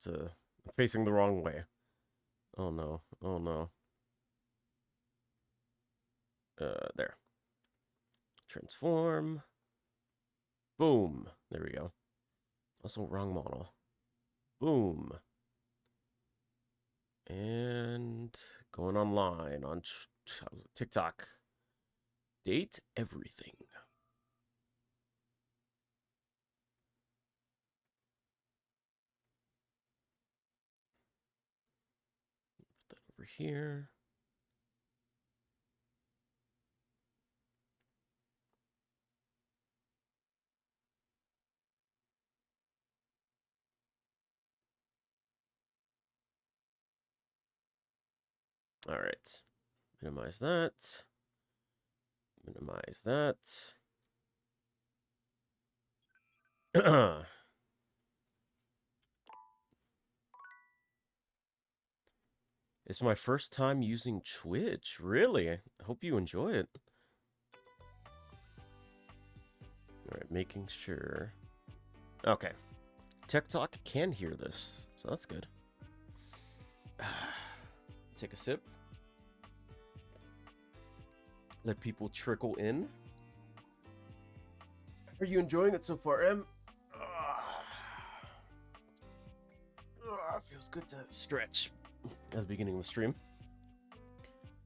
to... I'm facing the wrong way. Oh no. Oh no. There. Transform. Boom. There we go. Also, wrong model. Boom. And going online on TikTok. Date everything. Put that over here. All right. Minimize that. Minimize that. It's my first time using Twitch. Really? I hope you enjoy it. All right, making sure. Okay. TikTok can hear this, so that's good. Take a sip. Let people trickle in. Are you enjoying it so far, Em? Feels good to stretch at the beginning of the stream.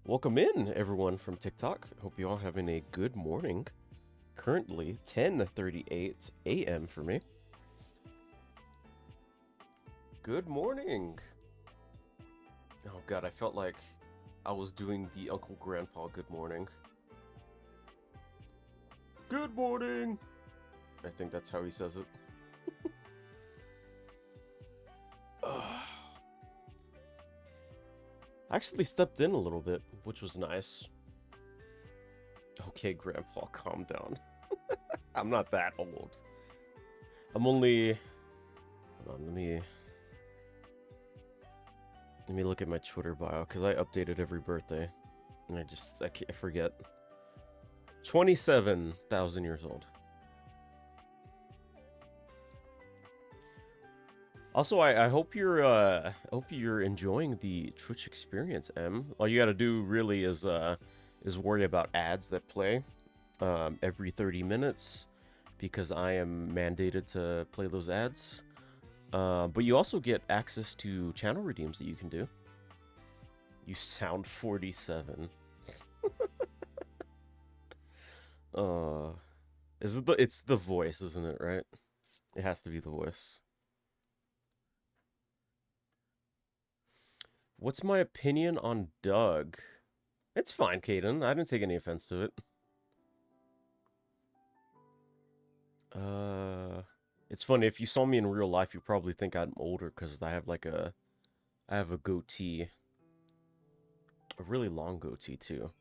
Welcome in, everyone from TikTok. Hope you all having a good morning. Currently 10:38 a.m. for me. Good morning. Oh god, I felt like I was doing the Uncle Grandpa good morning. Good morning. I think that's how he says it. I actually stepped in a little bit, which was nice. Okay, Grandpa, calm down. I'm not that old. I'm only... Hold on, let me look at my Twitter bio, because I updated every birthday. And I forget. 27,000 years old. Also, I hope you're enjoying the Twitch experience, Em. All you gotta do really is worry about ads that play every 30 minutes, because I am mandated to play those ads. But you also get access to channel redeems that you can do. You sound 47. It's the voice, isn't it, right? It has to be the voice. What's my opinion on Doug? It's fine, Caden. I didn't take any offense to it. It's funny, if you saw me in real life, you probably think I'm older because I have a goatee. A really long goatee too.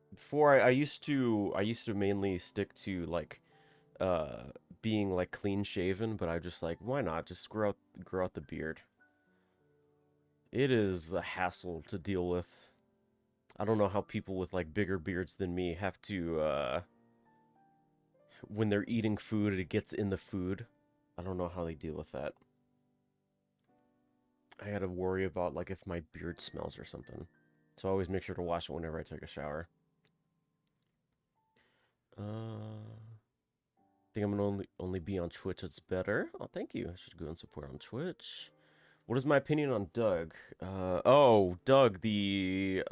Before I used to mainly stick to like being like clean shaven, but I just like, why not just grow out the beard? It is a hassle to deal with. I don't know how people with like bigger beards than me have to when they're eating food, it gets in the food. I don't know how they deal with that. I gotta worry about like if my beard smells or something. So I always make sure to wash it whenever I take a shower. Think I'm gonna only be on Twitch. It's better. Oh, thank you. I should go and support on Twitch. What is my opinion on Doug? Doug, the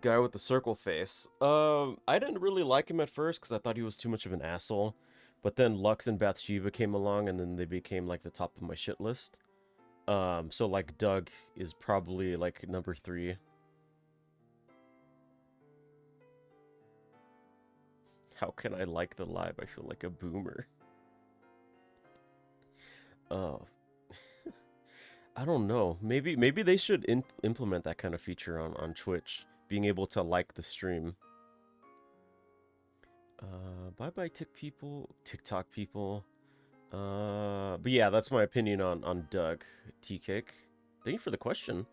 guy with the circle face. I didn't really like him at first because I thought he was too much of an asshole. But then Lux and Bathsheba came along, and then they became like the top of my shit list. So like Doug is probably like number 3. How can I like the live? I feel like a boomer. Oh, I don't know. Maybe they should implement that kind of feature on Twitch, being able to like the stream. Bye bye TikTok people. But yeah, that's my opinion on Doug Tea Cake. Thank you for the question.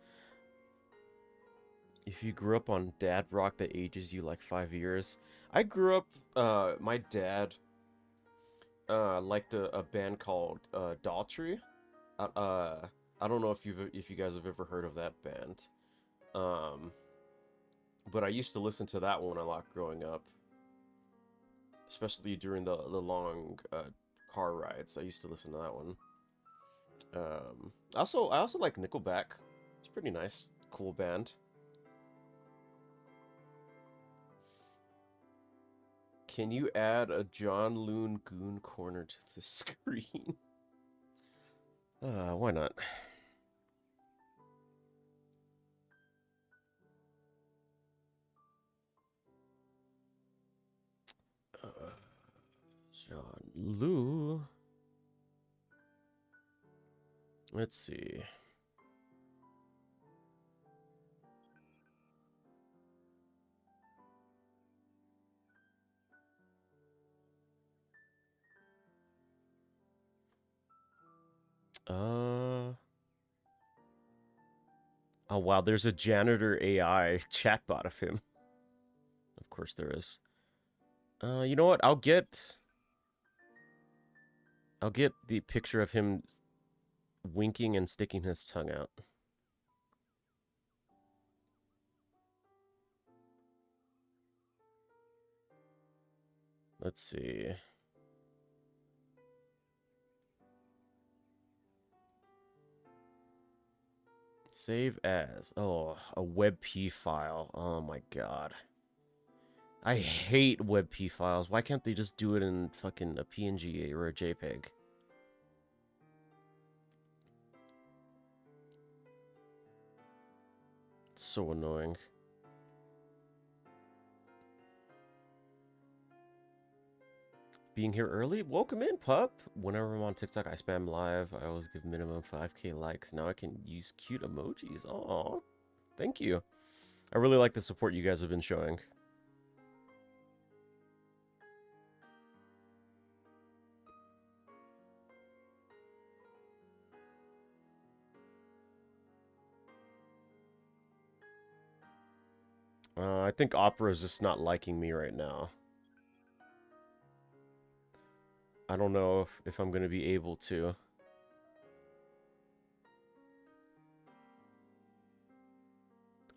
If you grew up on dad rock that ages you like 5 years, I grew up. My dad liked a band called Daltrey. I don't know if you guys have ever heard of that band. Um, but I used to listen to that one a lot growing up, especially during the long car rides. I used to listen to that one. I also like Nickelback. It's pretty nice, cool band. Can you add a John Loon Goon corner to the screen? Why not? Uh, John Lou. Let's see. Uh. Oh wow, there's a janitor AI chatbot of him. Of course there is. You know what? I'll get the picture of him winking and sticking his tongue out. Let's see. Save as. Oh, a WebP file. Oh my god. I hate WebP files. Why can't they just do it in fucking a PNG or a JPEG? It's so annoying. Being here early? Welcome in, pup! Whenever I'm on TikTok, I spam live. I always give minimum 5k likes. Now I can use cute emojis. Aw. Thank you. I really like the support you guys have been showing. I think Opera is just not liking me right now. I don't know if I'm going to be able to.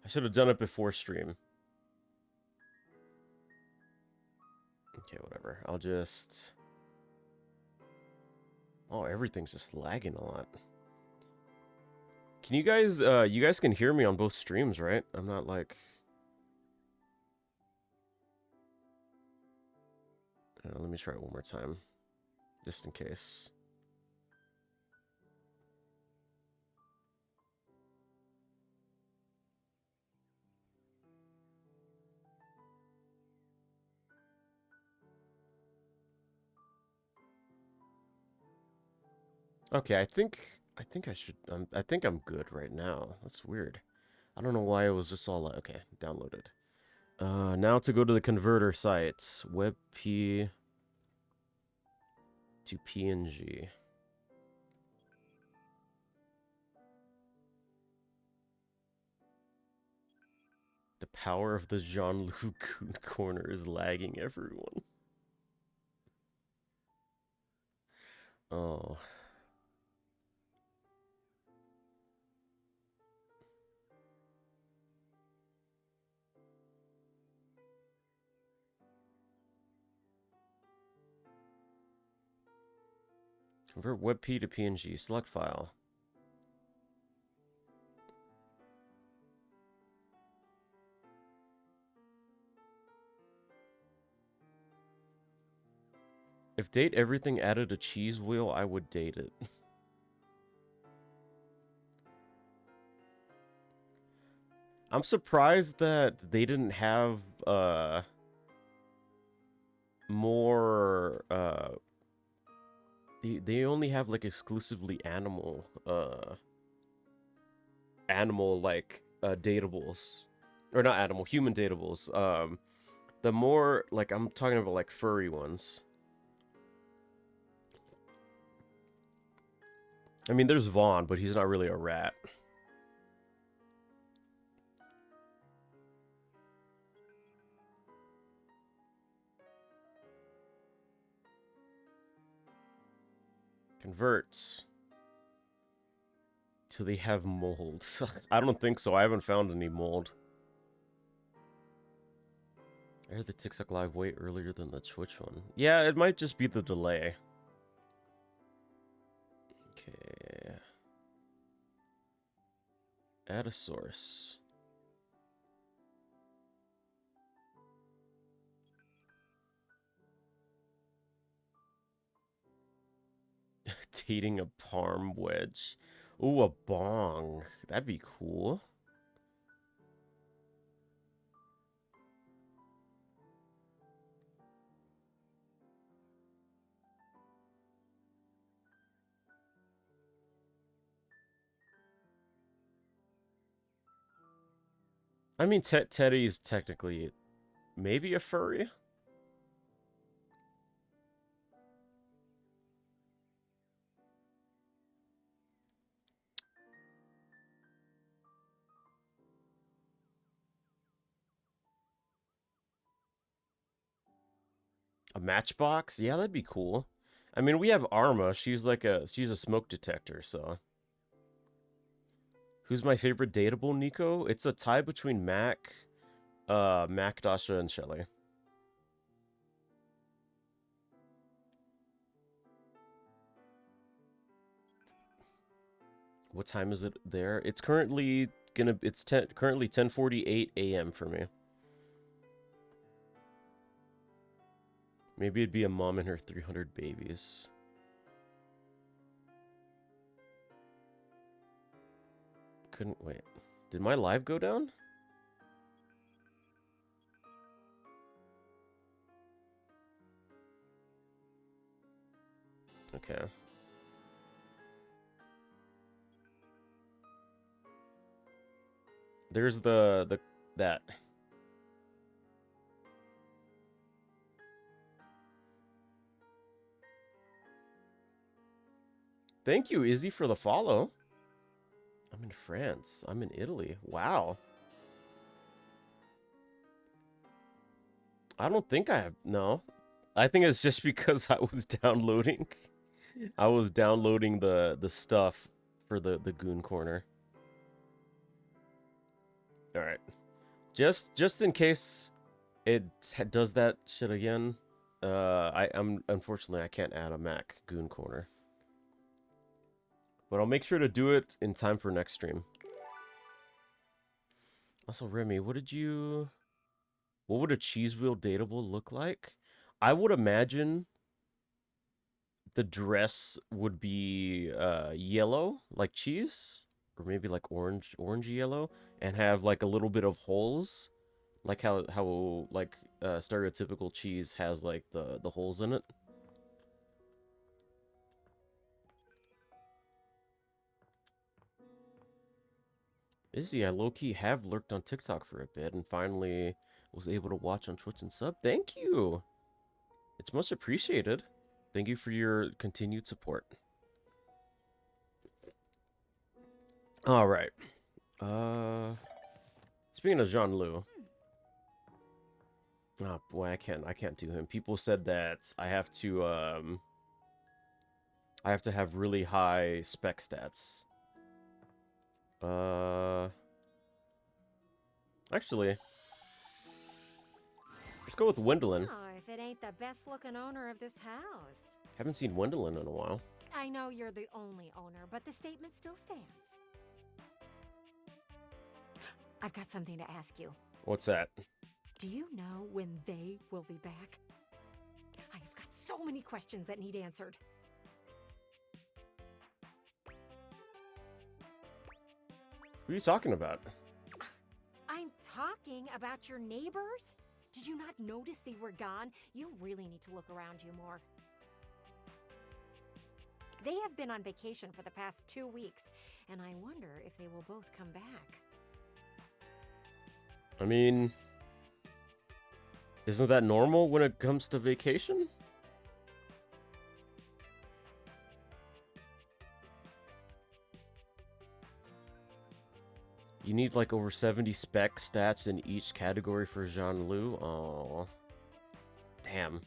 I should have done it before stream. Okay, whatever. I'll just... Oh, everything's just lagging a lot. Can you guys can hear me on both streams, right? I'm not like... let me try it one more time, just in case. Okay, I think I should, I think I'm good right now. That's weird. I don't know why it was just all like, okay, downloaded. Now to go to the converter site, WebP to PNG. The power of the Jean-Luc corner is lagging everyone. Oh. Convert WebP to PNG. Select file. If date everything added a cheese wheel, I would date it. I'm surprised that they didn't have more they only have like exclusively animal like datables, or not animal, human datables. The more like I'm talking about like furry ones. I mean, there's Vaughn, but he's not really a rat. Convert. So they have mold. I don't think so. I haven't found any mold. I heard the TikTok live way earlier than the Twitch one. Yeah, it might just be the delay. Okay. Add a source. Dating a parm wedge. Ooh, a bong. That'd be cool. I mean, Teddy's technically maybe a furry. A matchbox? Yeah, that'd be cool. I mean, we have Arma. She's a smoke detector, so. Who's my favorite dateable, Nico? It's a tie between Mac, Dasha, and Shelly. What time is it there? It's currently currently 10:48 a.m. for me. Maybe it'd be a mom and her 300 babies. Couldn't wait. Did my live go down? Okay. There's that. Thank you, Izzy, for the follow. I'm in France. I'm in Italy. Wow. I don't think I have. No. I think it's just because I was downloading. I was downloading the stuff for the Goon Corner. All right. Just in case it does that shit again, I'm unfortunately I can't add a Mac Goon Corner. But I'll make sure to do it in time for next stream. Also, Remy, what would a cheese wheel dateable look like? I would imagine the dress would be yellow, like cheese, or maybe like orange yellow, and have like a little bit of holes, like how like stereotypical cheese has like the holes in it. Izzy, I low-key have lurked on TikTok for a bit and finally was able to watch on Twitch and sub. Thank you. It's much appreciated. Thank you for your continued support. All right. Speaking of Jean-Lu. Oh boy, I can't do him. People said that I have to have really high spec stats. Actually, let's go with Wendelin. Oh, if it ain't the best looking owner of this house. Haven't seen Wendelin in a while. I know you're the only owner, but the statement still stands. I've got something to ask you. What's that? Do you know when they will be back? I have got so many questions that need answered. Who are you talking about? I'm talking about your neighbors. Did you not notice they were gone? You really need to look around you more. They have been on vacation for the past 2 weeks, and I wonder if they will both come back. I mean, isn't that normal when it comes to vacation? You need like over 70 spec stats in each category for Jean-Lu. Oh, damn.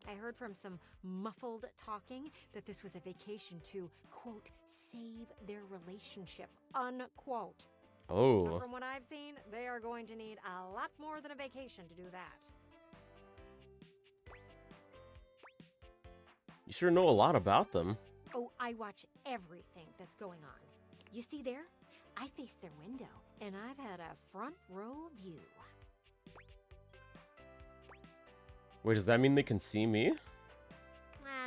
I heard heard from some muffled talking that this was a vacation to, quote, save their relationship, unquote. But Oh, from what I've seen, they are going to need a lot more than a vacation to do that. you sure know a lot about them. Oh, I watch everything that's going on. You see there? I face their window, and I've had a front row view. Wait, does that mean they can see me?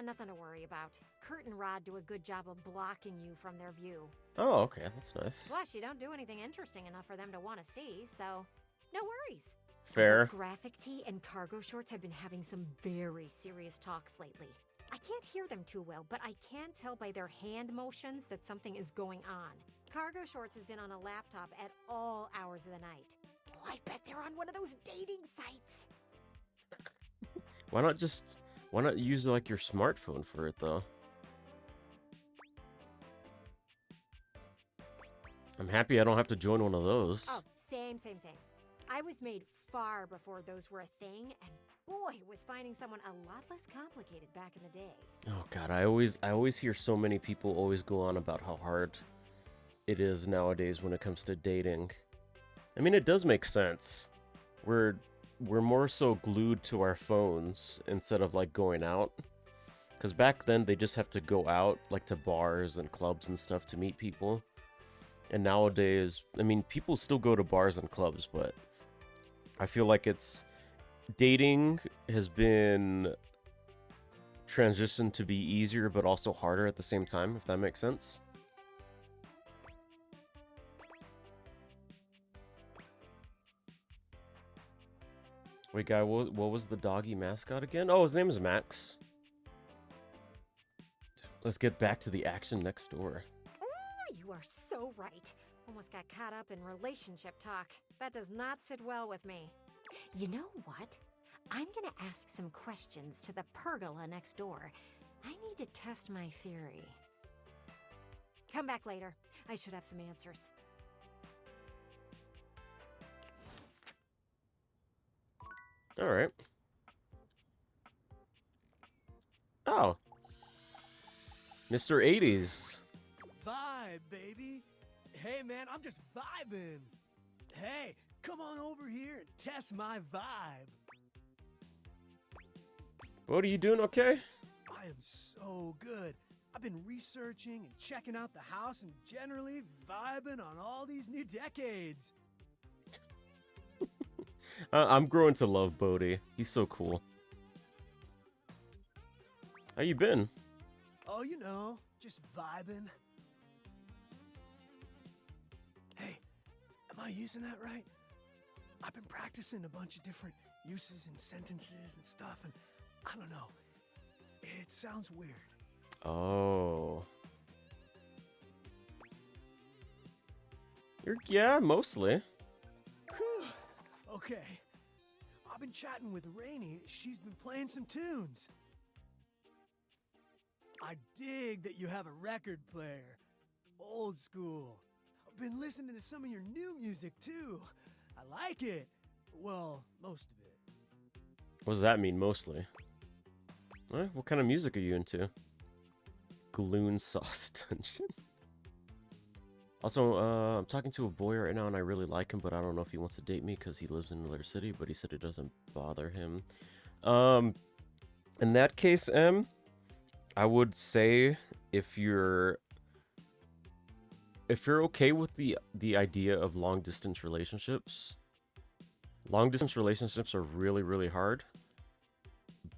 Nothing to worry about. Kurt and Rod do a good job of blocking you from their view. Oh, okay, that's nice. Plus, you don't do anything interesting enough for them to want to see, so no worries. Fair. Graphic Tee and Cargo Shorts have been having some very serious talks lately. I can't hear them too well, but I can tell by their hand motions that something is going on. Cargo Shorts has been on a laptop at all hours of the night. Oh, I bet they're on one of those dating sites. Why not use like your smartphone for it though? I'm happy I don't have to join one of those. Oh, same. I was made far before those were a thing, and boy, was finding someone a lot less complicated back in the day. Oh god, I always hear so many people always go on about how hard it is nowadays when it comes to dating. I mean, it does make sense. We're more so glued to our phones instead of like going out. Cuz back then they just have to go out like to bars and clubs and stuff to meet people. And nowadays, I mean, people still go to bars and clubs, but I feel like dating has been transitioned to be easier but also harder at the same time, if that makes sense. Wait, guy, what was the doggy mascot again? Oh, his name is Max. Let's get back to the action next door. Oh, you are so right. Almost got caught up in relationship talk. That does not sit well with me. You know what? I'm gonna ask some questions to the pergola next door. I need to test my theory. Come back later. I should have some answers. All right. Oh. Mr. 80s. Vibe, baby. Hey, man, I'm just vibing. Hey, come on over here and test my vibe. What are you doing okay? I am so good. I've been researching and checking out the house and generally vibing on all these new decades. I'm growing to love Bodhi. He's so cool. How you been? Oh, you know, just vibing. Hey, am I using that right? I've been practicing a bunch of different uses and sentences and stuff, and I don't know. It sounds weird. Oh. Yeah, mostly. Whew. Okay. I've been chatting with Rainey. She's been playing some tunes. I dig that you have a record player. Old school. I've been listening to some of your new music too. I like it. Well, most of it. What does that mean, mostly? What kind of music are you into? Gloon Sauce Dungeon. Also, I'm talking to a boy right now and I really like him, but I don't know if he wants to date me because he lives in another city, but he said it doesn't bother him. In that case, I would say if you're okay with the idea of long distance relationships are really, really hard.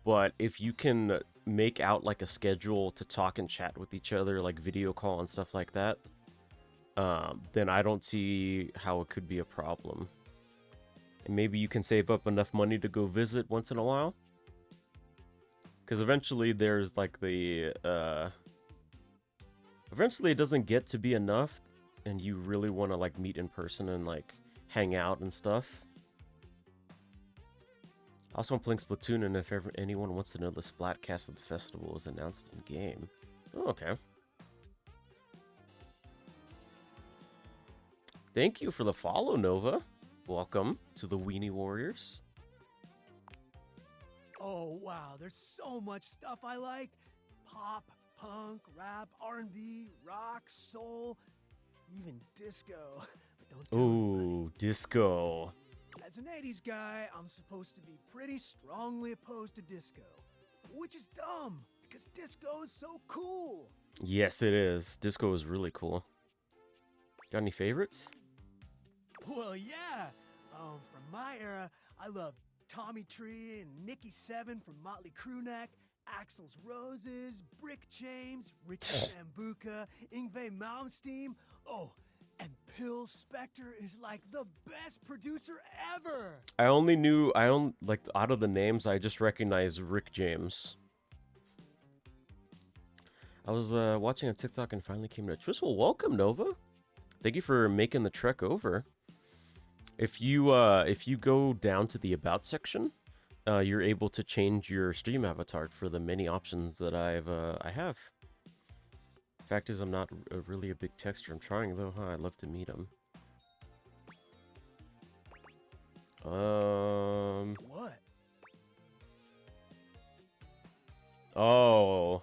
But if you can make out like a schedule to talk and chat with each other, like video call and stuff like that, then I don't see how it could be a problem. And maybe you can save up enough money to go visit once in a while. Because eventually there's like eventually it doesn't get to be enough and you really want to like meet in person and like hang out and stuff. Also, I'm playing Splatoon, and if ever anyone wants to know, the Splatcast of the festival is announced in game. Oh, okay. Thank you for the follow, Nova. Welcome to the Weenie Warriors. Oh, wow, there's so much stuff I like. Pop, punk, rap, R&B, rock, soul, even disco. But don't tell anybody. Ooh, disco. As an 80s guy, I'm supposed to be pretty strongly opposed to disco. Which is dumb, because disco is so cool. Yes, it is. Disco is really cool. Got any favorites? Well, yeah. From my era, I love Tommy Tree and Nicky Seven from Motley Crue Neck, Axl's Roses, Brick James, Richie Sambuca, Yngwie Malmsteen. Oh, and Phil Spector is like the best producer ever. I only like out of the names, I just recognize Rick James. I was watching a TikTok and finally came to Twist. Well, welcome Nova. Thank you for making the trek over. If you go down to the about section, you're able to change your stream avatar for the many options that I have. Fact is, I'm not really a big texter. I'm trying though, huh? I'd love to meet him. What? Oh,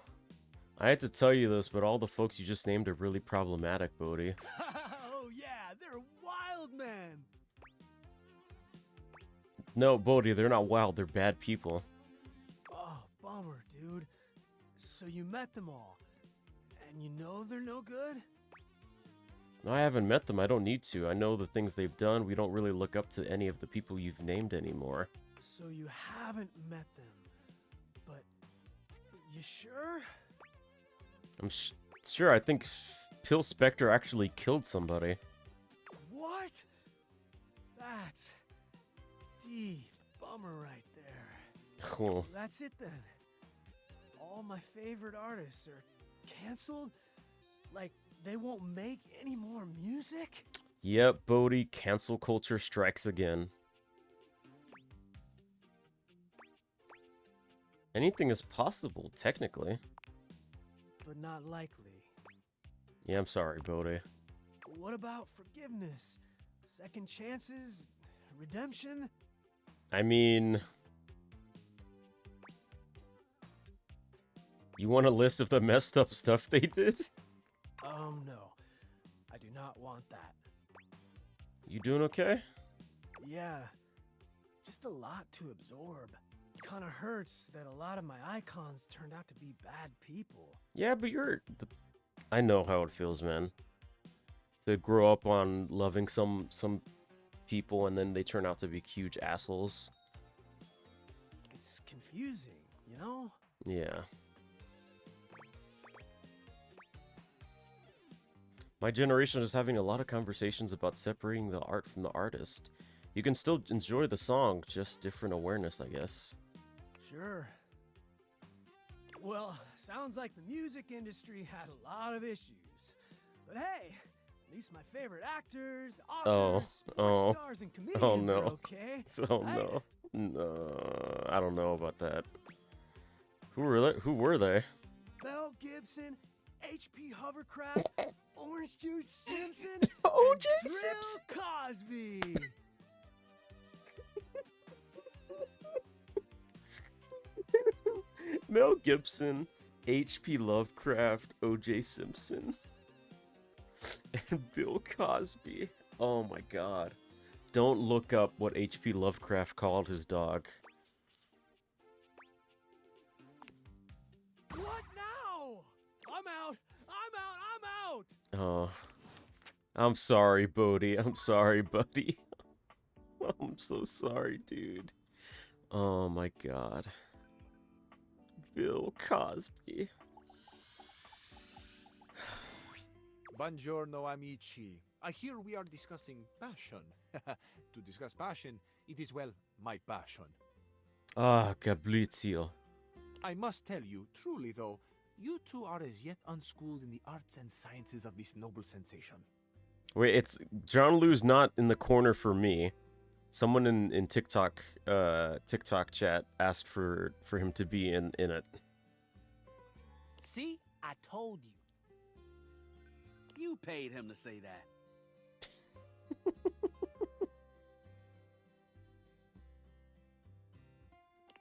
I had to tell you this, but all the folks you just named are really problematic, Bodhi. Oh yeah, they're wild men. No, Bodhi, they're not wild. They're bad people. Oh, bummer, dude. So you met them all, and you know they're no good? I haven't met them. I don't need to. I know the things they've done. We don't really look up to any of the people you've named anymore. So you haven't met them, but you sure? I'm sure. I think Phil Spector actually killed somebody. What? That's deep bummer right there. Cool. So that's it then. All my favorite artists are canceled? Like, they won't make any more music? Yep, Bodhi, cancel culture strikes again. Anything is possible, technically. But not likely. Yeah, I'm sorry, Bodhi. What about forgiveness? Second chances? Redemption? I mean... You want a list of the messed up stuff they did? No. I do not want that. You doing okay? Yeah. Just a lot to absorb. Kinda hurts that a lot of my icons turned out to be bad people. Yeah, but I know how it feels, man. To grow up on loving some people and then they turn out to be huge assholes. It's confusing, you know? Yeah. My generation is having a lot of conversations about separating the art from the artist. You can still enjoy the song, just different awareness, I guess. Sure. Well, sounds like the music industry had a lot of issues. But hey, at least my favorite actors, authors, sports stars, and comedians are okay. Oh right? no. No, I don't know about that. Who were they? Mel Gibson, H.P. Hovercraft, Orange Juice Simpson, O.J. and Simpson. Drill Cosby. Mel Gibson, H.P. Lovecraft, O.J. Simpson, and Bill Cosby. Oh my god. Don't look up what H.P. Lovecraft called his dog. What now? I'm out. I'm out. Oh. I'm sorry, Bodhi. I'm sorry, buddy. I'm so sorry, dude. Oh my god. Bill Cosby. Buongiorno, amici. I hear we are discussing passion. To discuss passion, it is, well, my passion. Ah, Gablizio. I must tell you, truly though, you two are as yet unschooled in the arts and sciences of this noble sensation. Wait, it's John Lou's not in the corner for me. Someone in TikTok chat asked for him to be in it. See? I told you. You paid him to say that.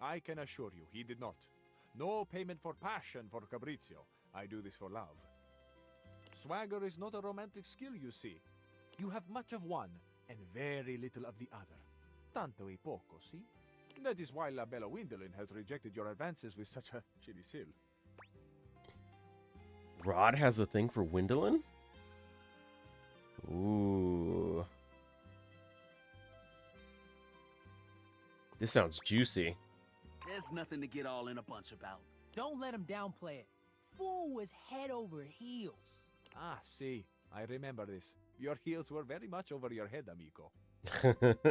I can assure you, he did not. No payment for passion for Fabrizio. I do this for love. Swagger is not a romantic skill, you see. You have much of one and very little of the other. Tanto e poco, see? That is why La Bella Windolin has rejected your advances with such a chilly seal. Rod has a thing for Windolin? Ooh. This sounds juicy. There's nothing to get all in a bunch about. Don't let him downplay it. Fool was head over heels. Ah, see. I remember this. Your heels were very much over your head, amico.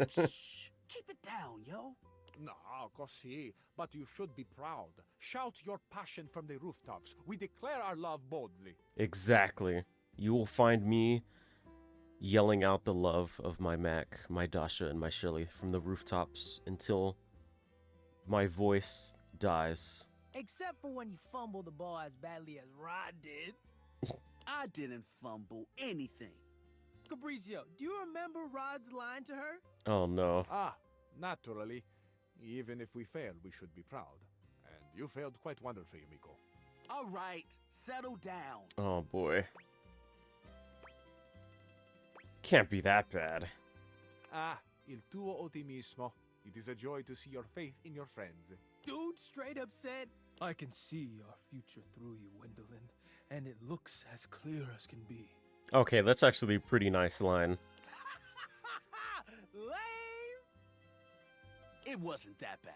Shh. Keep it down, yo. No, così. But you should be proud. Shout your passion from the rooftops. We declare our love boldly. Exactly. You will find me yelling out the love of my Mac, my Dasha, and my Shirley from the rooftops until my voice dies. Except for when you fumble the ball as badly as Rod did. I didn't fumble anything. Fabrizio, do you remember Rod's line to her? Oh no. Ah, naturally. Even if we failed, we should be proud. And you failed quite wonderfully, amico. All right, settle down. Oh boy. Can't be that bad. Ah, il tuo ottimismo. It is a joy to see your faith in your friends. Dude straight up said, I can see our future through you, Wendolin, and it looks as clear as can be. Okay, that's actually a pretty nice line. Lame! It wasn't that bad.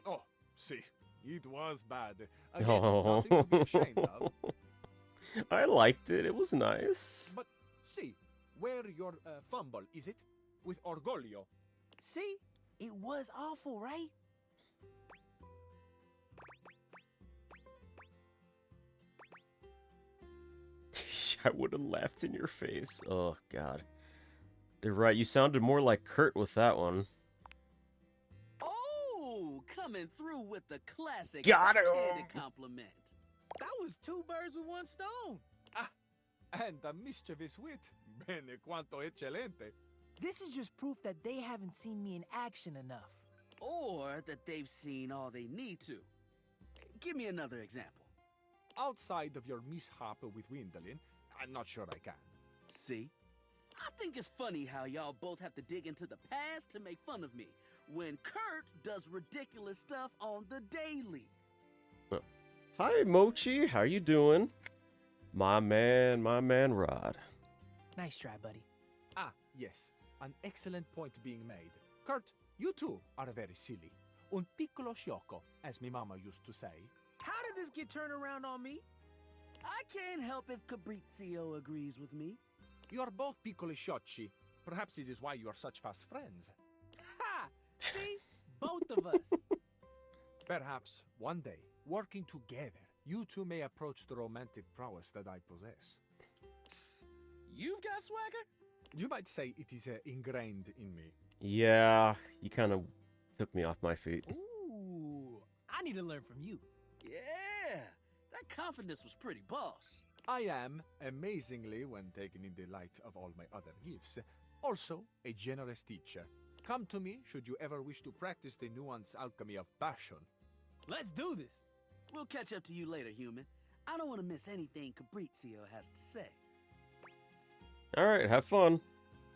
Oh, see, it was bad. Again, Oh. nothing to be ashamed of. I liked it. It was nice. But see, where your fumble, is it? With orgoglio. See? It was awful, right? I would have laughed in your face. Oh, God. They're right. You sounded more like Kurt with that one. Oh, coming through with the classic Got him. backhanded compliment. That was two birds with one stone. And a mischievous wit. Bene quanto eccellente. This is just proof that they haven't seen me in action enough. Or that they've seen all they need to. Give me another example. Outside of your mishap with Windolin, I'm not sure I can. See? I think it's funny how y'all both have to dig into the past to make fun of me, when Kurt does ridiculous stuff on the daily. Hi, Mochi. How you doing? My man Rod. Nice try, buddy. Ah, yes. An excellent point being made. Kurt, you too are very silly. Un piccolo sciocco, as me mama used to say. How did this get turned around on me? I can't help if Fabrizio agrees with me. You are both piccoli sciocchi. Perhaps it is why you are such fast friends. Ha! See? Both of us. Perhaps one day, working together, you two may approach the romantic prowess that I possess. You've got swagger? You might say it is ingrained in me. Yeah, you kind of took me off my feet. Ooh, I need to learn from you. Yeah, that confidence was pretty boss. I am, amazingly, when taken in the light of all my other gifts, also a generous teacher. Come to me should you ever wish to practice the nuanced alchemy of passion. Let's do this. We'll catch up to you later, human. I don't want to miss anything Fabrizio has to say. All right, have fun.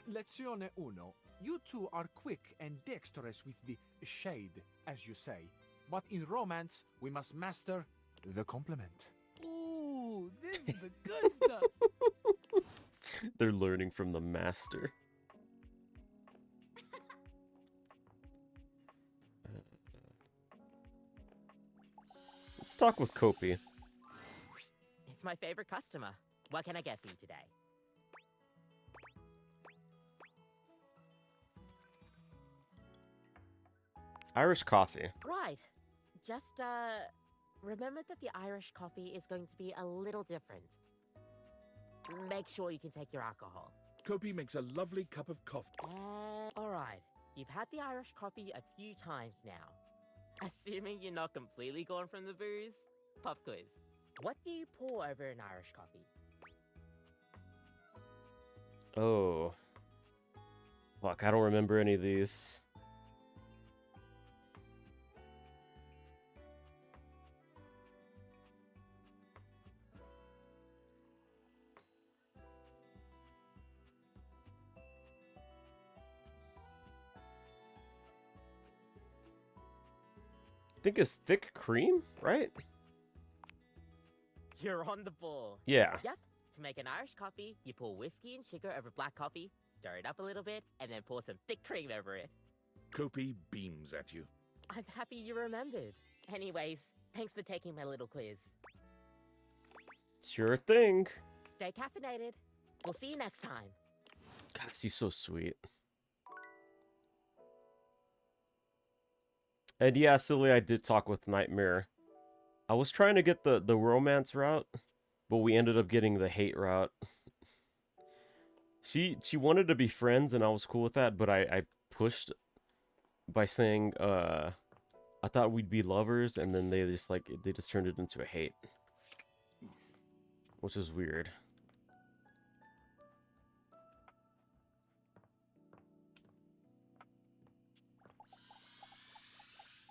Lezione uno. You two are quick and dexterous with the shade, as you say. But in romance, we must master the compliment. Ooh, this is the good stuff. They're learning from the master. Let's talk with Kopi. It's my favorite customer. What can I get for you today? Irish coffee. Right. Just, remember that the Irish coffee is going to be a little different. Make sure you can take your alcohol. Kopi makes a lovely cup of coffee. Alright. You've had the Irish coffee a few times now. Assuming you're not completely gone from the booze, pop quiz. What do you pour over an Irish coffee? Oh. Fuck, I don't remember any of these. think it's thick cream, right? You're on the ball. Yeah. Yep. To make an Irish coffee, you pour whiskey and sugar over black coffee, stir it up a little bit, and then pour some thick cream over it. Kopi beams at you. I'm happy you remembered. Anyways, thanks for taking my little quiz. Sure thing. Stay caffeinated. We'll see you next time. God, he's so sweet. And yeah, silly, I did talk with Nightmare. I was trying to get the romance route, but we ended up getting the hate route. She wanted to be friends, and I was cool with that, but I pushed by saying I thought we'd be lovers, and then they just turned it into a hate, which is weird.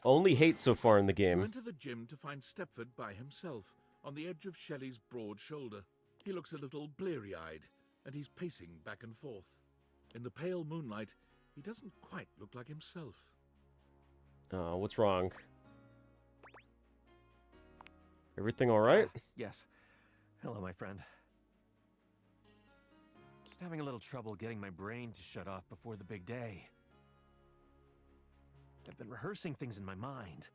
Only hate so far in the You game. enter the gym to find Stepford by himself, on the edge of Shelley's broad shoulder. He looks a little bleary-eyed, and he's pacing back and forth. In the pale moonlight, he doesn't quite look like himself. What's wrong? Everything all right? Yes. Hello, my friend. Just having a little trouble getting my brain to shut off before the big day. I've been rehearsing things in my mind.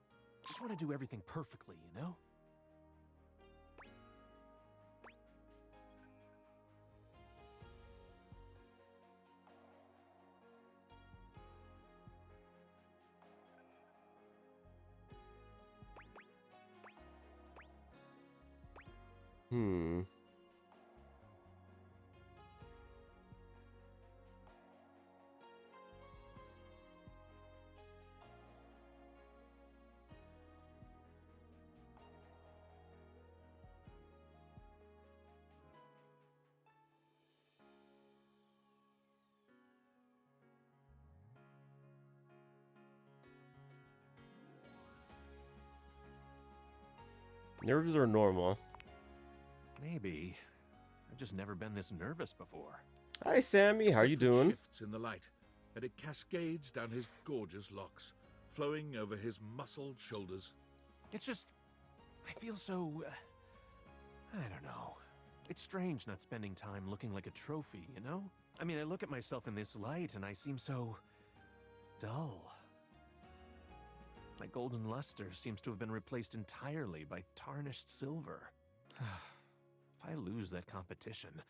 Just want to do everything perfectly, you know? Hmm. Nerves are normal. Maybe. I've just never been this nervous before. Hi, Sammy. How you Stepford doing? shifts in the light, and it cascades down his gorgeous locks, flowing over his muscled shoulders. It's just... I feel so... I don't know. It's strange not spending time looking like a trophy, you know? I mean, I look at myself in this light and I seem so... dull. My golden luster seems to have been replaced entirely by tarnished silver. If I lose that competition,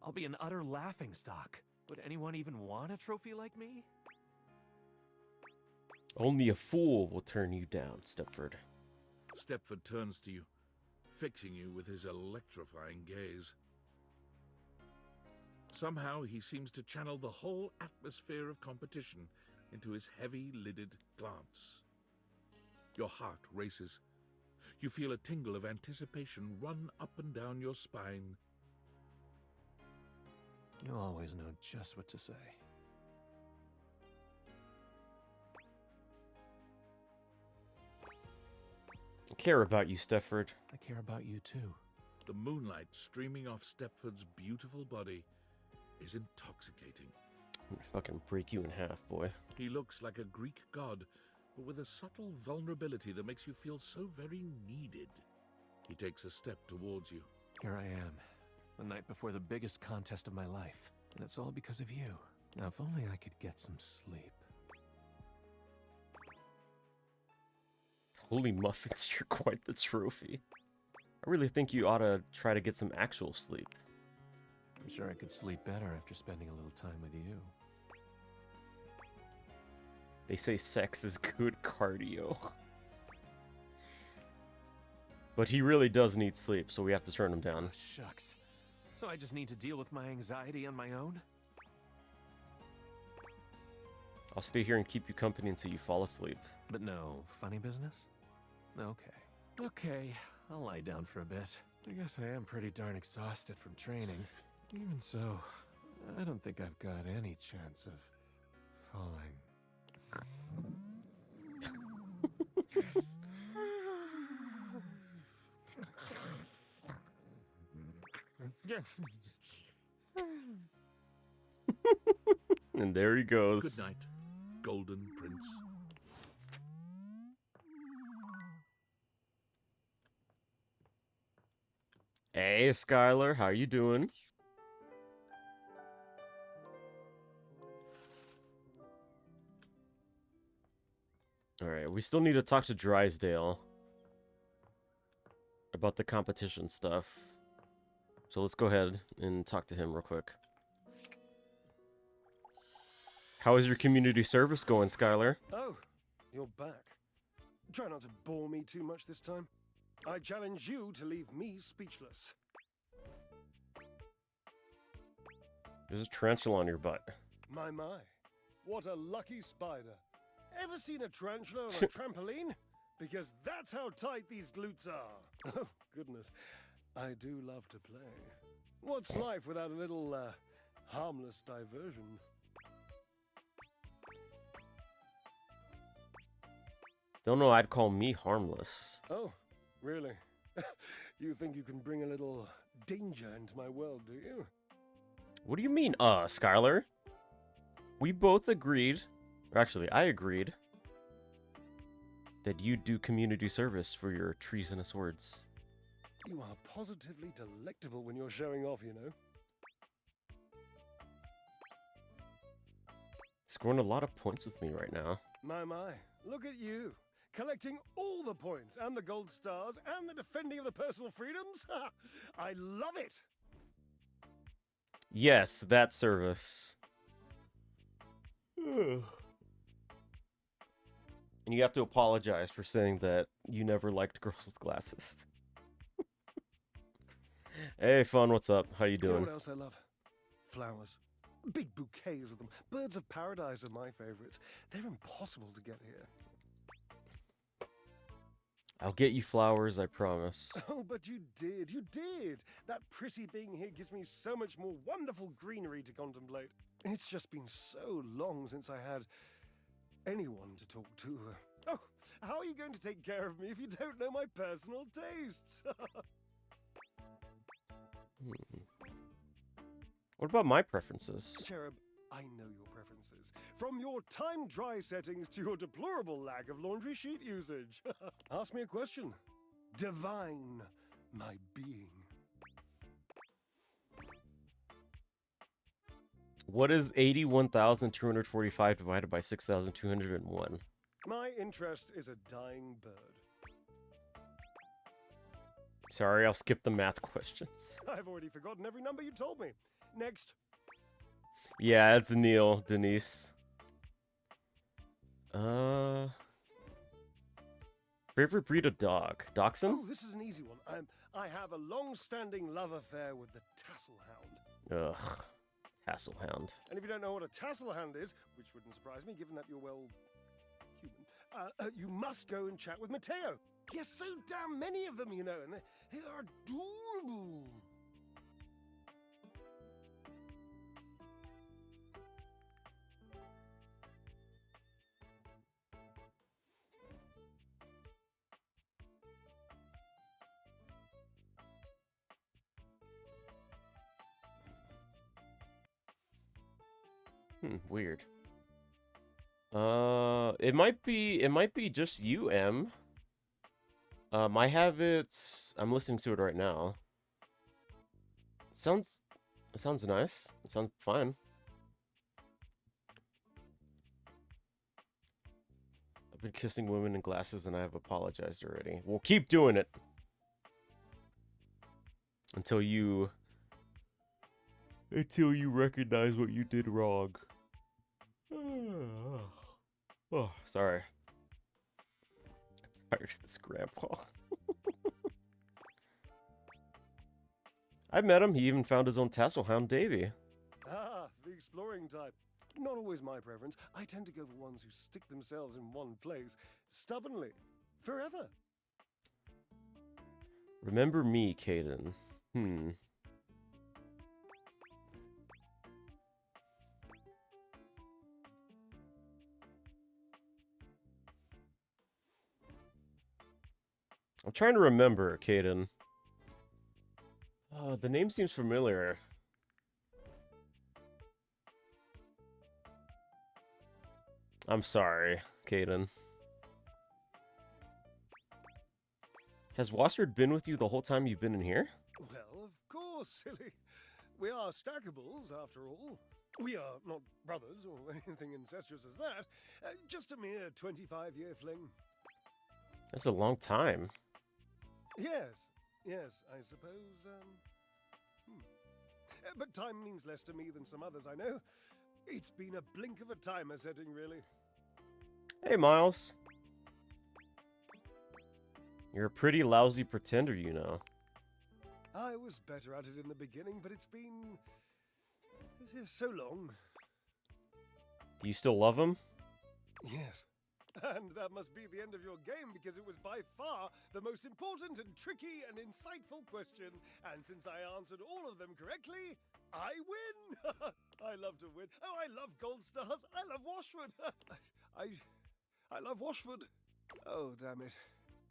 I'll be an utter laughingstock. Would anyone even want a trophy like me? Only a fool will turn you down, Stepford. Stepford turns to you, fixing you with his electrifying gaze. Somehow he seems to channel the whole atmosphere of competition into his heavy-lidded glance. Your heart races. You feel a tingle of anticipation run up and down your spine. You always know just what to say. I care about you, Stepford. I care about you too. The moonlight streaming off Stepford's beautiful body is intoxicating. I'm gonna fucking break you in half, boy. He looks like a Greek god, but with a subtle vulnerability that makes you feel so very needed. He takes a step towards you. Here I am, the night before the biggest contest of my life. And it's all because of you. Now, if only I could get some sleep. Holy muffins, you're quite the trophy. I really think you ought to try to get some actual sleep. I'm sure I could sleep better after spending a little time with you. They say sex is good cardio. But he really does need sleep, so we have to turn him down. Oh, shucks. So I just need to deal with my anxiety on my own? I'll stay here and keep you company until you fall asleep. But no funny business? Okay. Okay, I'll lie down for a bit. I guess I am pretty darn exhausted from training. Even so, I don't think I've got any chance of falling. And there he goes. Good night, Golden Prince. Hey, Skylar, how you doing? Alright, we still need to talk to Drysdale about the competition stuff. So let's go ahead and talk to him real quick. How is your community service going, Skylar? Oh, you're back. Try not to bore me too much this time. I challenge you to leave me speechless. There's a tarantula on your butt. My. What a lucky spider. Ever seen a tarantula on a trampoline? Because that's how tight these glutes are. Oh, goodness. I do love to play. What's life without a little, harmless diversion? Don't know, I'd call me harmless. Oh, really? You think you can bring a little danger into my world, do you? What do you mean, Skylar? We both agreed, or actually, I agreed, that you do community service for your treasonous words. You are positively delectable when you're showing off, you know. Scoring a lot of points with me right now. My, look at you. Collecting all the points and the gold stars and the defending of the personal freedoms. I love it. Yes, that service. And you have to apologize for saying that you never liked girls with glasses. Hey, Fun, what's up? How you You know doing? what else I love? Flowers. Big bouquets of them. Birds of paradise are my favorites. They're impossible to get here. I'll get you flowers, I promise. Oh, but you did. You did. That pretty being here gives me so much more wonderful greenery to contemplate. It's just been so long since I had anyone to talk to. Oh, how are you going to take care of me if you don't know my personal tastes? What about my preferences? Cherub, I know your preferences. From your time dry settings to your deplorable lack of laundry sheet usage. Ask me a question. Divine my being. What is 81,245 divided by 6,201? My interest is a dying bird. Sorry, I'll skip the math questions. I've already forgotten every number you told me. Next. Yeah, it's Neil, Denise. Favorite breed of dog? Dachshund? Oh, this is an easy one. I have a long-standing love affair with the tassel hound. Ugh. Tassel hound. And if you don't know what a tassel hound is, which wouldn't surprise me given that you're, well, human, you must go and chat with Mateo. He has so damn many of them, you know, and they are adorable. Weird. It might be just you, M. I have it. I'm listening to it right now. It sounds nice. It sounds fine. I've been kissing women in glasses and I have apologized already. We'll keep doing it until you recognize what you did wrong. Oh, sorry. I'm tired of this grandpa. I met him. He even found his own tassel hound, Davy. Ah, the exploring type. Not always my preference. I tend to go for ones who stick themselves in one place, stubbornly, forever. Remember me, Caden. I'm trying to remember, Caden. The name seems familiar. I'm sorry, Caden. Has Wossard been with you the whole time you've been in here? Well, of course, silly. We are stackables, after all. We are not brothers or anything incestuous as that. Just a mere 25-year fling. That's a long time. Yes, I suppose, But time means less to me than some others I know. It's been a blink of a timer setting, really. Hey, Miles. You're a pretty lousy pretender, you know. I was better at it in the beginning, but it's been so long. Do you still love him? Yes. And that must be the end of your game, because it was by far the most important and tricky and insightful question. And since I answered all of them correctly, I win! I love to win. Oh, I love gold stars. I love Washford. I love Washford. Oh, damn it.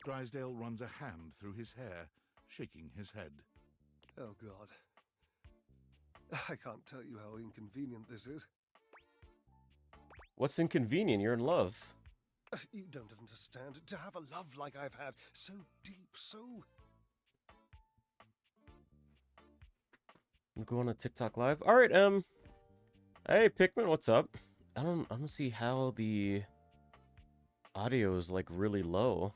Drysdale runs a hand through his hair, shaking his head. Oh, God. I can't tell you how inconvenient this is. What's inconvenient? You're in love. You don't understand. To have a love like I've had, so deep, so... I'm going to TikTok live. All right, hey Pikmin, what's up? I don't see how the audio is like really low.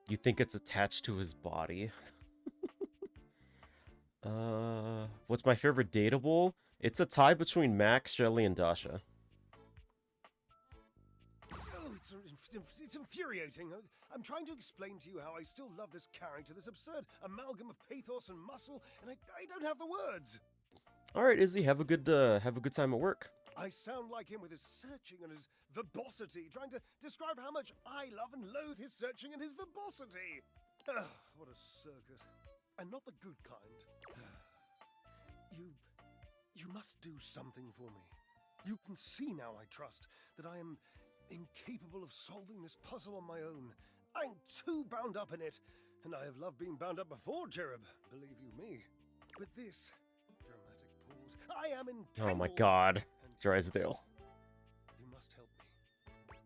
You think it's attached to his body? What's my favorite dateable? It's a tie between Max, Shelly, and Dasha. Oh, it's infuriating. I'm trying to explain to you how I still love this character, this absurd amalgam of pathos and muscle, and I don't have the words. All right, Izzy, have a good time at work. I sound like him with his searching and his verbosity, trying to describe how much I love and loathe his searching and his verbosity. Ugh, what a circus. And not the good kind. You must do something for me. You can see now, I trust, that I am incapable of solving this puzzle on my own. I'm too bound up in it, and I have loved being bound up before, Cherub, believe you me. But this dramatic pause, I am entangled. Oh my God, Drysdale. You must help me.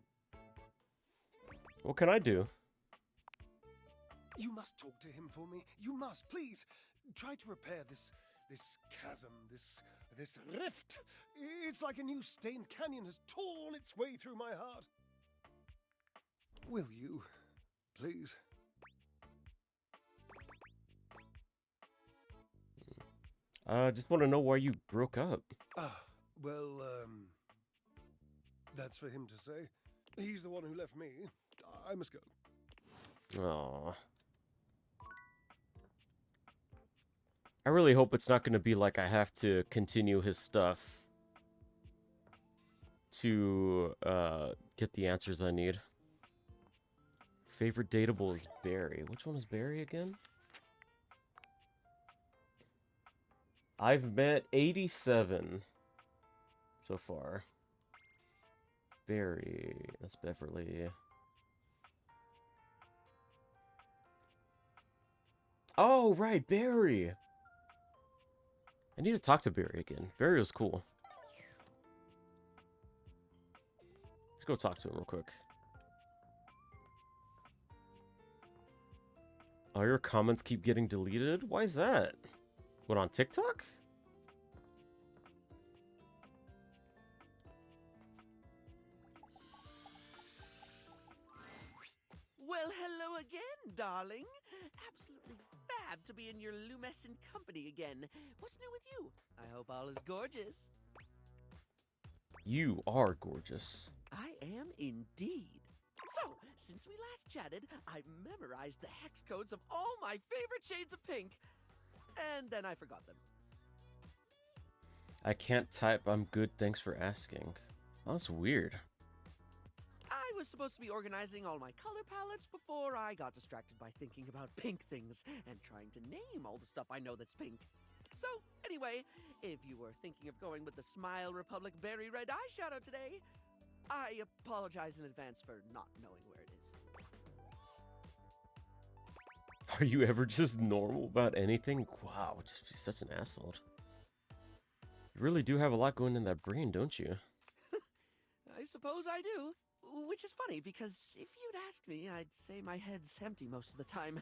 What can I do? You must talk to him for me. You must, please. Try to repair this chasm, this rift. It's like a new stained canyon has torn its way through my heart. Will you, please? I just want to know why you broke up. Well, that's for him to say. He's the one who left me. I must go. Aww. I really hope it's not going to be like I have to continue his stuff to get the answers I need. Favorite dateable is Barry. Which one is Barry again? I've met 87 so far. Barry. That's Beverly. Oh, right, Barry. I need to talk to Barry again. Barry was cool. Let's go talk to him real quick. All your comments keep getting deleted? Why is that? What, on TikTok? Well, hello again, darling. Absolutely fab to be in your lumescent company again. What's new with you? I hope all is gorgeous. You are gorgeous. I am indeed. So, since we last chatted, I memorized the hex codes of all my favorite shades of pink. And then I forgot them. I can't type. I'm good. Thanks for asking. Oh, that's weird. I was supposed to be organizing all my color palettes before I got distracted by thinking about pink things and trying to name all the stuff I know that's pink. So, anyway, if you were thinking of going with the Smile Republic Berry Red eyeshadow today, I apologize in advance for not knowing where it is. Are you ever just normal about anything? Wow, just be such an asshole. You really do have a lot going in that brain, don't you? I suppose I do. Which is funny, because if you'd asked me, I'd say my head's empty most of the time.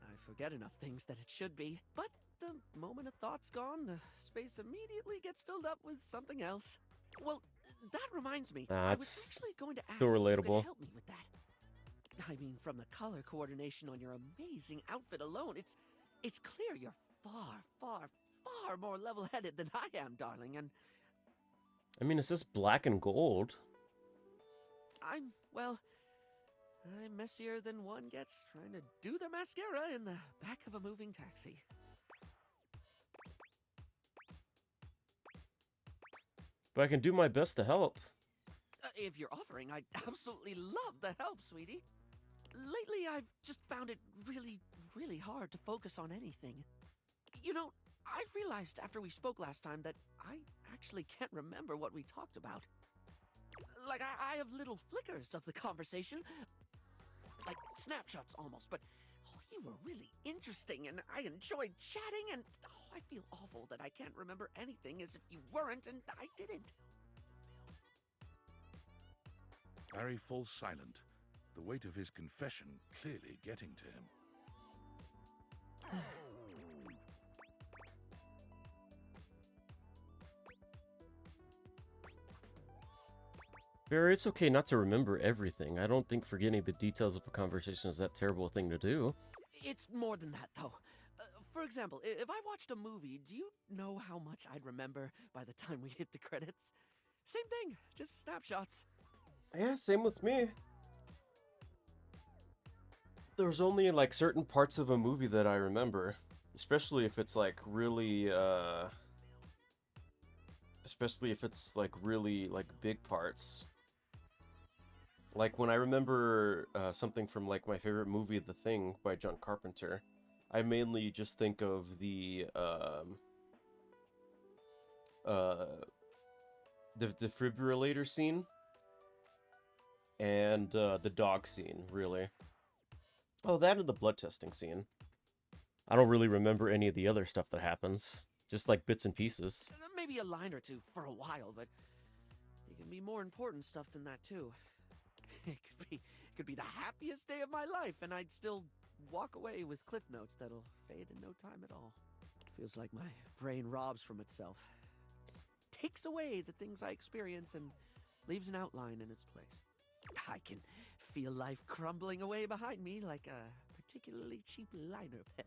I forget enough things that it should be. But the moment a thought's gone, the space immediately gets filled up with something else. Well, that reminds me. I was That's actually going to ask so if you relatable. could help me with that. I mean, from the color coordination on your amazing outfit alone, it's clear you're far more level-headed than I am, darling, and I mean, it's just black and gold. I'm messier than one gets trying to do their mascara in the back of a moving taxi. But I can do my best to help. If you're offering, I'd absolutely love the help, sweetie. Lately, I've just found it really hard to focus on anything. You know, I realized after we spoke last time that I actually can't remember what we talked about. Like, I have little flickers of the conversation, like snapshots almost, but you were really interesting and I enjoyed chatting, and I feel awful that I can't remember anything as if you weren't and I didn't. Barry falls silent, the weight of his confession clearly getting to him. Barry, it's okay not to remember everything. I don't think forgetting the details of a conversation is that terrible a thing to do. It's more than that, though. For example, if I watched a movie, do you know how much I'd remember by the time we hit the credits? Same thing, just snapshots. Yeah, same with me. There's only like certain parts of a movie that I remember, especially if it's like really big parts. Like when I remember something from like my favorite movie, The Thing by John Carpenter, I mainly just think of the defibrillator scene and the dog scene, really. Oh, that and the blood testing scene. I don't really remember any of the other stuff that happens, just like bits and pieces. Maybe a line or two for a while, but it can be more important stuff than that too. It could be the happiest day of my life, and I'd still walk away with cliff notes that'll fade in no time at all. Feels like my brain robs from itself. Just takes away the things I experience and leaves an outline in its place. I can feel life crumbling away behind me like a particularly cheap liner pen.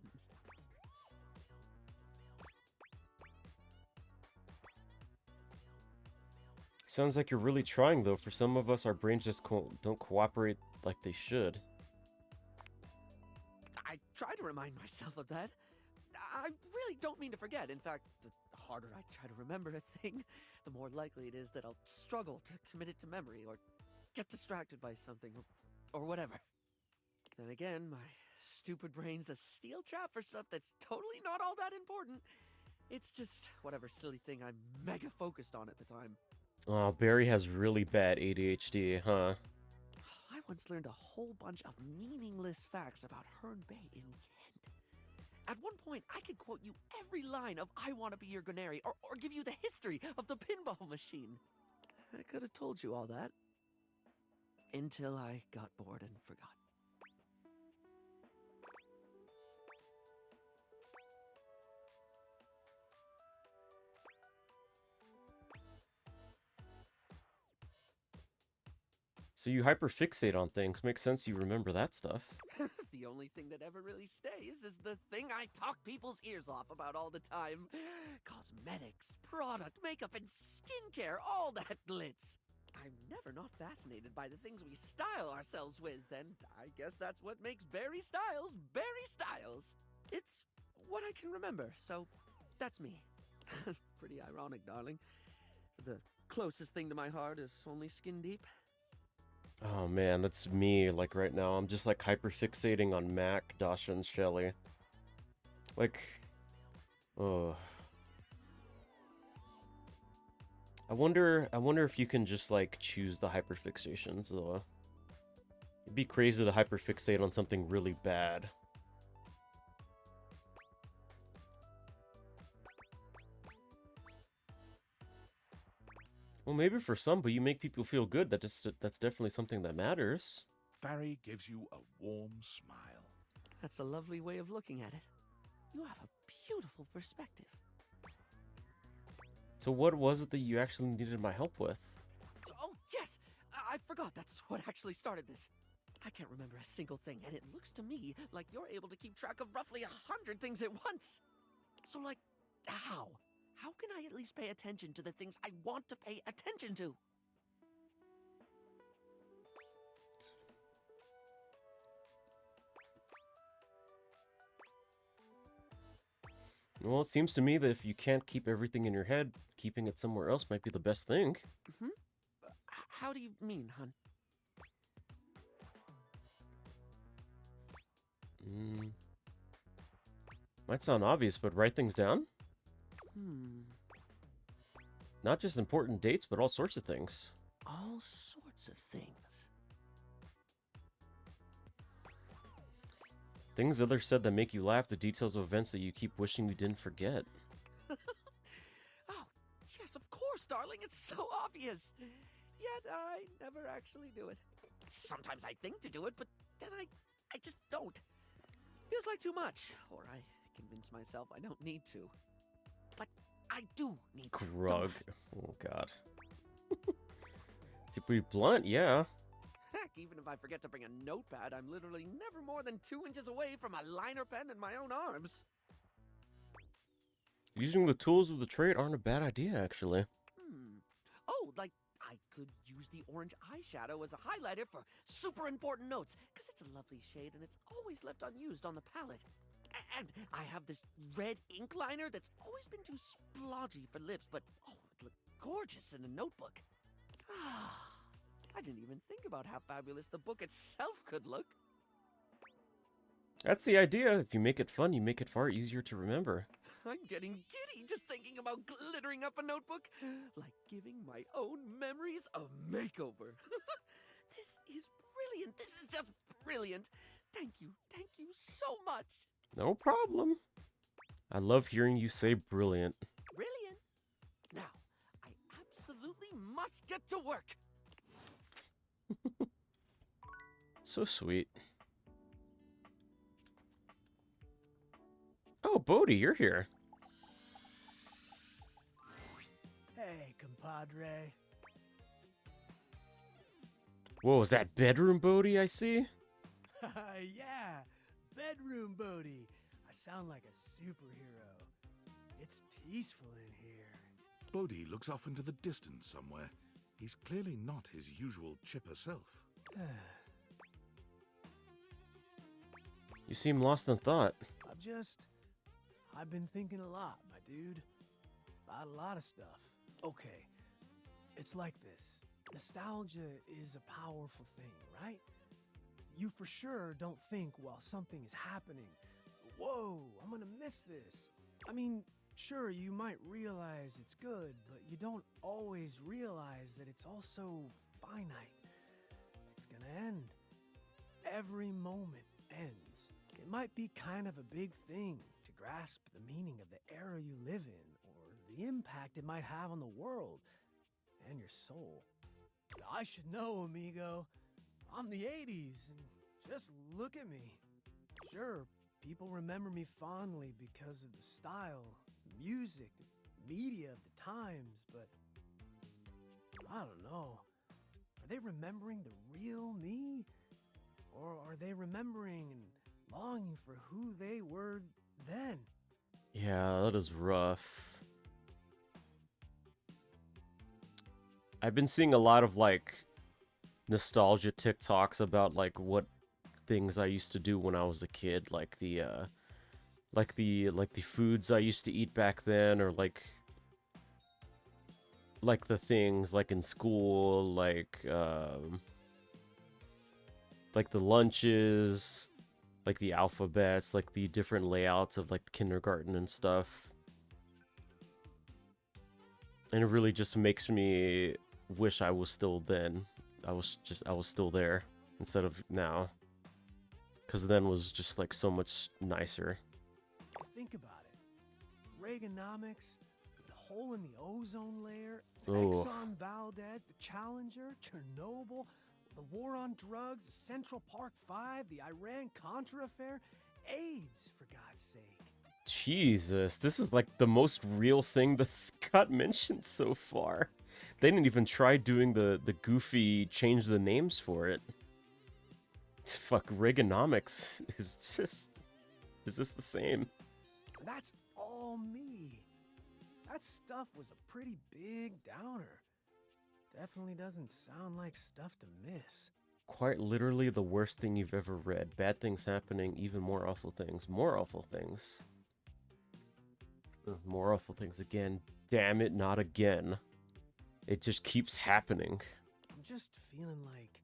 Sounds like you're really trying, though. For some of us, our brains just don't cooperate like they should. I try to remind myself of that. I really don't mean to forget. In fact, the harder I try to remember a thing, the more likely it is that I'll struggle to commit it to memory or get distracted by something or whatever. Then again, my stupid brain's a steel trap for stuff that's totally not all that important. It's just whatever silly thing I'm mega focused on at the time. Oh, Barry has really bad ADHD, huh? I once learned a whole bunch of meaningless facts about Herne Bay in Kent. At one point, I could quote you every line of I Want to Be Your Granary, or give you the history of the pinball machine. I could have told you all that. Until I got bored and forgot. So you hyperfixate on things. Makes sense you remember that stuff. The only thing that ever really stays is the thing I talk people's ears off about all the time. Cosmetics, product, makeup, and skincare, all that glitz. I'm never not fascinated by the things we style ourselves with, and I guess that's what makes Barry Styles Barry Styles. It's what I can remember, so that's me. Pretty ironic, darling. The closest thing to my heart is only skin deep. Oh man, that's me, like right now. I'm just like hyperfixating on Mac, Dasha, and Shelly. Like, oh. I wonder if you can just like choose the hyperfixations though. It'd be crazy to hyperfixate on something really bad. Well, maybe for some, but you make people feel good. That's definitely something that matters. Barry gives you a warm smile. That's a lovely way of looking at it. You have a beautiful perspective. So what was it that you actually needed my help with? Oh, yes! I forgot that's what actually started this. I can't remember a single thing, and it looks to me like you're able to keep track of roughly 100 things at once. So, like, how? How can I at least pay attention to the things I want to pay attention to? Well, it seems to me that if you can't keep everything in your head, keeping it somewhere else might be the best thing. Hmm? How do you mean, hun? Might sound obvious, but write things down? Hmm. Not just important dates, but all sorts of things. All sorts of things. Things others said that make you laugh, the details of events that you keep wishing you didn't forget. Oh, yes, of course, darling. It's so obvious. Yet I never actually do it. Sometimes I think to do it, but then I just don't. Feels like too much, or I convince myself I don't need to. But I do need to. Grug. Oh, God. To be blunt, yeah. Heck, even if I forget to bring a notepad, I'm literally never more than 2 inches away from a liner pen in my own arms. Using the tools of the trade aren't a bad idea, actually. Oh, like, I could use the orange eyeshadow as a highlighter for super important notes, because it's a lovely shade and it's always left unused on the palette. And I have this red ink liner that's always been too splodgy for lips, but oh, it looked gorgeous in a notebook. I didn't even think about how fabulous the book itself could look. That's the idea. If you make it fun, you make it far easier to remember. I'm getting giddy just thinking about glittering up a notebook, like giving my own memories a makeover. This is brilliant. This is just brilliant. Thank you so much. No problem. I love hearing you say brilliant. Brilliant. Now, I absolutely must get to work. So sweet. Oh, Bodhi, you're here. Hey, compadre. Whoa, is that bedroom Bodhi I see? Yeah, bedroom Bodhi. I sound like a superhero. It's peaceful in here. Bodhi looks off into the distance somewhere. He's clearly not his usual chipper self. You seem lost in thought. I've been thinking a lot, my dude. About a lot of stuff. Okay, it's like this. Nostalgia is a powerful thing, right? You for sure don't think while something is happening, whoa, I'm gonna miss this. I mean, sure, you might realize it's good, but you don't always realize that it's also finite. It's gonna end. Every moment ends. It might be kind of a big thing to grasp the meaning of the era you live in, or the impact it might have on the world and your soul. I should know, amigo. I'm the 80s, and just look at me. Sure, people remember me fondly because of the style, music, media of the times, but I don't know. Are they remembering the real me? Or are they remembering and longing for who they were then? Yeah, that is rough. I've been seeing a lot of, like, nostalgia TikToks about, like, what things I used to do when I was a kid, like the foods I used to eat back then, or like the things like in school, like the lunches, like the alphabets, like the different layouts of like kindergarten and stuff. And it really just makes me wish I was still then. I was still there instead of now. Because then was just like so much nicer. Think about it. Reaganomics, the hole in the ozone layer, Oh. Exxon Valdez, the Challenger, Chernobyl, the war on drugs, Central Park 5, the Iran-Contra affair, AIDS, for God's sake. Jesus, this is like the most real thing that's got mentioned so far. They didn't even try doing the goofy change the names for it. Fuck, Reaganomics is just the same. That's all me. That stuff was a pretty big downer. Definitely doesn't sound like stuff to miss. Quite literally the worst thing you've ever read. Bad things happening, even more awful things. More awful things. Ugh, more awful things again. Damn it, not again. It just keeps happening. I'm just feeling like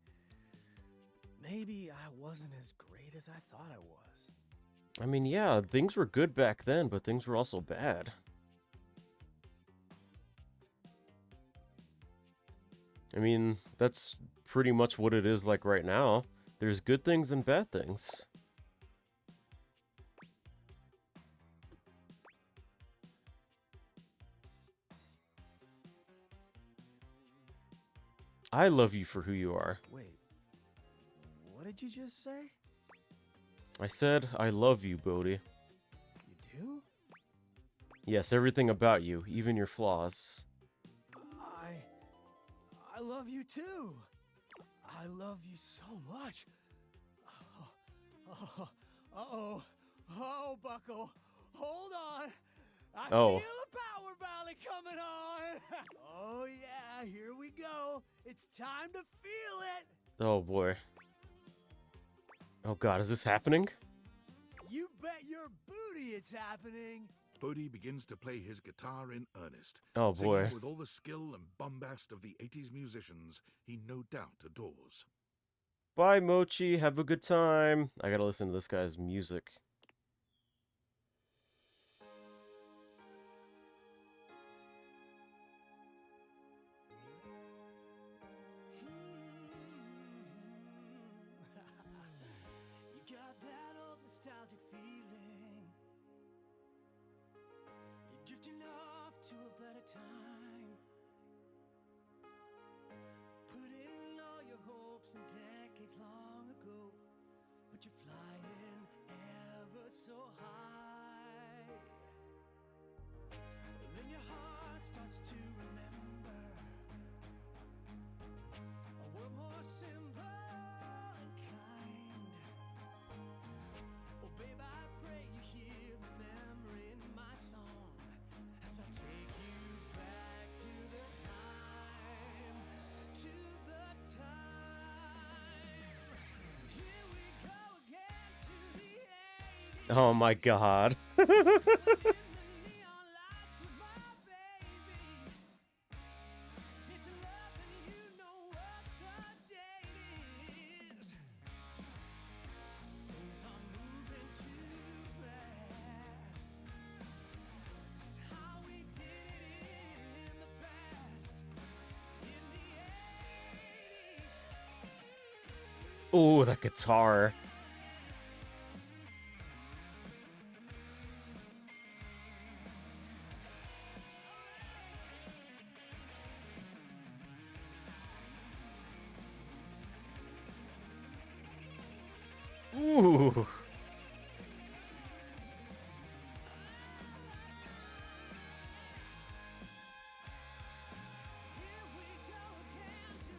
maybe I wasn't as great as I thought I was. I mean, yeah, things were good back then, but things were also bad. I mean, that's pretty much what it is like right now. There's good things and bad things. I love you for who you are. Wait, what did you just say? I said I love you, Bodhi. You do? Yes, everything about you, even your flaws. I love you too. I love you so much. Oh, Buckle, hold on. I Oh. feel a power ballad coming on. Oh yeah, here we go. It's time to feel it. Oh boy. Oh god, is this happening? You bet your booty it's happening. Bodhi begins to play his guitar in earnest. Oh boy. Singing with all the skill and bombast of the 80s musicians he no doubt adores. Bye, Mochi. Have a good time. I gotta listen to this guy's music. You got that old nostalgic feeling. You're drifting off to a better time. Put in all your hopes and decades long ago, but you're flying ever so high. Then your heart starts to remember a world more simple and kind. Oh babe, I pray you hear the memory in my song as I take you back to the time, to the time. Here we go again to the 80s. Oh my god. In the neon lights with my baby. It's love and you know what the date is. Things are moving too fast. It's how we did it in the past. In the 80s. Ooh, that guitar. Ooh. Here we go again to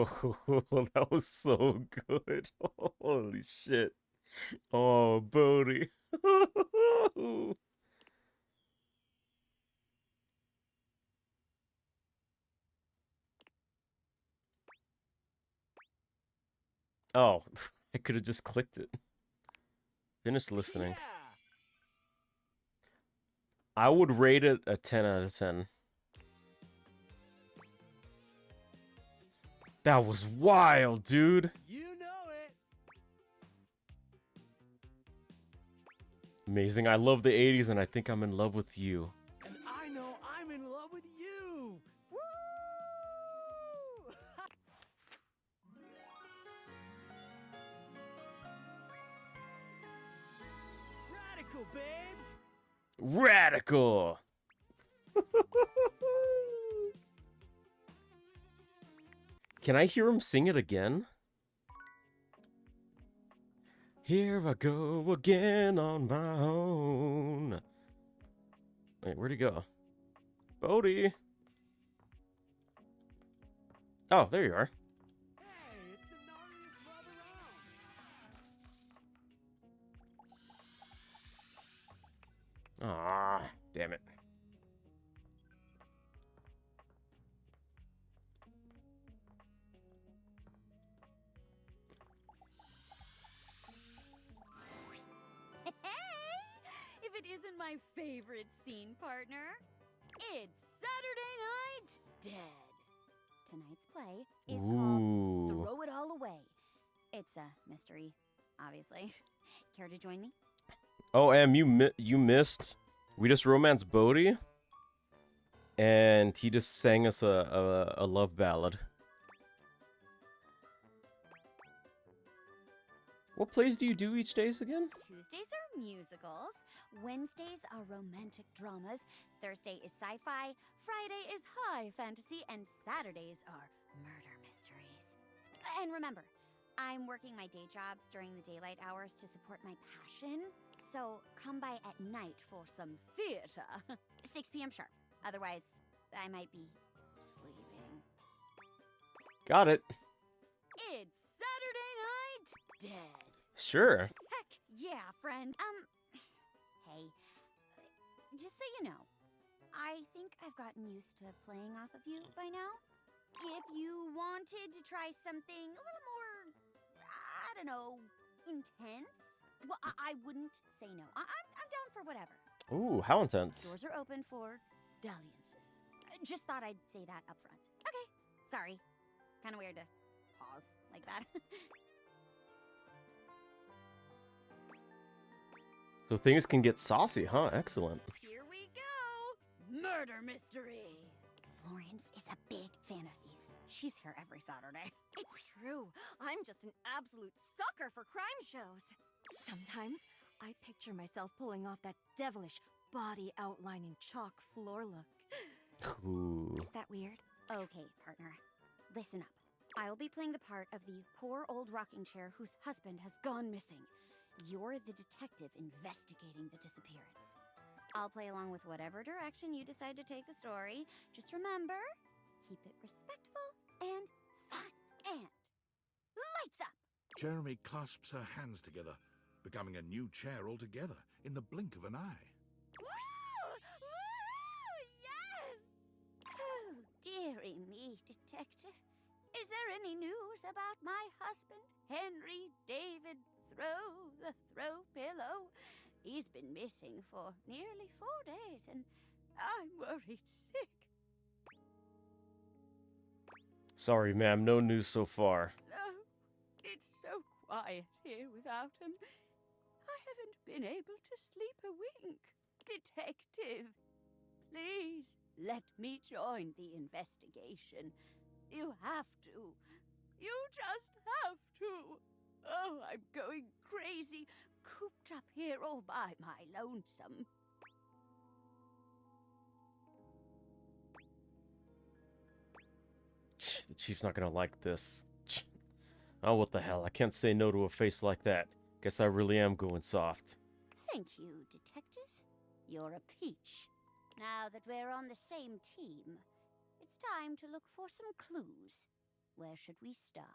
the That was so good. Holy shit. Oh, Bodhi. Oh, I could have just clicked it. Finished listening. Yeah. I would rate it a 10 out of 10. That was wild, dude. You know it. Amazing. I love the 80s and I think I'm in love with you. And I know I'm in love with you. Woo! Radical. Can I hear him sing it again? Here I go again on my own. Wait, where'd he go? Bodhi. Oh, there you are. Hey, it's the gnarliest rub around. Ah, damn it. Hey! If it isn't my favorite scene partner, it's Saturday Night Dead. Tonight's play is called Ooh. Throw It All Away. It's a mystery, obviously. Care to join me? Oh, Em, you missed. We just romanced Bodhi, and he just sang us a love ballad. What plays do you do each days again? Tuesdays are musicals, Wednesdays are romantic dramas, Thursday is sci-fi, Friday is high fantasy, and Saturdays are murder mysteries. And remember, I'm working my day jobs during the daylight hours to support my passion, so come by at night for some theater. 6 p.m. sharp. Otherwise, I might be sleeping. Got it. It's Saturday Night Dead. Sure. Heck yeah, friend. Hey, just so you know, I think I've gotten used to playing off of you by now. If you wanted to try something a little more, I don't know, intense, well, I wouldn't say no. I'm down for whatever. Ooh, how intense. Doors are open for dalliances. Just thought I'd say that up front. Okay, sorry. Kind of weird to pause like that. So things can get saucy, huh? Excellent. Here we go! Murder mystery! Florence is a big fan of these. She's here every Saturday. It's true. I'm just an absolute sucker for crime shows. Sometimes I picture myself pulling off that devilish body outlining chalk floor look. Ooh. Is that weird? Okay, partner. Listen up. I'll be playing the part of the poor old rocking chair whose husband has gone missing. You're the detective investigating the disappearance. I'll play along with whatever direction you decide to take the story. Just remember, keep it respectful and fun. And lights up! Jeremy clasps her hands together, becoming a new chair altogether in the blink of an eye. Woo! Woo! Yes! Oh, dearie me, detective. Is there any news about my husband, Henry David the throw pillow? He's been missing for nearly 4 days, and I'm worried sick. Sorry, ma'am. No news so far. No, it's so quiet here without him. I haven't been able to sleep a wink. Detective, please let me join the investigation. You have to. You just have to. Oh, I'm going crazy, cooped up here all by my lonesome. The chief's not gonna like this. Oh, what the hell. I can't say no to a face like that. Guess I really am going soft. Thank you, detective. You're a peach. Now that we're on the same team, it's time to look for some clues. Where should we start?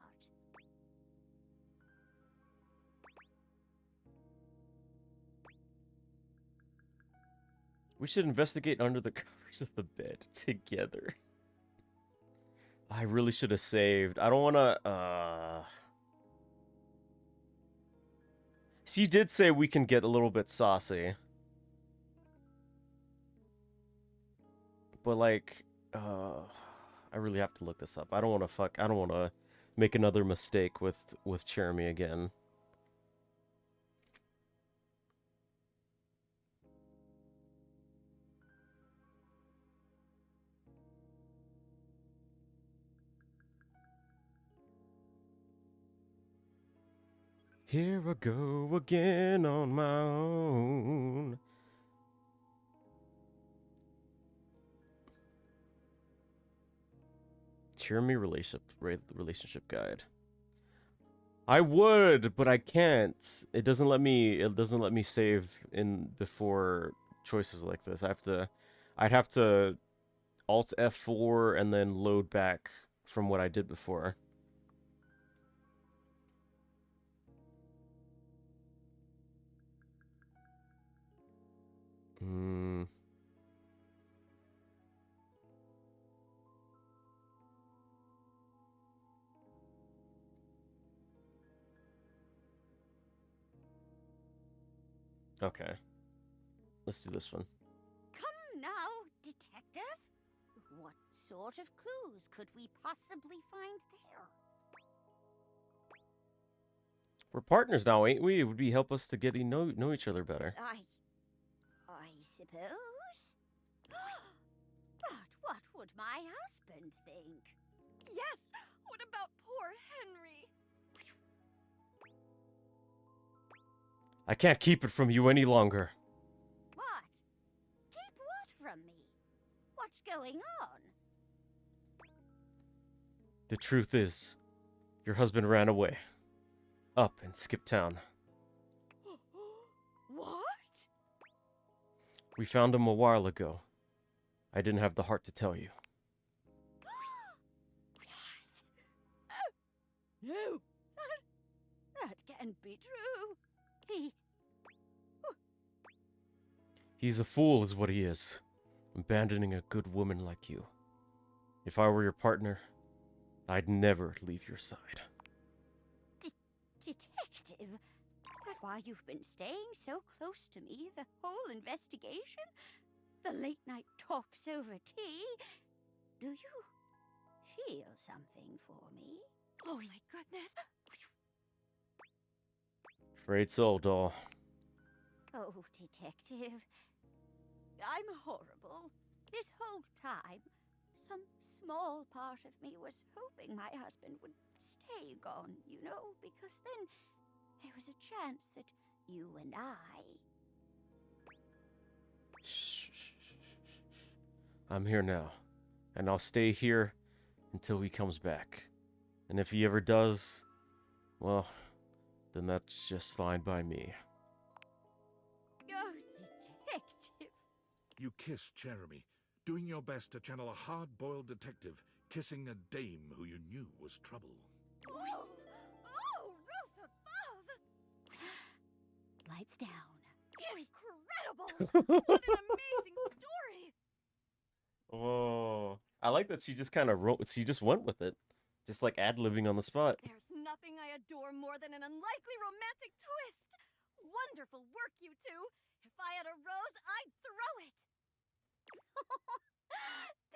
We should investigate under the covers of the bed together. I really should have saved. I don't want to, She did say we can get a little bit saucy. But, like, I really have to look this up. I don't want to I don't want to make another mistake with Jeremy again. Here I go again on my own. Jeremy relationship guide. I would, but I can't. It doesn't let me. It doesn't let me save in before choices like this. I'd have to Alt F4 and then load back from what I did before. Hmm. Okay. Let's do this one. Come now, detective. What sort of clues could we possibly find there? We're partners now, ain't we? It would be help us to get to know each other better. I suppose. But what would my husband think? Yes! What about poor Henry? I can't keep it from you any longer. What? Keep what from me? What's going on? The truth is, your husband ran away. Up and skipped town. What? We found him a while ago. I didn't have the heart to tell you. No, that can't be true. He's a fool is what he is, abandoning a good woman like you. If I were your partner, I'd never leave your side. Detective? Is that why you've been staying so close to me the whole investigation? The late night talks over tea? Do you feel something for me? Oh my goodness. Afraid so, doll. Oh, detective. I'm horrible. This whole time, some small part of me was hoping my husband would stay gone, you know, because then there was a chance that you and I... Shh, shh, shh, shh, shh. I'm here now, and I'll stay here until he comes back. And if he ever does, well, then that's just fine by me. Oh, detective. You kiss Jeremy, doing your best to channel a hard-boiled detective kissing a dame who you knew was trouble. Oh, roof above! Lights down. Incredible! What an amazing story! Oh, I like that she just kind of she just went with it. Just like ad-libbing on the spot. There's nothing I adore more than an unlikely romantic twist! Wonderful work, you two! If I had a rose, I'd throw it!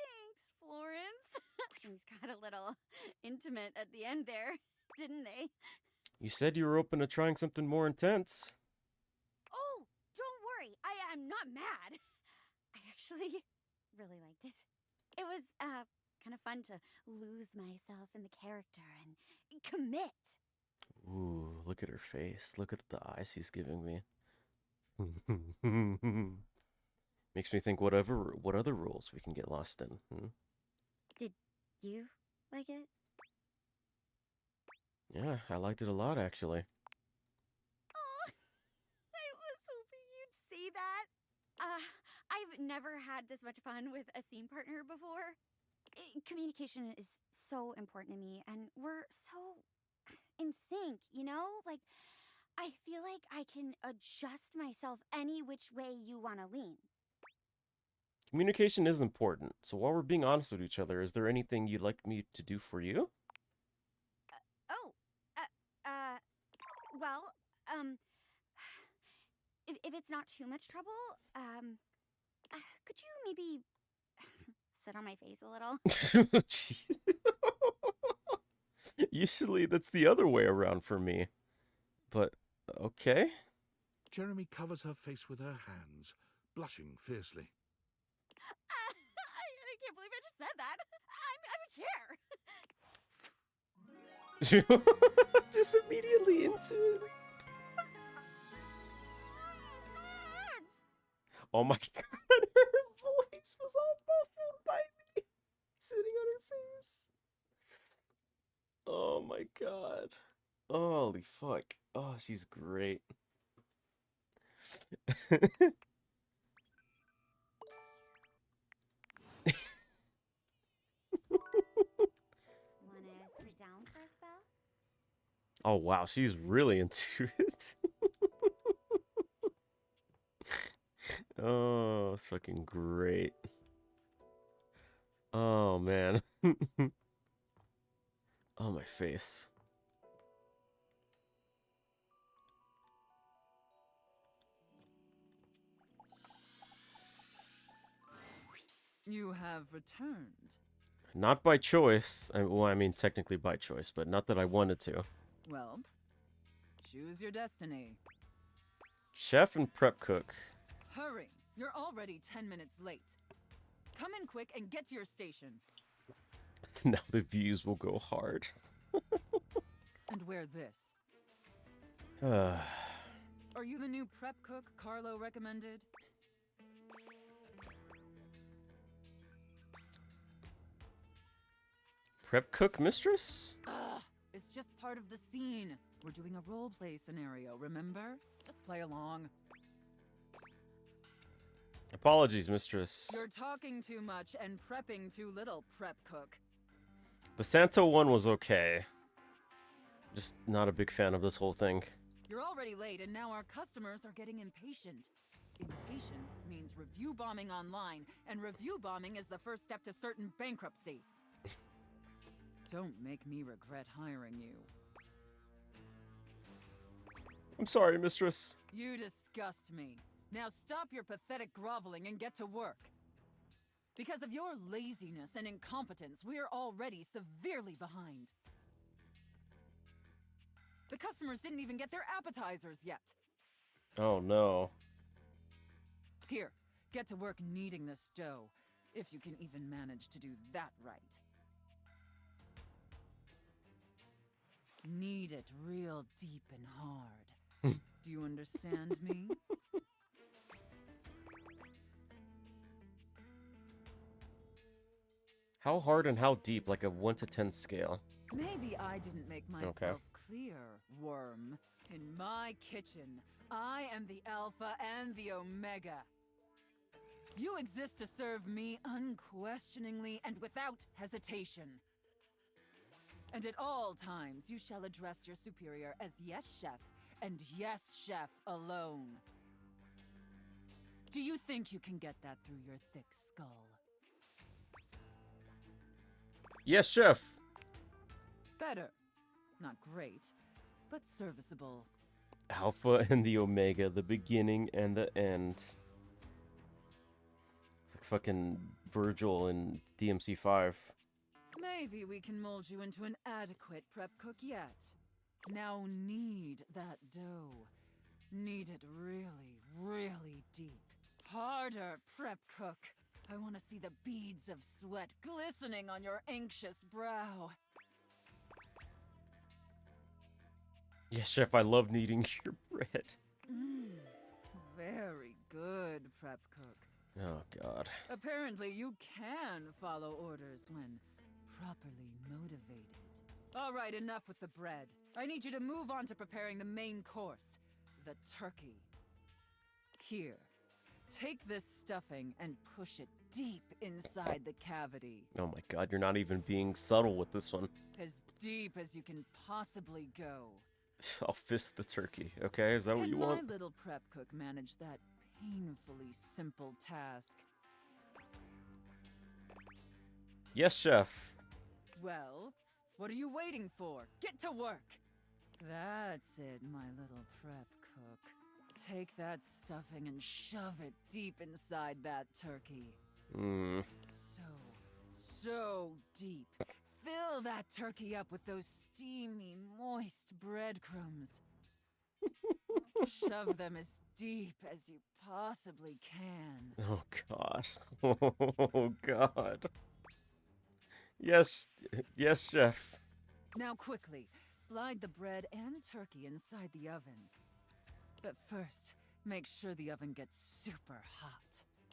Thanks, Florence. Things got a little intimate at the end there, didn't they? You said you were open to trying something more intense. Oh, don't worry. I am not mad. I actually really liked it. It was kind of fun to lose myself in the character and commit. Ooh, look at her face. Look at the eyes he's giving me. Makes me think what other roles we can get lost in. Did you like it? Yeah, I liked it a lot, actually. Oh, I was hoping you'd say that. I've never had this much fun with a scene partner before. Communication is so important to me, and we're so in sync, you know? Like, I feel like I can adjust myself any which way you want to lean. Communication is important, so while we're being honest with each other, is there anything you'd like me to do for you? Well, if it's not too much trouble, could you maybe sit on my face a little? Usually that's the other way around for me. But, okay. Jeremy covers her face with her hands, blushing fiercely. I can't believe I just said that. I'm a chair. Just immediately into it. Oh my god, her voice was all muffled by me sitting on her face. my god. Holy fuck. Oh, she's great. Wanna sit down for a spell? Oh wow, she's really into it. Oh, it's fucking great. Oh man. Oh, my face. You have returned. Not by choice. Well, I mean, technically by choice, but not that I wanted to. Well, choose your destiny. Chef and prep cook. Hurry! You're already 10 minutes late. Come in quick and get to your station. Now the views will go hard. And wear this. Uh, Are you the new prep cook Carlo recommended? Prep cook mistress? Ugh, it's just part of the scene. We're doing a roleplay scenario, remember? Just play along. Apologies, mistress. You're talking too much and prepping too little, prep cook. The Santo one was okay. Just not a big fan of this whole thing. You're already late, and now our customers are getting impatient. Impatience means review bombing online, and review bombing is the first step to certain bankruptcy. Don't make me regret hiring you. I'm sorry, mistress. You disgust me. Now stop your pathetic groveling and get to work. Because of your laziness and incompetence, we're already severely behind. The customers didn't even get their appetizers yet. Oh no. Here, get to work kneading this dough, if you can even manage to do that right. Knead it real deep and hard. Do you understand me? How hard and how deep? Like a 1 to 10 scale. Maybe I didn't make myself clear, worm. In my kitchen, I am the Alpha and the Omega. You exist to serve me unquestioningly and without hesitation. And at all times, you shall address your superior as yes, chef, and yes, chef alone. Do you think you can get that through your thick skull? Yes, chef. Better. Not great, but serviceable. Alpha and the Omega, the beginning and the end. It's like fucking Virgil in DMC5. Maybe we can mold you into an adequate prep cook yet. Now knead that dough. Knead it really, really deep. Harder, prep cook. I want to see the beads of sweat glistening on your anxious brow. Yes, chef, I love kneading your bread. Very good, prep cook. Oh, God. Apparently you can follow orders when properly motivated. All right, enough with the bread. I need you to move on to preparing the main course, the turkey. Here, take this stuffing and push it deep inside the cavity. Oh my God, you're not even being subtle with this one. As deep as you can possibly go. I'll fist the turkey, okay? Is that what you want? Can my little prep cook manage that painfully simple task? Yes, chef. Well, what are you waiting for? Get to work! That's it, my little prep cook. Take that stuffing and shove it deep inside that turkey. So deep. Fill that turkey up with those steamy, moist breadcrumbs. Shove them as deep as you possibly can. Oh, God. Oh, God. Yes, yes, chef. Now quickly, slide the bread and turkey inside the oven. But first, make sure the oven gets super hot.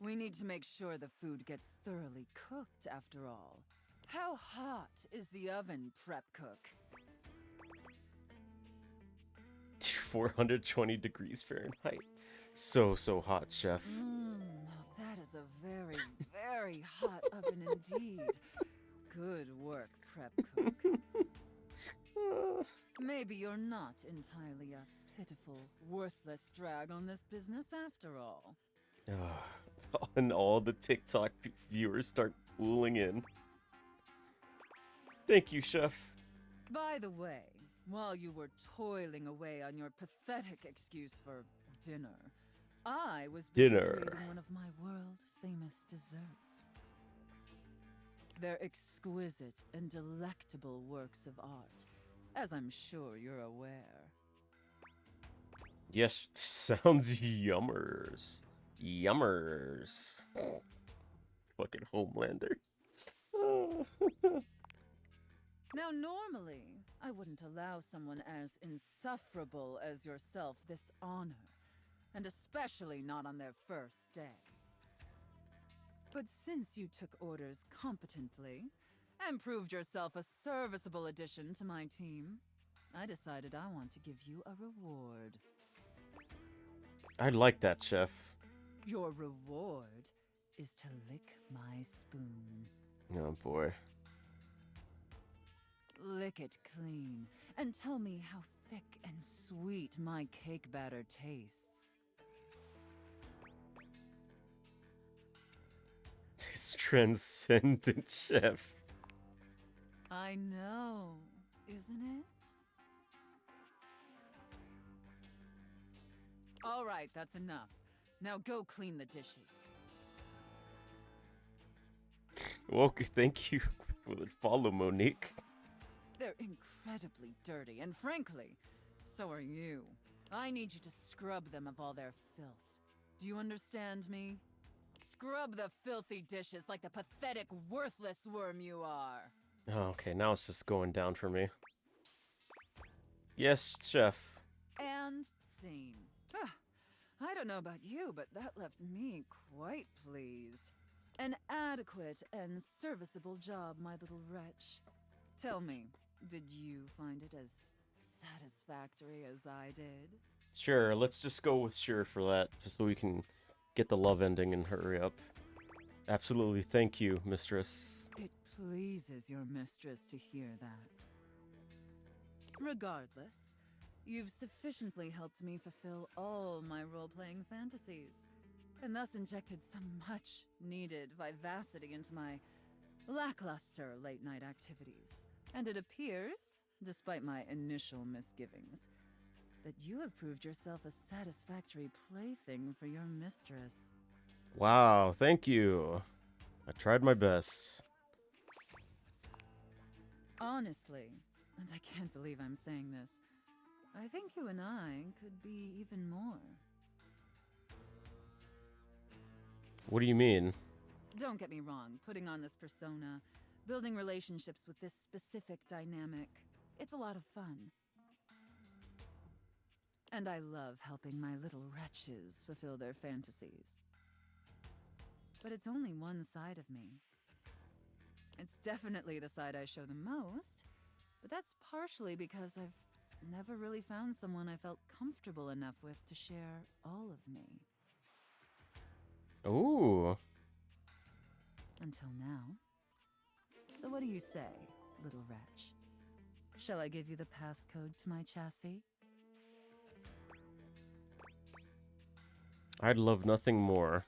We need to make sure the food gets thoroughly cooked after all. How hot is the oven, prep cook? 420 degrees Fahrenheit. So hot, chef. Now that is a very, very hot oven indeed. Good work, prep cook. Maybe you're not entirely a pitiful, worthless drag on this business after all. And all the TikTok viewers start pooling in. Thank you, chef. By the way, while you were toiling away on your pathetic excuse for dinner, I was busy creating one of my world-famous desserts. They're exquisite and delectable works of art, as I'm sure you're aware. Yes, sounds yummers. Yummers. Fucking Homelander. Now, normally, I wouldn't allow someone as insufferable as yourself this honor, and especially not on their first day. But since you took orders competently, and proved yourself a serviceable addition to my team, I decided I want to give you a reward. I like that, chef. Your reward is to lick my spoon. Oh, boy. Lick it clean, and tell me how thick and sweet my cake batter tastes. It's transcendent, chef. I know, isn't it? All right, that's enough. Now go clean the dishes. Well, thank you for the follow, Monique. They're incredibly dirty, and frankly, so are you. I need you to scrub them of all their filth. Do you understand me? Scrub the filthy dishes like the pathetic, worthless worm you are. Oh, okay, now it's just going down for me. Yes, chef. And scene. I don't know about you, but that left me quite pleased. An adequate and serviceable job, my little wretch. Tell me, did you find it as satisfactory as I did? Sure, let's just go with sure for that, just so we can get the love ending and hurry up. Absolutely, thank you, mistress. It pleases your mistress to hear that. Regardless, you've sufficiently helped me fulfill all my role-playing fantasies, and thus injected some much-needed vivacity into my lackluster late-night activities. And it appears, despite my initial misgivings, that you have proved yourself a satisfactory plaything for your mistress. Wow, thank you. I tried my best. Honestly, and I can't believe I'm saying this, I think you and I could be even more. What do you mean? Don't get me wrong, putting on this persona, building relationships with this specific dynamic, it's a lot of fun. And I love helping my little wretches fulfill their fantasies. But it's only one side of me. It's definitely the side I show the most, but that's partially because I've never really found someone I felt comfortable enough with to share all of me. Ooh. Until now. So what do you say, little wretch? Shall I give you the passcode to my chassis? I'd love nothing more.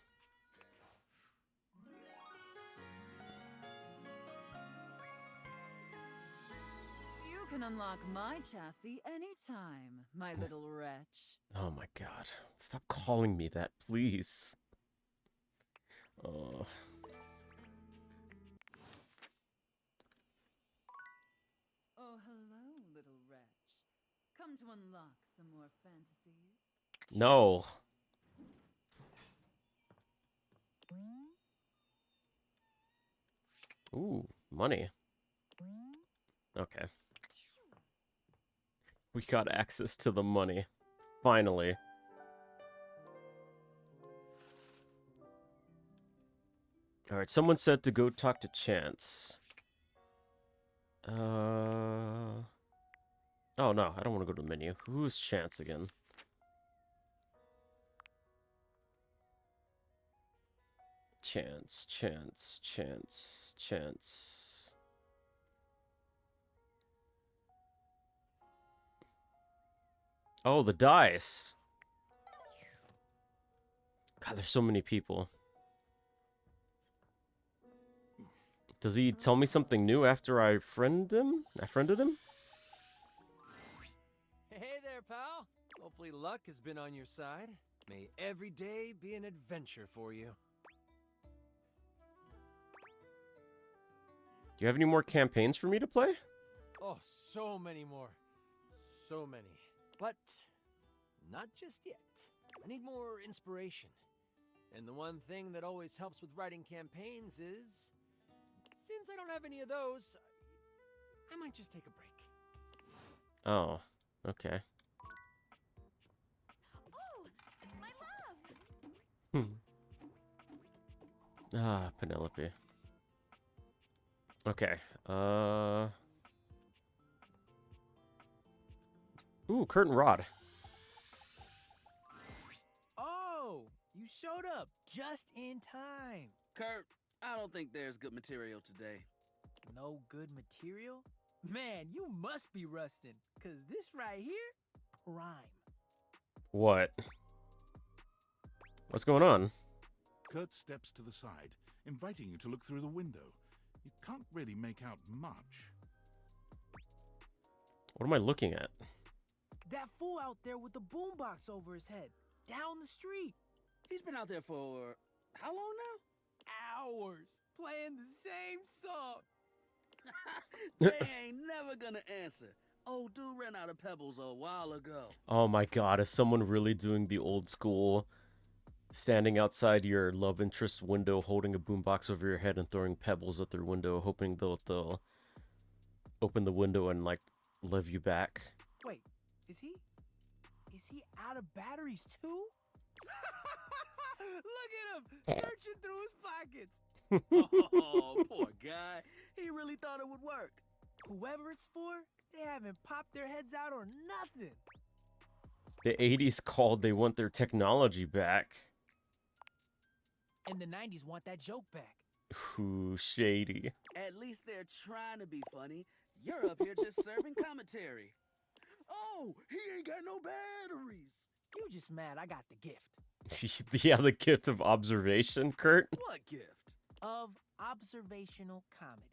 You can unlock my chassis anytime, my little wretch. Oh my god. Stop calling me that, please. Oh. Oh, hello, little wretch. Come to unlock some more fantasies. No. Ooh, money. Okay. We got access to the money. Finally. Alright, someone said to go talk to Chance. Oh no, I don't want to go to the menu. Who's Chance again? Chance, Chance, Chance, Chance. Oh, the dice. God, there's so many people. Does he tell me something new after I friended him? Hey there, pal. Hopefully luck has been on your side. May every day be an adventure for you. Do you have any more campaigns for me to play? Oh, so many more. So many. But not just yet. I need more inspiration. And the one thing that always helps with writing campaigns is, since I don't have any of those, I might just take a break. Oh, okay. Oh, my love! Ah, Penelope. Okay. Ooh, curtain rod. Oh, you showed up just in time. Kurt, I don't think there's good material today. No good material? Man, you must be rusting, cause this right here, prime. What? What's going on? Kurt steps to the side, inviting you to look through the window. You can't really make out much. What am I looking at? That fool out there with the boombox over his head, down the street. He's been out there for how long now? Hours, playing the same song. They ain't never gonna answer. Old dude ran out of pebbles a while ago. Oh my god, is someone really doing the old school standing outside your love interest window holding a boombox over your head and throwing pebbles at their window, hoping they'll open the window and like love you back? Wait, is he out of batteries too? Look at him, searching through his pockets. Oh, poor guy. He really thought it would work. Whoever it's for, they haven't popped their heads out or nothing. The 80s called, they want their technology back. And the 90s want that joke back. Ooh, shady. At least they're trying to be funny. You're up here just serving commentary. Oh, he ain't got no batteries. You just mad I got the gift. Yeah, the gift of observation, Kurt? What gift? Of observational comedy.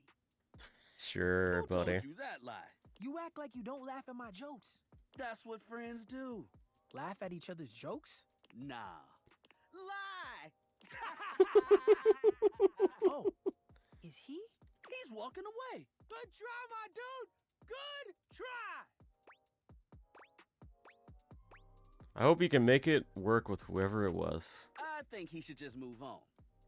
Sure, Who buddy. told you that lie? You act like you don't laugh at my jokes. That's what friends do. Laugh at each other's jokes? Nah. Lie! Oh, is he? He's walking away. Good try, my dude! Good try! I hope you can make it work with whoever it was. I think he should just move on.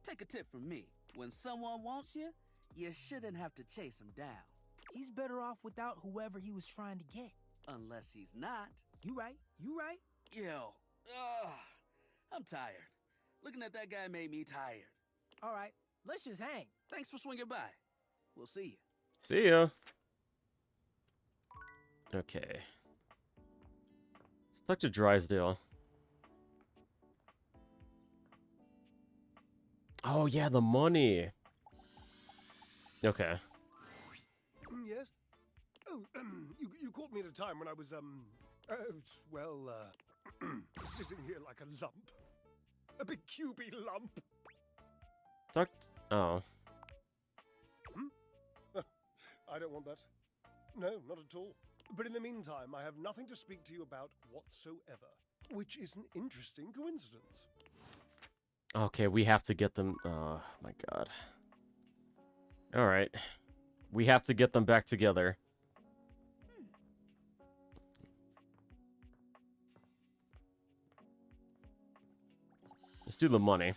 Take a tip from me. When someone wants you, you shouldn't have to chase him down. He's better off without whoever he was trying to get. Unless he's not. You right, you right. Yo, I'm tired. Looking at that guy made me tired. All right, let's just hang. Thanks for swinging by. We'll see you. See ya. Okay. Let's talk to Drysdale. Oh, yeah, the money. Okay. Yes? Oh, you caught me at a time when I was, sitting here like a lump. A big cubey lump. Oh. I don't want that. No, not at all. But in the meantime, I have nothing to speak to you about whatsoever. Which is an interesting coincidence. Okay, we have to get them. Oh, my God. Alright. We have to get them back together. Let's do the money.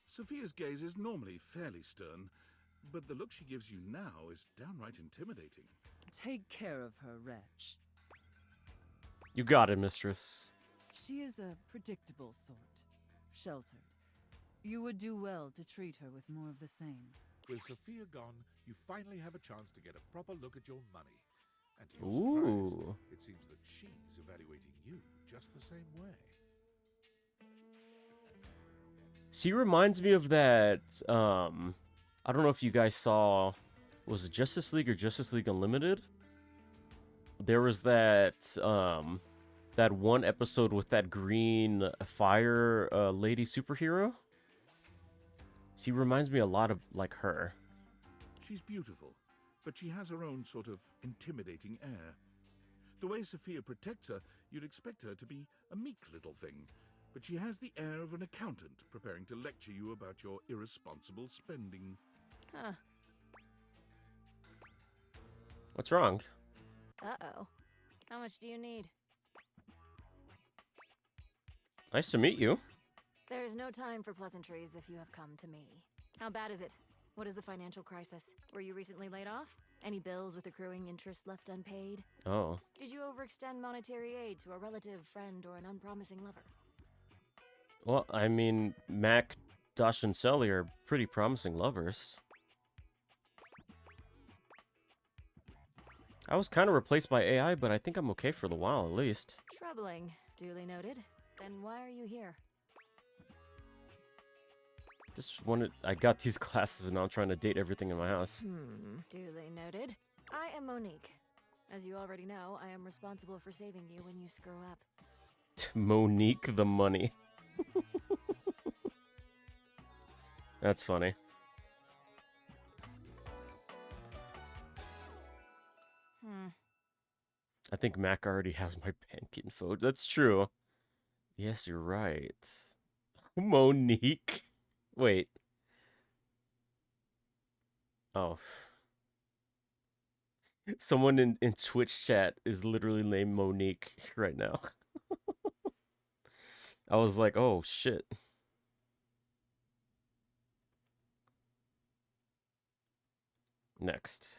Sophia's gaze is normally fairly stern, but the look she gives you now is downright intimidating. Take care of her, wretch. You got it, mistress. She is a predictable sort. Sheltered. You would do well to treat her with more of the same. With Sophia gone, you finally have a chance to get a proper look at your money. And to your Ooh. surprise, it seems that she's evaluating you just the same way. She reminds me of that, I don't know if you guys saw, was it Justice League or Justice League Unlimited? There was that, that one episode with that green fire lady superhero. She reminds me a lot of, like, her. She's beautiful, but she has her own sort of intimidating air. The way Sophia protects her, you'd expect her to be a meek little thing, but she has the air of an accountant preparing to lecture you about your irresponsible spending. Huh. What's wrong? Uh-oh. How much do you need? Nice to meet you. There's no time for pleasantries if you have come to me. How bad is it? What is the financial crisis? Were you recently laid off? Any bills with accruing interest left unpaid? Oh. Did you overextend monetary aid to a relative, friend, or an unpromising lover? Well, I mean, Mac, Dash, and Sally are pretty promising lovers. I was kind of replaced by AI, but I think I'm okay for the while, at least. Troubling. Duly noted. Then why are you here? Just wanted... I got these classes and now I'm trying to date everything in my house. Duly noted. I am Monique. As you already know, I am responsible for saving you when you screw up. Monique the money. That's funny. I think Mac already has my bank info. That's true. Yes, you're right. Monique. Wait. Oh. Someone in Twitch chat is literally named Monique right now. I was like, oh, shit. Next.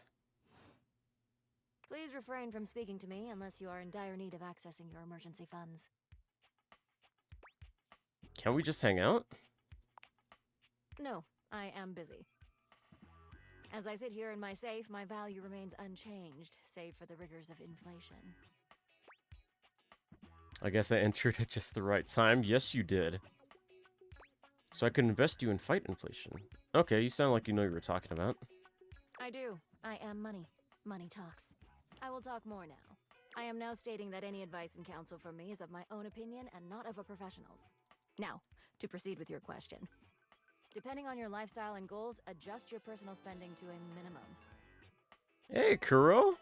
Please refrain from speaking to me unless you are in dire need of accessing your emergency funds. Can we just hang out? No, I am busy. As I sit here in my safe, my value remains unchanged, save for the rigors of inflation. I guess I entered at just the right time. Yes, you did. So I could invest you in fight inflation. Okay, you sound like you know what you were talking about. I do. I am money. Money talks. I will talk more now. I am now stating that any advice and counsel from me is of my own opinion and not of a professional's. Now, to proceed with your question. Depending on your lifestyle and goals, adjust your personal spending to a minimum. Hey, Kuro.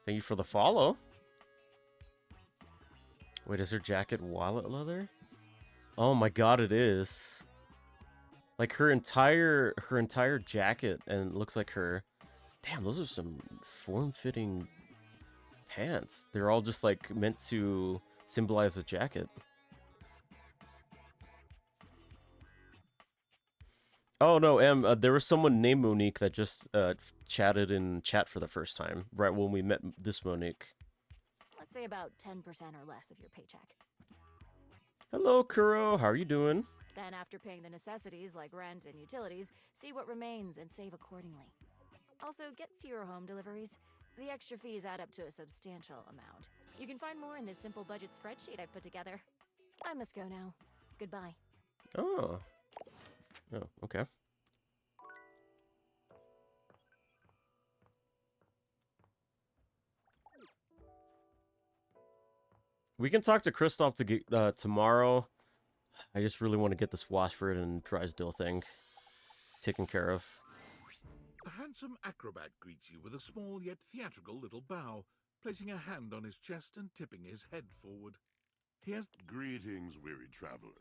Thank you for the follow. Wait, is her jacket wallet leather? Oh my god, it is. Like her entire jacket, and it looks like her... Damn, those are some form-fitting pants. They're all just like meant to symbolize a jacket. Oh no, there was someone named Monique that just chatted in chat for the first time, right when we met this Monique. Let's say about 10% or less of your paycheck. Hello, Kuro. How are you doing? Then after paying the necessities like rent and utilities, see what remains and save accordingly. Also, get fewer home deliveries. The extra fees add up to a substantial amount. You can find more in this simple budget spreadsheet I've put together. I must go now. Goodbye. Oh. Oh, okay. We can talk to Kristoff to get, tomorrow. I just really want to get this Washford and Drysdale thing taken care of. A handsome acrobat greets you with a small yet theatrical little bow, placing a hand on his chest and tipping his head forward. He has... Greetings, weary traveler.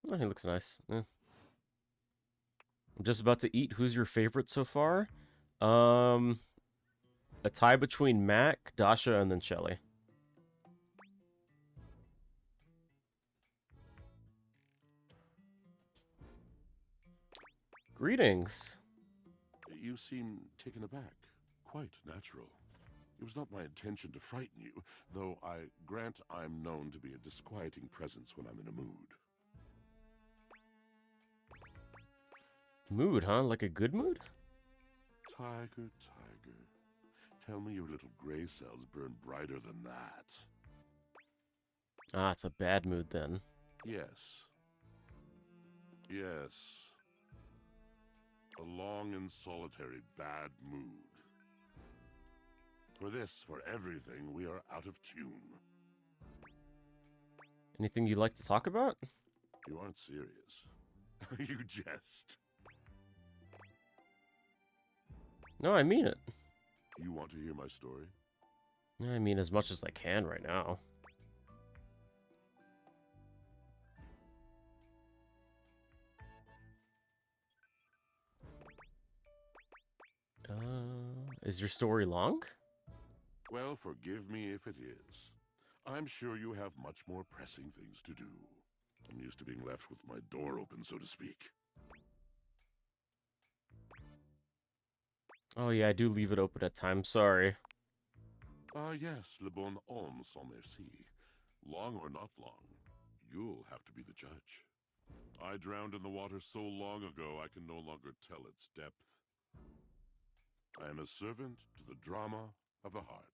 Oh, he looks nice. Yeah. I'm just about to eat. Who's your favorite so far? A tie between Mac, Dasha, and then Shelly. Greetings. You seem taken aback. Quite natural. It was not my intention to frighten you, though I grant I'm known to be a disquieting presence when I'm in a mood. Mood, huh? Like a good mood? Tiger, tiger. Tell me your little gray cells burn brighter than that. Ah, it's a bad mood then. Yes. Yes. A long and solitary bad mood. For this, for everything, we are out of tune. Anything you'd like to talk about? You aren't serious. You jest. No, I mean it. You want to hear my story? I mean as much as I can right now. Is your story long? Well, forgive me if it is. I'm sure you have much more pressing things to do. I'm used to being left with my door open, so to speak. Oh yeah, I do leave it open at times, sorry. Ah yes, le bon homme sans merci. Long or not long, you'll have to be the judge. I drowned in the water so long ago I can no longer tell its depth. I am a servant to the drama of the heart.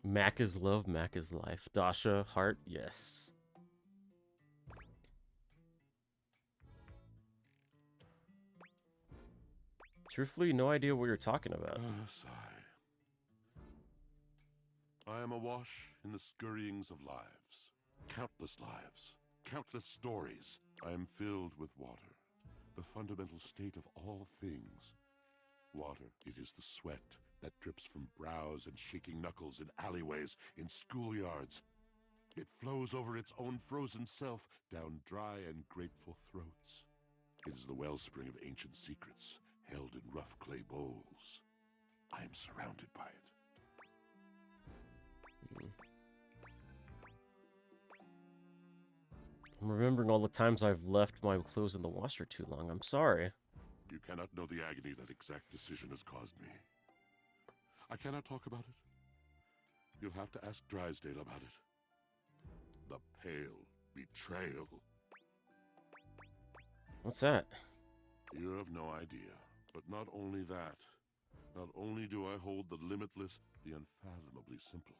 Mac is love, Mac is life. Dasha, heart, yes. Truthfully, no idea what you're talking about. Sigh. I am awash in the scurryings of lives. Countless lives. Countless stories. I am filled with water. The fundamental state of all things. Water, it is the sweat that drips from brows and shaking knuckles in alleyways, in schoolyards. It flows over its own frozen self down dry and grateful throats. It is the wellspring of ancient secrets, held in rough clay bowls. I am surrounded by it. I'm remembering all the times I've left my clothes in the washer too long. I'm sorry. You cannot know the agony that exact decision has caused me. I cannot talk about it. You'll have to ask Drysdale about it. The pale betrayal. What's that? You have no idea. But not only that. Not only do I hold the limitless, the unfathomably simple.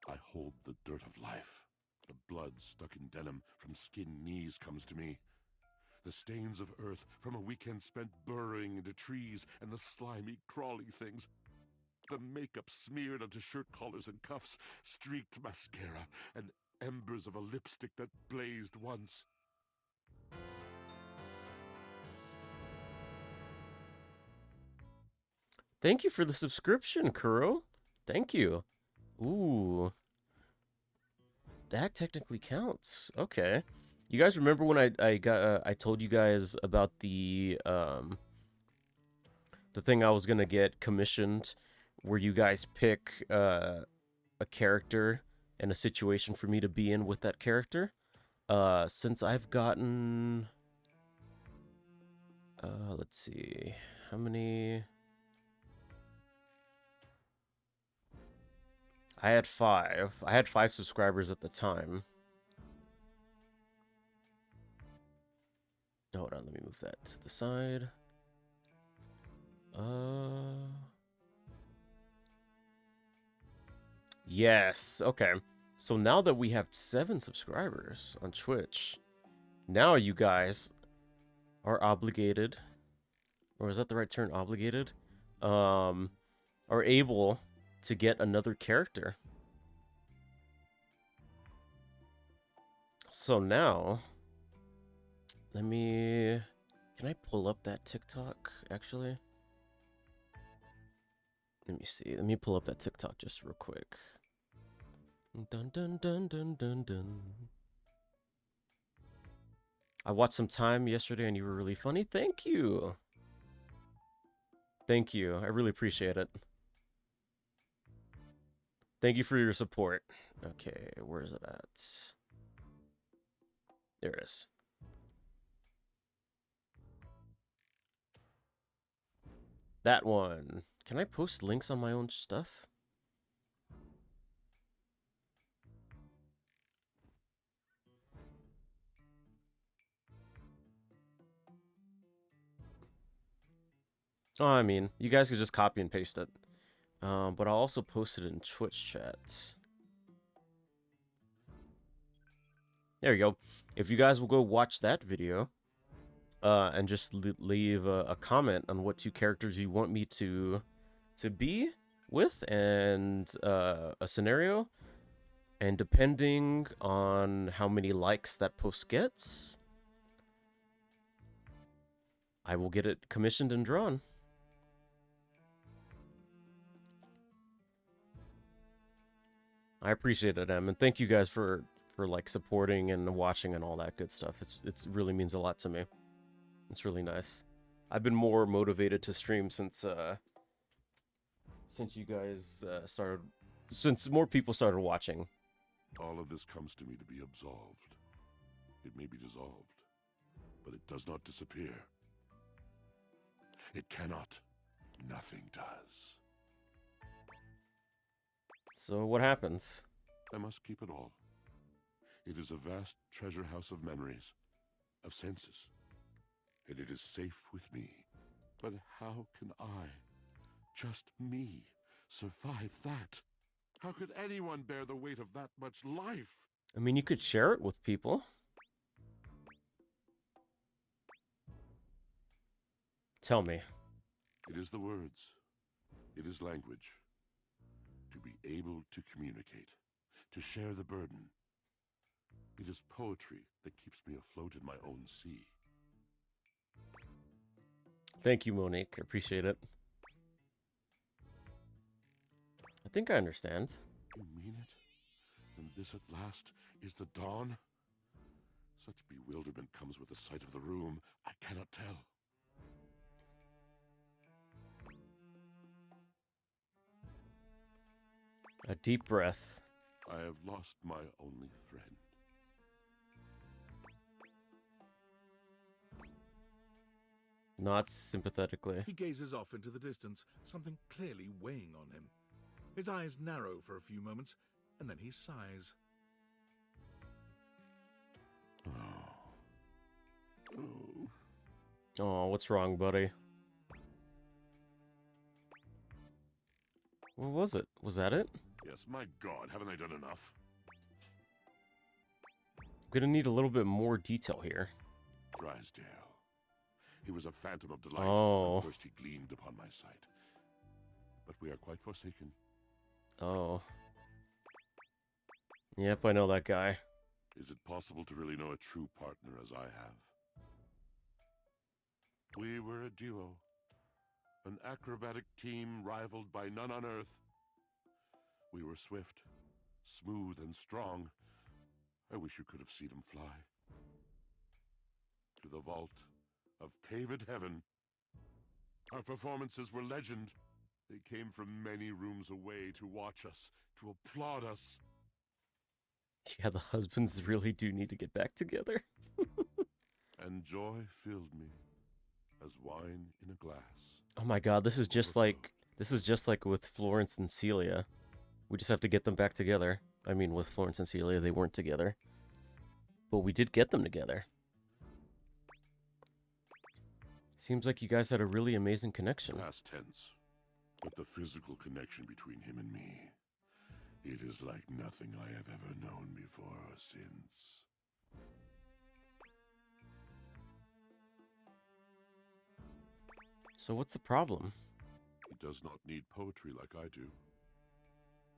I hold the dirt of life. The blood stuck in denim from skinned knees comes to me. The stains of earth from a weekend spent burrowing into trees and the slimy, crawly things. The makeup smeared onto shirt collars and cuffs, streaked mascara, and embers of a lipstick that blazed once. Thank you for the subscription, Kuro. Thank you. Ooh. That technically counts. Okay. You guys remember when I told you guys about the thing I was gonna get commissioned, where you guys pick a character and a situation for me to be in with that character? Since I've gotten let's see, how many? I had 5. I had 5 subscribers at the time. Hold on, let me move that to the side. Yes, okay. So now that we have 7 subscribers on Twitch, now you guys are obligated, or is that the right term, obligated? Are able to get another character. So now, let me... Can I pull up that TikTok, actually? Let me see. Let me pull up that TikTok just real quick. Dun dun dun dun dun dun. I watched some time yesterday and you were really funny. Thank you. Thank you. I really appreciate it. Thank you for your support. Okay, where is it at? There it is. That one. Can I post links on my own stuff? Oh, I mean, you guys could just copy and paste it. But I'll also post it in Twitch chat. There you go. If you guys will go watch that video, and just leave a comment on what 2 characters you want me to be with, and a scenario, and depending on how many likes that post gets, I will get it commissioned and drawn. I appreciate it, Em, and thank you guys for like supporting and watching and all that good stuff. It really means a lot to me. It's really nice. I've been more motivated to stream since you guys since more people started watching. All of this comes to me to be absolved. It may be dissolved, but it does not disappear. It cannot. Nothing does. So what happens? I must keep it all. It is a vast treasure house of memories, of senses, and it is safe with me. But how can I, just me, survive that? How could anyone bear the weight of that much life? I mean, you could share it with people. Tell me. It is the words. It is language. To be able to communicate. To share the burden. It is poetry that keeps me afloat in my own sea. Thank you, Monique. Appreciate it. I think I understand. You mean it? And this at last is the dawn? Such bewilderment comes with the sight of the room, I cannot tell. A deep breath. I have lost my only friend. Not sympathetically. He gazes off into the distance, something clearly weighing on him. His eyes narrow for a few moments, and then he sighs. Oh, what's wrong, buddy? What was it? Was that it? Yes, my God, haven't I done enough? I'm gonna need a little bit more detail here. Drysdale. He was a phantom of delight when first he gleamed upon my sight. But we are quite forsaken. Oh. Yep, I know that guy. Is it possible to really know a true partner as I have? We were a duo. An acrobatic team rivaled by none on Earth. We were swift, smooth, and strong. I wish you could have seen him fly. To the vault of paved heaven. Our performances were legend. They came from many rooms away to watch us, to applaud us. Yeah, the husbands really do need to get back together. And joy filled me, as wine in a glass. Oh my God, this is just like with Florence and Celia. We just have to get them back together. I mean, with Florence and Celia, they weren't together, but we did get them together. Seems like you guys had a really amazing connection. Past tense, but the physical connection between him and me, it is like nothing I have ever known before or since. So what's the problem? He does not need poetry like I do.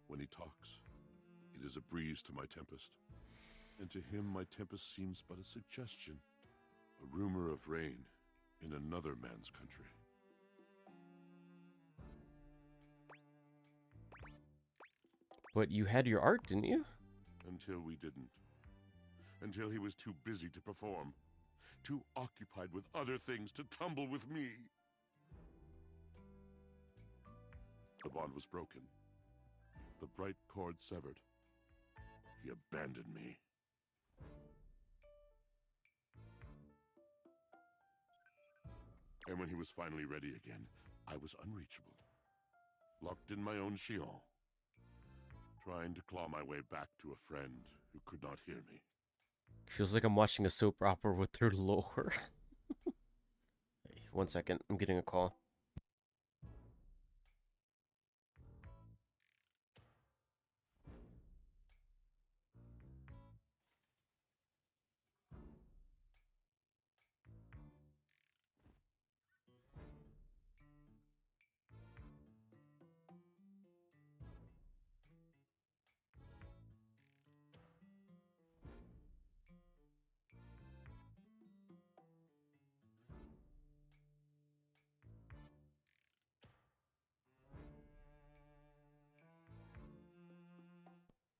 When he talks, it is a breeze to my tempest. And to him my tempest seems but a suggestion, a rumor of rain in another man's country. But you had your art, didn't you? Until we didn't. Until he was too busy to perform. Too occupied with other things to tumble with me. The bond was broken. The bright cord severed. He abandoned me. And when he was finally ready again, I was unreachable. Locked in my own chion. Trying to claw my way back to a friend who could not hear me. Feels like I'm watching a soap opera with their lore. Hey, 1 second, I'm getting a call.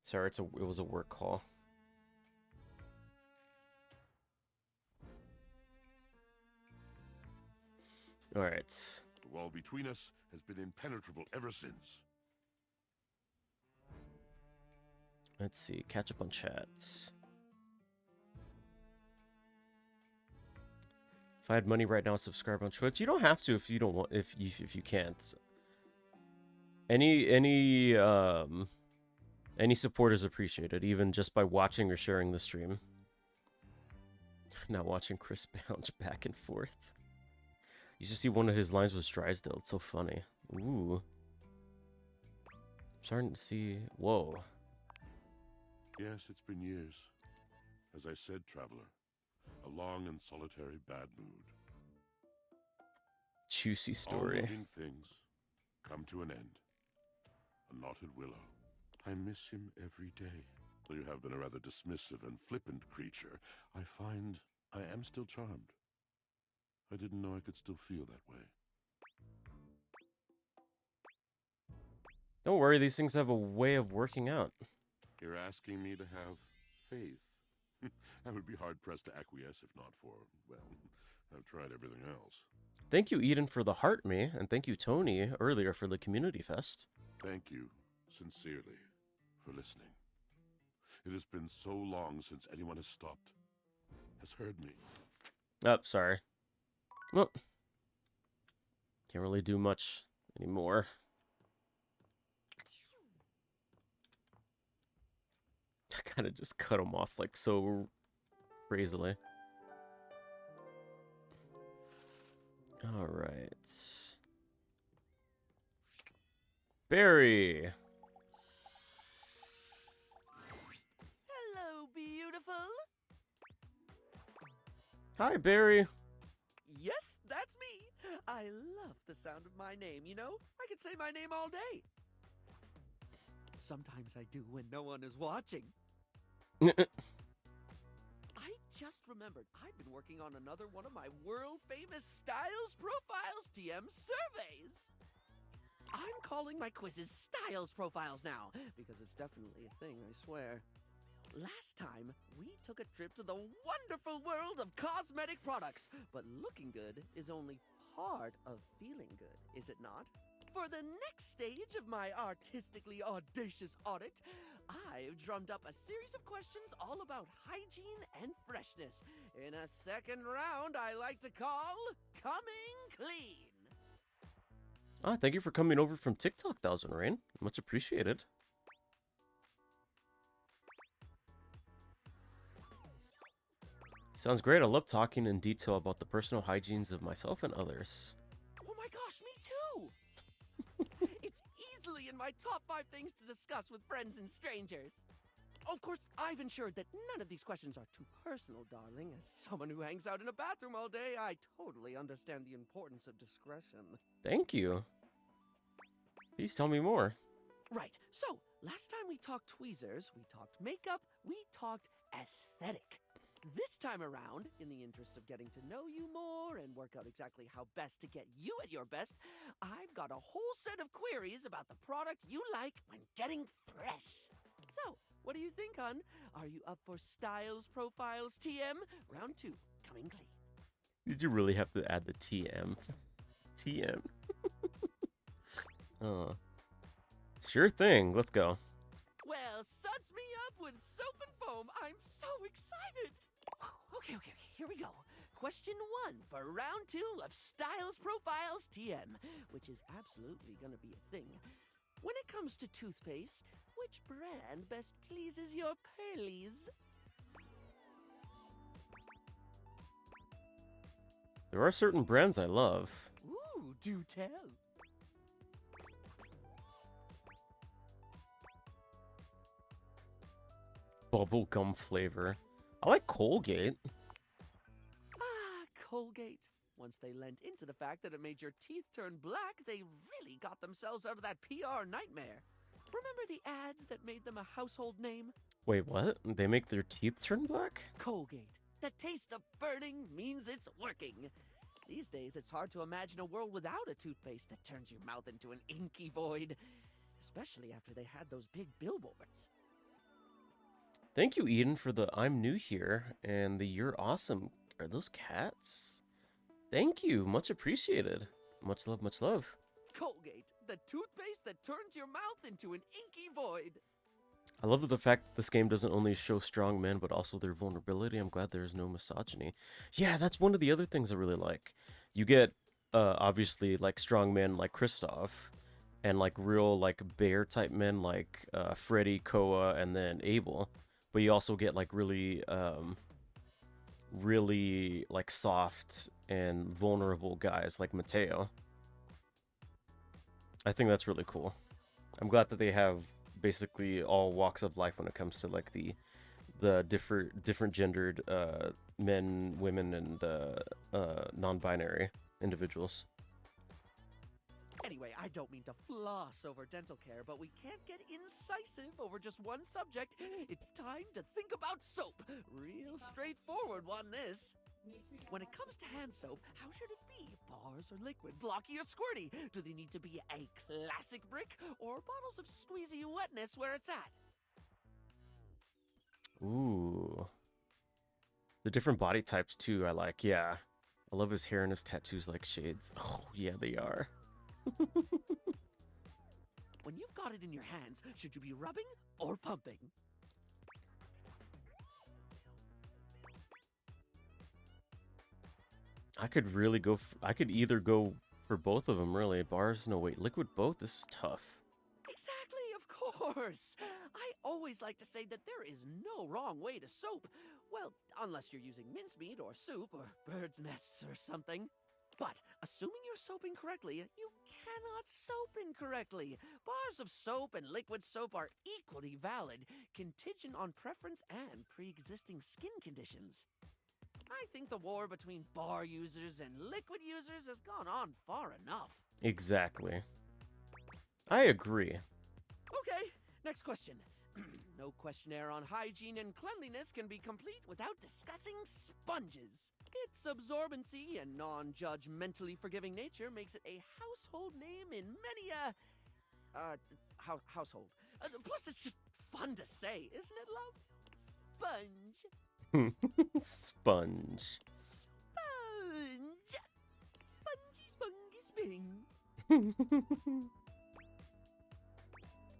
Sorry, it was a work call. All right. The wall between us has been impenetrable ever since. Let's see. Catch up on chats. If I had money right now, subscribe on Twitch. You don't have to if you don't want. If you can't. Any support is appreciated, even just by watching or sharing the stream. Not watching Chris bounce back and forth. You should see one of his lines with Drysdale. It's so funny. Ooh. I'm starting to see. Whoa. Yes, it's been years. As I said, traveler, a long and solitary bad mood. Juicy story. All moving things come to an end. A knotted willow. I miss him every day. Though you have been a rather dismissive and flippant creature, I find I am still charmed. I didn't know I could still feel that way. Don't worry, these things have a way of working out. You're asking me to have faith. I would be hard-pressed to acquiesce if not for, well, I've tried everything else. Thank you, Eden, for the heart me, and thank you, Tony, earlier for the community fest. Thank you, sincerely, for listening. It has been so long since anyone has stopped, has heard me. Oh, sorry. Well, can't really do much anymore. I kind of just cut him off like so crazily. All right. Barry. Hello, beautiful. Hi, Barry. Yes, that's me. I love the sound of my name, you know? I could say my name all day. Sometimes I do when no one is watching. I just remembered I've been working on another one of my world-famous Styles Profiles TM surveys. I'm calling my quizzes Styles Profiles now, because it's definitely a thing, I swear. Last time, we took a trip to the wonderful world of cosmetic products, but looking good is only part of feeling good, is it not? For the next stage of my artistically audacious audit, I've drummed up a series of questions all about hygiene and freshness. In a second round I like to call Coming Clean. Ah, thank you for coming over from TikTok, Thousand Rain. Much appreciated. Sounds great. I love talking in detail about the personal hygienes of myself and others. Oh my gosh, me too! It's easily in my top 5 things to discuss with friends and strangers. Of course, I've ensured that none of these questions are too personal, darling. As someone who hangs out in a bathroom all day, I totally understand the importance of discretion. Thank you. Please tell me more. Right, so last time we talked tweezers, we talked makeup, we talked aesthetic. This time around, in the interest of getting to know you more and work out exactly how best to get you at your best, I've got a whole set of queries about the product you like when getting fresh. So, what do you think, hon? Are you up for Styles Profiles TM? Round 2, coming clean. Did you really have to add the TM? TM. Sure thing. Let's go. Well, suds me up with soap and foam. I'm so excited. Okay, here we go. Question 1 for round 2 of Styles Profiles TM, which is absolutely gonna be a thing. When it comes to toothpaste, which brand best pleases your pearlies? There are certain brands I love. Ooh, do tell. Bubblegum flavor. I like Colgate. Ah, Colgate. Once they lent into the fact that it made your teeth turn black, they really got themselves out of that PR nightmare. Remember the ads that made them a household name? Wait, what? They make their teeth turn black? Colgate. The taste of burning means it's working. These days, it's hard to imagine a world without a toothpaste that turns your mouth into an inky void. Especially after they had those big billboards. Thank you, Eden, for the I'm new here and the you're awesome. Are those cats? Thank you. Much appreciated. Much love, much love. Colgate, the toothpaste that turns your mouth into an inky void. I love the fact that this game doesn't only show strong men, but also their vulnerability. I'm glad there's no misogyny. Yeah, that's one of the other things I really like. You get, obviously, like, strong men like Kristoff, and, like, real, like, bear-type men like Freddy, Koa, and then Abel. But you also get, like, really, really, like, soft and vulnerable guys like Mateo. I think that's really cool. I'm glad that they have basically all walks of life when it comes to like the different gendered men, women, and non-binary individuals. Anyway, I don't mean to floss over dental care, but we can't get incisive over just one subject. It's time to think about soap. Real straightforward one, this. When it comes to hand soap, how should it be? Bars or liquid, blocky or squirty? Do they need to be a classic brick or bottles of squeezy wetness where it's at? Ooh. The different body types too, I like, yeah. I love his hair and his tattoos like shades. Oh, yeah, they are. When you've got it in your hands, should you be rubbing or pumping? I could really go. I could either go for both of them, really. Bars, no wait, liquid both. This is tough. Exactly, of course. I always like to say that there is no wrong way to soap. Well, unless you're using mincemeat or soup or bird's nests or something. But assuming you're soaping correctly, you cannot soap incorrectly. Bars of soap and liquid soap are equally valid, contingent on preference and pre-existing skin conditions. I think the war between bar users and liquid users has gone on far enough. Exactly. I agree. Okay, next question. No questionnaire on hygiene and cleanliness can be complete without discussing sponges. Its absorbency and non-judgmentally forgiving nature makes it a household name in many household. Plus, it's just fun to say, isn't it, love? Sponge. Sponge. Sponge. Spongy, spongy, sping.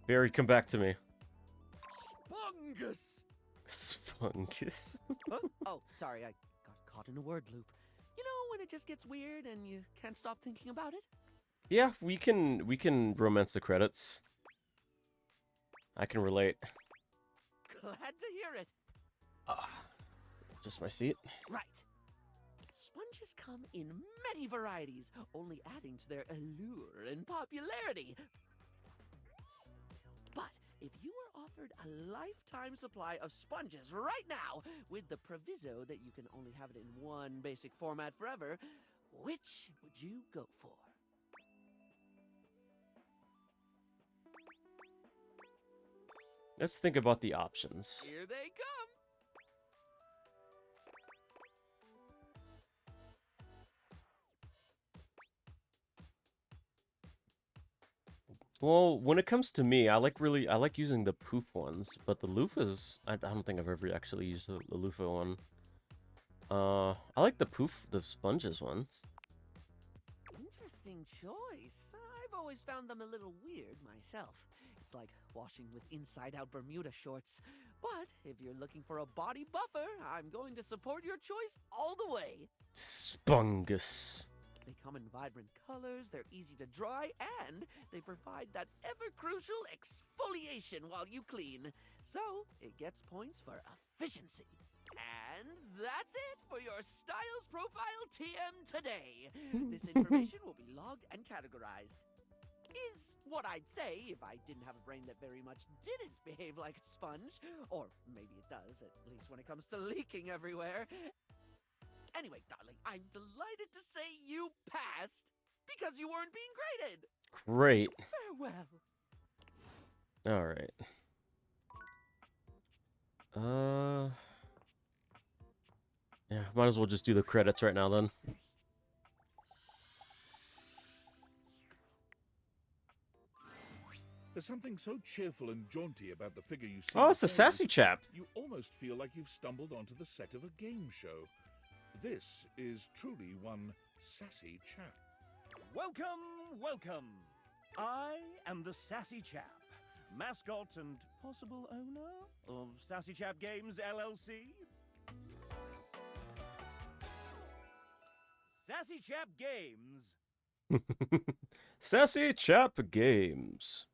Barry, come back to me. Spongus. Spongus. Huh? Oh, sorry, I got caught in a word loop. You know when it just gets weird and you can't stop thinking about it? Yeah, we can romance the credits. I can relate. Glad to hear it. Just my seat. Right. Sponges come in many varieties, only adding to their allure and popularity. But if you were offered a lifetime supply of sponges right now, with the proviso that you can only have it in one basic format forever, which would you go for? Let's think about the options. Here they come. Well, when it comes to me, I like using the poof ones, but the loofahs, I don't think I've ever actually used the loofah one. I like the sponges ones. Interesting choice. I've always found them a little weird myself. It's like washing with inside-out Bermuda shorts. But if you're looking for a body buffer, I'm going to support your choice all the way. Spongus. They come in vibrant colors, they're easy to dry, and they provide that ever-crucial exfoliation while you clean. So, it gets points for efficiency. And that's it for your Styles Profile TM today. This information will be logged and categorized. Is what I'd say if I didn't have a brain that very much didn't behave like a sponge. Or maybe it does, at least when it comes to leaking everywhere. Anyway, darling, I'm delighted to say you passed because you weren't being graded. Great. Farewell. All right. Yeah, might as well just do the credits right now then. There's something so cheerful and jaunty about the figure you see. Oh, it's a sassy chap. You almost almost feel like you've stumbled onto the set of a game show. This is truly one sassy chap. Welcome, welcome. I am the Sassy Chap, mascot and possible owner of Sassy Chap Games LLC. Sassy Chap Games. Sassy Chap Games.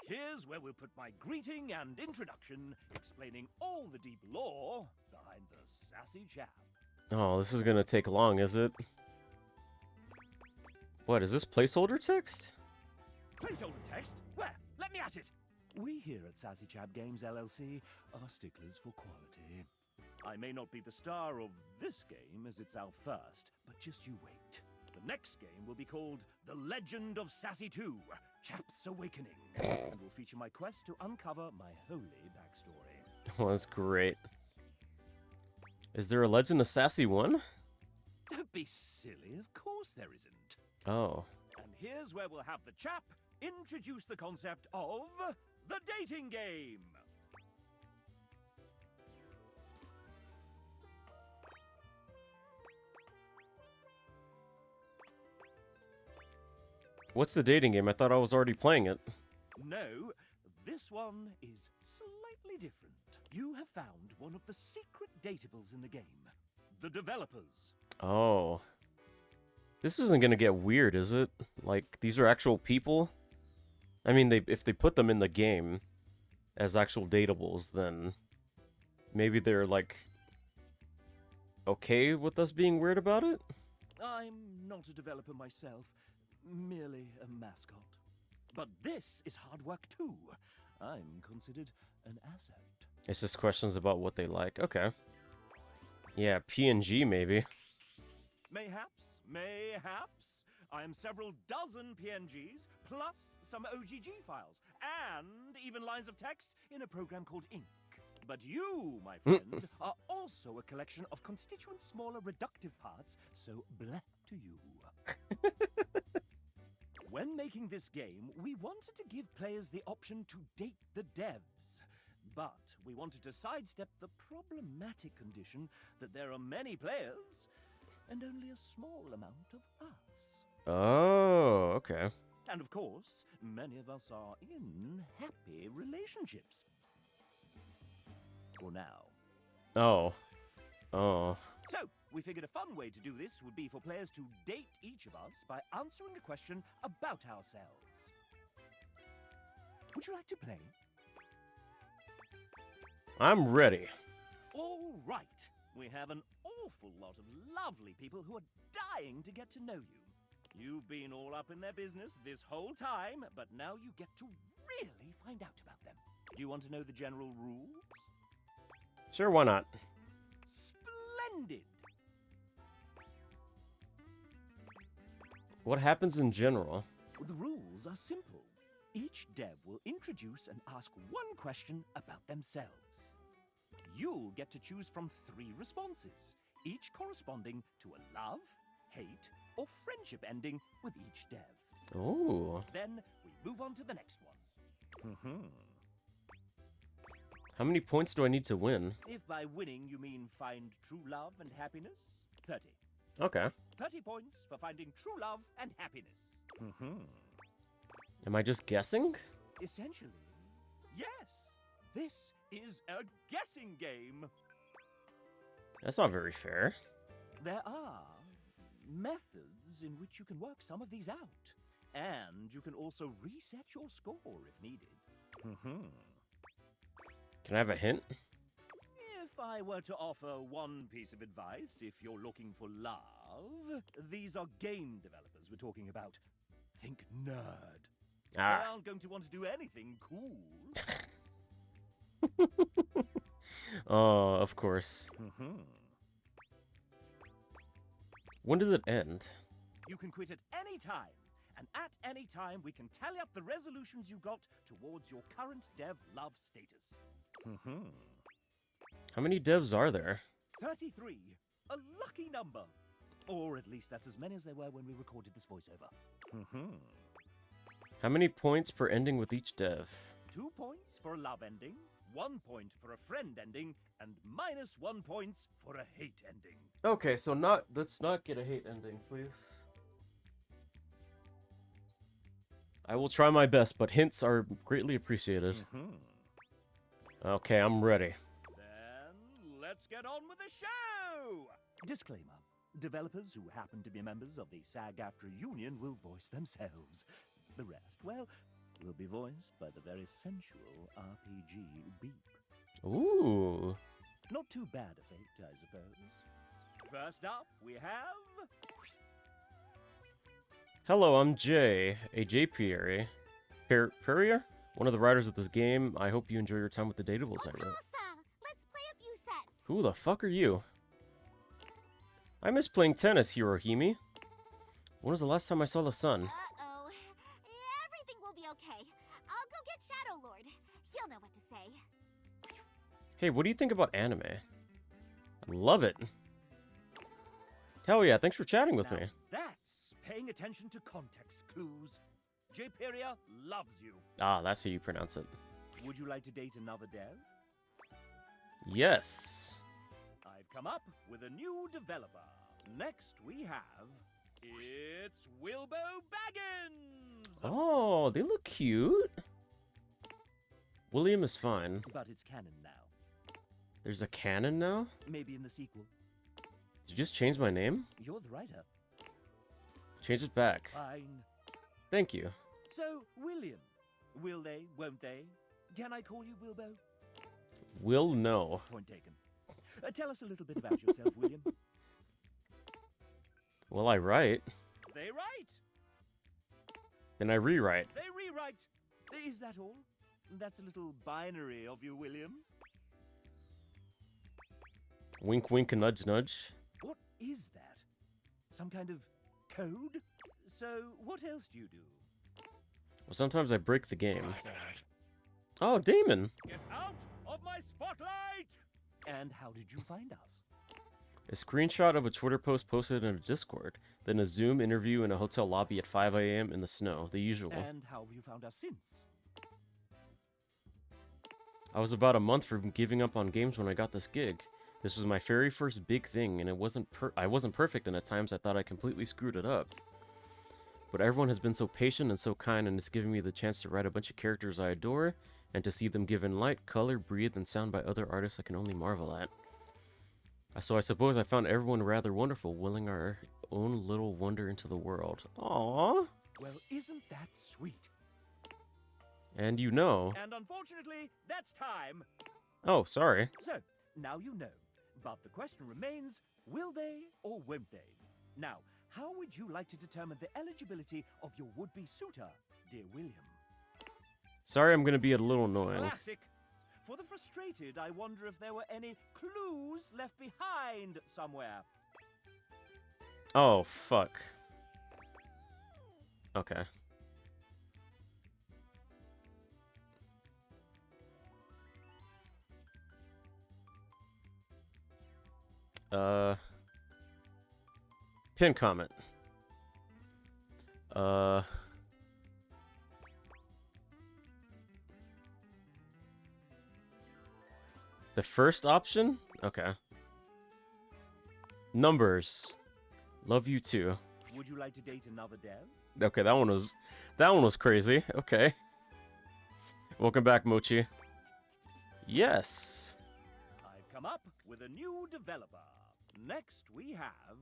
Here's where we'll put my greeting and introduction, explaining all the deep lore behind the Sassy Chap. Oh, this is gonna take long, is it? What, is this placeholder text? Placeholder text? Where? Let me at it! We here at Sassy Chap Games LLC are sticklers for quality. I may not be the star of this game as it's our first, but just you wait. The next game will be called The Legend of Sassy 2, Chap's Awakening, and will feature my quest to uncover my holy backstory. Oh, that's great. Is there a Legend of Sassy 1? Don't be silly, of course there isn't. Oh. And here's where we'll have the chap introduce the concept of the dating game. What's the dating game? I thought I was already playing it. No, this one is slightly different. You have found one of the secret datables in the game. The developers. Oh. This isn't gonna get weird, is it? Like, these are actual people? I mean, if they put them in the game as actual datables, then maybe they're, like, okay with us being weird about it? I'm not a developer myself, merely a mascot. But this is hard work too. I'm considered an asset. It's just questions about what they like. Okay. Yeah, PNG maybe. Mayhaps, mayhaps. I am several dozen PNGs, plus some OGG files, and even lines of text in a program called Ink. But you, my friend, are also a collection of constituent smaller reductive parts, so bleh to you. When making this game, we wanted to give players the option to date the devs. But we wanted to sidestep the problematic condition that there are many players and only a small amount of us. Oh, okay. And of course, many of us are in happy relationships. For now. Oh. Oh. So, we figured a fun way to do this would be for players to date each of us by answering a question about ourselves. Would you like to play? I'm ready. All right. We have an awful lot of lovely people who are dying to get to know you. You've been all up in their business this whole time, but now you get to really find out about them. Do you want to know the general rules? Sure, why not? Splendid! What happens in general? The rules are simple. Each dev will introduce and ask one question about themselves. You'll get to choose from 3 responses, each corresponding to a love, hate, or friendship ending with each dev. Oh. Then we move on to the next one. How many points do I need to win? If by winning you mean find true love and happiness, 30. Okay. 30 points for finding true love and happiness. Am I just guessing? Essentially, yes. This is a guessing game. That's not very fair. There are methods in which you can work some of these out. And you can also reset your score if needed. Can I have a hint? If I were to offer one piece of advice, if you're looking for love, these are game developers we're talking about. Think nerd. They aren't going to want to do anything cool. Oh, of course. When does it end? You can quit at any time, and at any time we can tally up the resolutions you got towards your current dev love status. How many devs are there? 33. A lucky number. Or at least that's as many as there were when we recorded this voiceover. How many points per ending with each dev? 2 points for a love ending, 1 point for a friend ending, and -1 points for a hate ending. Okay, so let's not get a hate ending, please. I will try my best, but hints are greatly appreciated. Okay, I'm ready. Then let's get on with the show! Disclaimer. Developers who happen to be members of the SAG-AFTRA union will voice themselves. The rest, well, will be voiced by the very sensual RPG Beep. Ooh. Not too bad a fate, I suppose. First up, we have... Hello, I'm Jay, a J-Perrier. Perrier? One of the writers of this game. I hope you enjoy your time with the datables I wrote. Let's play a few sets. Who the fuck are you? I miss playing tennis, Hirohime. When was the last time I saw the sun? Uh-oh. Everything will be okay. I'll go get Shadow Lord. He'll know what to say. Hey, what do you think about anime? I love it. Hell yeah, thanks for chatting with me. That's paying attention to context clues. J-Peria loves you. Ah, that's how you pronounce it. Would you like to date another dev? Yes. I've come up with a new developer. Next we have... It's Wilbo Baggins! Oh, they look cute. William is fine. But it's canon now. There's a canon now? Maybe in the sequel. Did you just change my name? You're the writer. Change it back. Fine. Thank you. So, William. Will they, won't they? Can I call you Wilbo? Will no. Point taken. Tell us a little bit about yourself, William. Well, I write. They write. Then I rewrite. They rewrite. Is that all? That's a little binary of you, William. Wink, wink, nudge, nudge. What is that? Some kind of code? So, what else do you do? Well, sometimes I break the game. Oh, Damon! Get out of my spotlight! And how did you find us? A screenshot of a Twitter post posted in a Discord, then a Zoom interview in a hotel lobby at 5 a.m. in the snow, the usual. And how have you found us since? I was about a month from giving up on games when I got this gig. This was my very first big thing, and I wasn't perfect, and at times I thought I completely screwed it up. But everyone has been so patient and so kind, and it's given me the chance to write a bunch of characters I adore, and to see them given light, color, breathed, and sound by other artists I can only marvel at. So I suppose I found everyone rather wonderful, willing our own little wonder into the world. Aww. Well, isn't that sweet? And you know... And unfortunately, that's time. Oh, sorry. So, now you know. But the question remains, will they or won't they? Now, how would you like to determine the eligibility of your would-be suitor, dear William? Sorry I'm gonna be a little annoying. Classic. For the frustrated, I wonder if there were any clues left behind somewhere. Oh, fuck. Okay. Pin comment. The first option? Okay. Numbers. Love you too. Would you like to date another dev? Okay, that one was crazy. Okay. Welcome back, Mochi. Yes. I've come up with a new developer. Next we have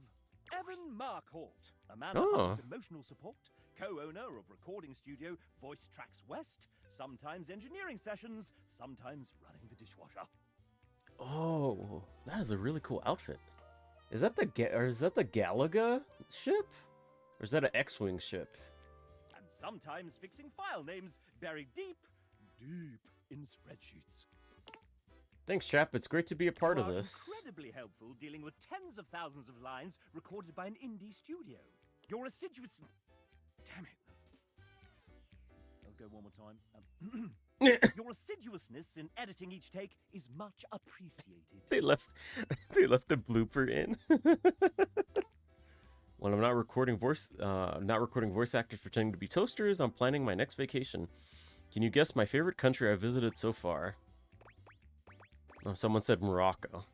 Evan Markholt, a man who provides emotional support, co-owner of recording studio Voice Tracks West, sometimes engineering sessions, sometimes running the dishwasher. Oh, that is a really cool outfit. Is that the Galaga ship? Or is that an X-Wing ship? And sometimes fixing file names buried deep in spreadsheets. Thanks, chap. It's great to be a part of You are this. incredibly helpful dealing with tens of thousands of lines recorded by an indie studio. Your assiduous... Damn it. I'll go one more time. Your assiduousness in editing each take is much appreciated. They left the blooper in. When I'm not recording voice actors pretending to be toasters, I'm planning my next vacation. Can you guess my favorite country I visited so far? Oh, someone said Morocco.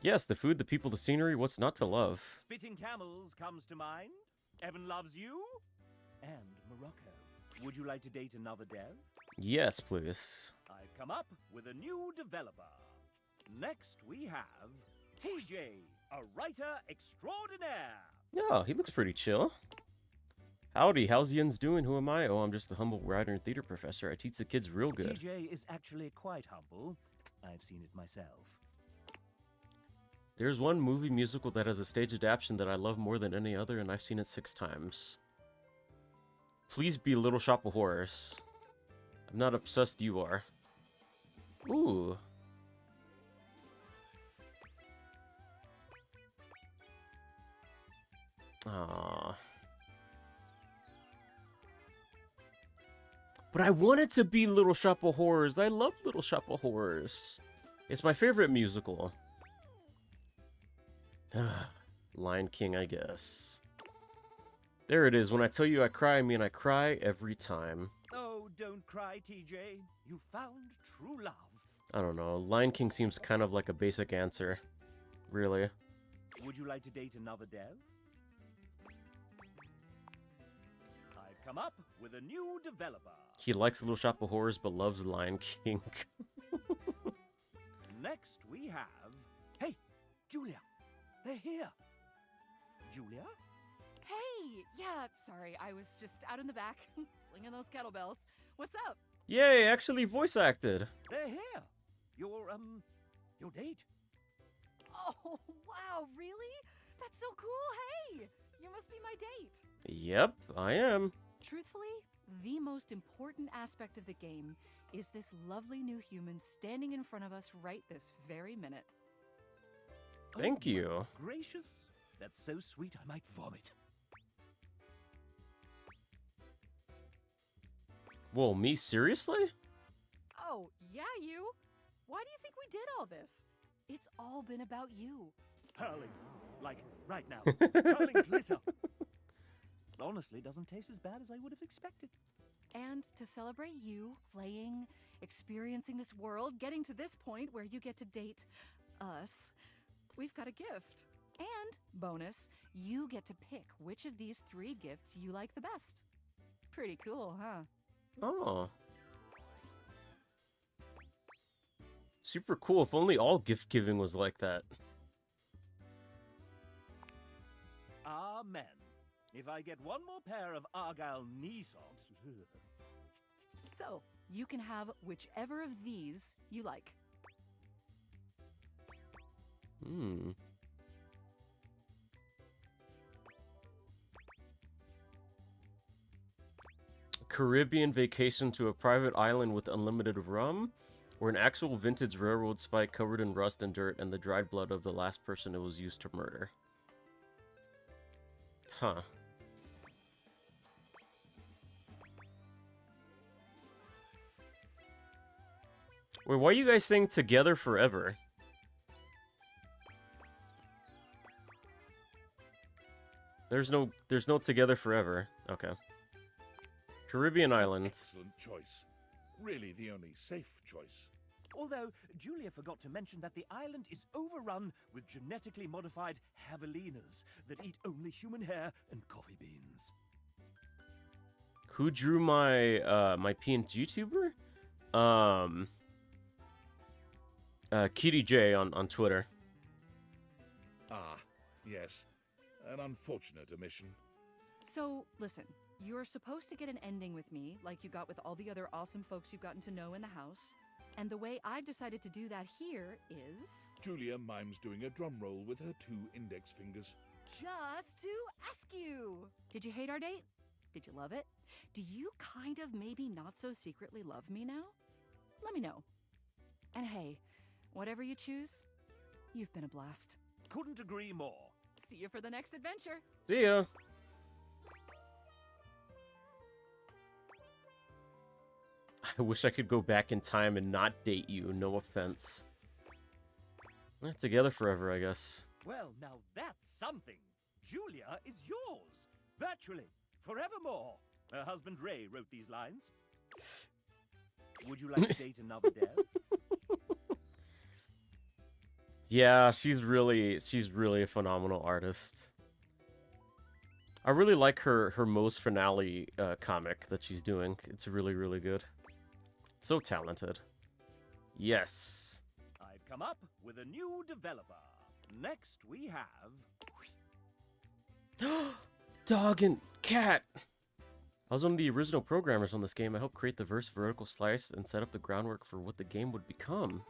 Yes, the food, the people, the scenery, what's not to love? Spitting camels comes to mind. Evan loves you. And Morocco. Would you like to date another dev? Yes, please. I've come up with a new developer. Next we have TJ, a writer extraordinaire. Oh, he looks pretty chill. Howdy, how's Jens doing? Who am I? Oh, I'm just a humble writer and theater professor. I teach the kids real good. TJ is actually quite humble. I've seen it myself. There's one movie musical that has a stage adaptation that I love more than any other, and I've seen it 6 times. Please be Little Shop of Horrors. I'm not obsessed, you are. Ooh. Aww. But I want it to be Little Shop of Horrors. I love Little Shop of Horrors. It's my favorite musical. Lion King, I guess. There it is. When I tell you I cry, I mean I cry every time. Oh, don't cry, TJ. You found true love. I don't know. Lion King seems kind of like a basic answer. Really. Would you like to date another dev? I've come up with a new developer. He likes Little Shop of Horrors but loves Lion King. Next we have... Hey, Julia. They're here. Julia? Hey! Yeah, sorry, I was just out in the back, slinging those kettlebells. What's up? Yay, actually voice acted. They're here. Your date. Oh, wow, really? That's so cool, hey! You must be my date. Yep, I am. Truthfully, the most important aspect of the game is this lovely new human standing in front of us right this very minute. Thank you. Gracious. That's so sweet I might vomit. Whoa, me? Seriously? Oh, yeah, you. Why do you think we did all this? It's all been about you. Hurling. Like, right now. Hurling glitter. Honestly, doesn't taste as bad as I would have expected. And to celebrate you playing, experiencing this world, getting to this point where you get to date us, we've got a gift. And, bonus, you get to pick which of these 3 gifts you like the best. Pretty cool, huh? Oh. Super cool. If only all gift giving was like that. Amen. If I get one more pair of Argyle knee socks... So, you can have whichever of these you like. Caribbean vacation to a private island with unlimited rum, or an actual vintage railroad spike covered in rust and dirt and the dried blood of the last person it was used to murder. Huh. Wait, why are you guys saying together forever? There's no together forever. Okay. Caribbean island. Excellent choice. Really the only safe choice. Although, Julia forgot to mention that the island is overrun with genetically modified javelinas that eat only human hair and coffee beans. Who drew my my PNG tuber? Kitty J on Twitter. Ah, yes. An unfortunate omission. So, listen, you're supposed to get an ending with me, like you got with all the other awesome folks you've gotten to know in the house. And the way I've decided to do that here is... Julia mimes doing a drum roll with her 2 index fingers. Just to ask you. Did you hate our date? Did you love it? Do you kind of maybe not so secretly love me now? Let me know. And hey, whatever you choose, you've been a blast. Couldn't agree more. See you for the next adventure. See ya. I wish I could go back in time and not date you, no offense. Together forever, I guess. Well, now that's something. Julia is yours. Virtually. Forevermore. Her husband Ray wrote these lines. Would you like to date another dev? Yeah, she's really a phenomenal artist. I really like her Moe's Finale comic that she's doing. It's really, really good. So talented. Yes. I've come up with a new developer. Next we have... Dog and cat! I was one of the original programmers on this game. I helped create the vertical slice and set up the groundwork for what the game would become.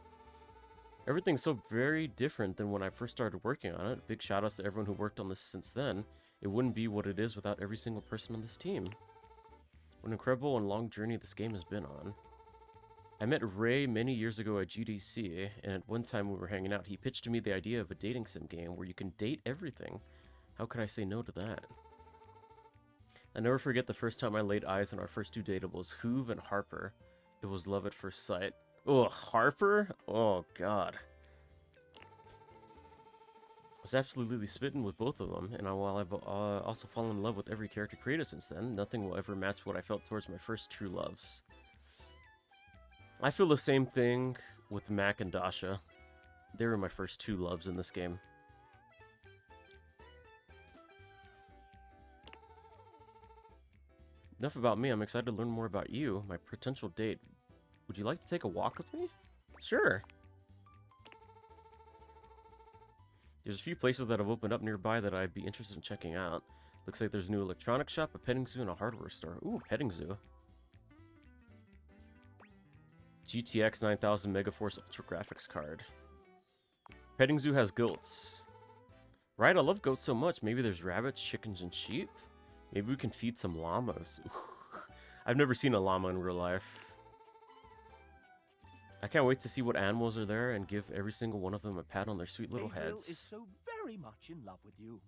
Everything's so very different than when I first started working on it. Big shoutouts to everyone who worked on this since then. It wouldn't be what it is without every single person on this team. What an incredible and long journey this game has been on. I met Ray many years ago at GDC, and at one time we were hanging out, he pitched to me the idea of a dating sim game where you can date everything. How could I say no to that? I'll never forget the first time I laid eyes on our first two datables, Hoove and Harper. It was love at first sight. Oh, Harper? Oh, God. I was absolutely smitten with both of them, and while I've also fallen in love with every character created since then, nothing will ever match what I felt towards my first true loves. I feel the same thing with Mac and Dasha. They were my first two loves in this game. Enough about me, I'm excited to learn more about you, my potential date. Would you like to take a walk with me? Sure. There's a few places that have opened up nearby that I'd be interested in checking out. Looks like there's a new electronics shop, a petting zoo, and a hardware store. Ooh, petting zoo. GTX 9000 Megaforce Ultra Graphics card. Petting zoo has goats. Right, I love goats so much. Maybe there's rabbits, chickens, and sheep? Maybe we can feed some llamas. Ooh. I've never seen a llama in real life. I can't wait to see what animals are there and give every single one of them a pat on their sweet little Adriel heads. is so very much in love with you.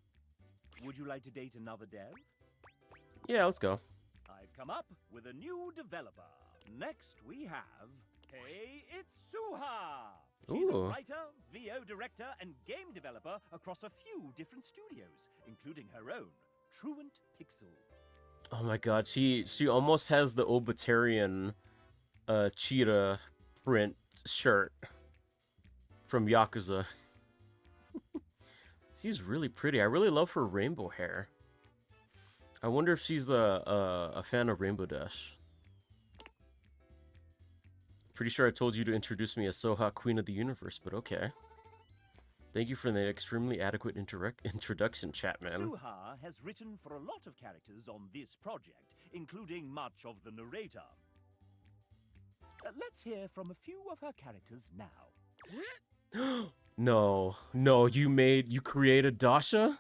Would you like to date another dev? Yeah, let's go. I've come up with a new developer. Next we have... Hey, it's Suha! She's a Ooh. writer, VO director, and game developer across a few different studios, including her own, Truant Pixel. Oh my god, she almost has the Obitarian cheetah print shirt from Yakuza. She's really pretty. I really love her rainbow hair. I wonder if she's a fan of Rainbow Dash. Pretty sure I told you to introduce me as Soha, Queen of the Universe, but okay. Thank you for the extremely adequate introduction, Chatman. Suha has written for a lot of characters on this project, including much of the narrator. Let's hear from a few of her characters now. No, you created Dasha?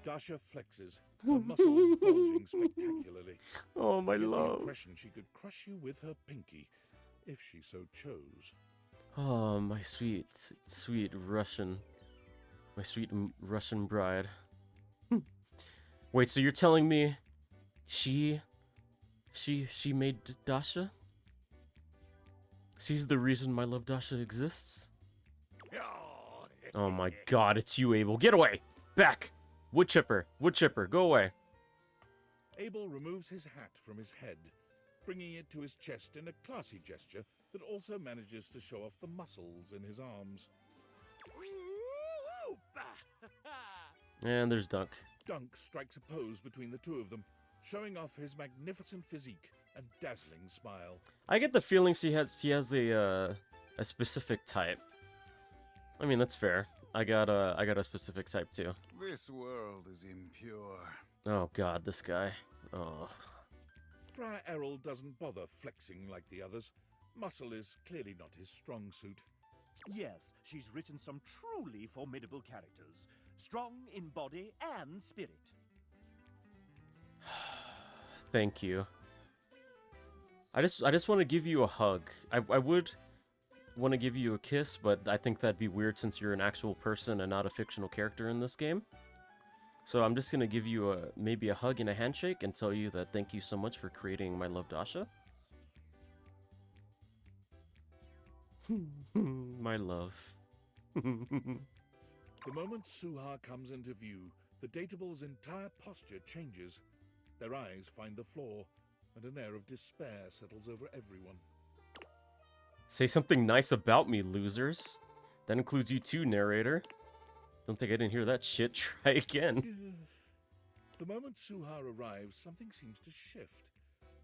Dasha flexes, her muscles bulging spectacularly. Oh, my You get love. the impression she could crush you with her pinky, if she so chose. Oh, my sweet, sweet Russian. My sweet Russian bride. Wait, so you're telling me she made Dasha? She's the reason my love Dasha exists? Oh my god, it's you, Abel. Get away! Back! Wood chipper, go away. Abel removes his hat from his head, bringing it to his chest in a classy gesture that also manages to show off the muscles in his arms. And there's Dunk. Dunk strikes a pose between the two of them, showing off his magnificent physique and dazzling smile. I get the feeling she has a specific type. I mean, that's fair. I got a specific type too. This world is impure. Oh god, this guy. Oh. Friar Errol doesn't bother flexing like the others. Muscle is clearly not his strong suit. Yes, she's written some truly formidable characters, strong in body and spirit. Thank you. I just want to give you a hug. I would want to give you a kiss, but I think that'd be weird since you're an actual person and not a fictional character in this game. So I'm just gonna give you maybe a hug and a handshake and tell you that thank you so much for creating my love Dasha. My love. The moment Suha comes into view, the datable's entire posture changes. Their eyes find the floor, and an air of despair settles over everyone. Say something nice about me, losers. That includes you too, narrator. Don't think I didn't hear that shit. Try again. The moment Suha arrives, something seems to shift.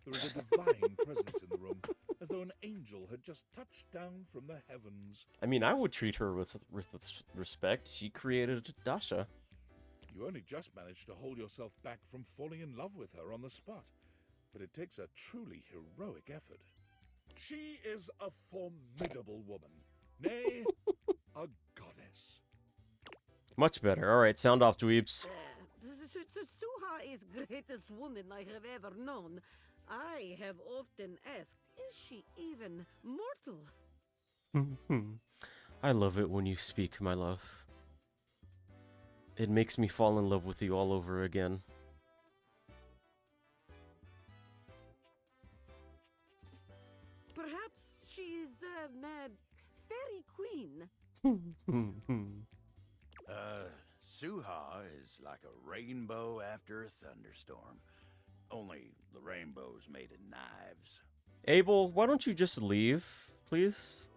There is a divine presence in the room, as though an angel had just touched down from the heavens. I mean, I would treat her with respect. She created Dasha. You only just managed to hold yourself back from falling in love with her on the spot, but it takes a truly heroic effort. She is a formidable woman, nay, a goddess. Much better. All right, sound off, dweebs. Suha is greatest woman I have ever known. I have often asked, is she even mortal? I love it when you speak, my love. It makes me fall in love with you all over again. Perhaps she is a mad fairy queen. Suha is like a rainbow after a thunderstorm. Only the rainbow's made of knives. Abel, why don't you just leave, please?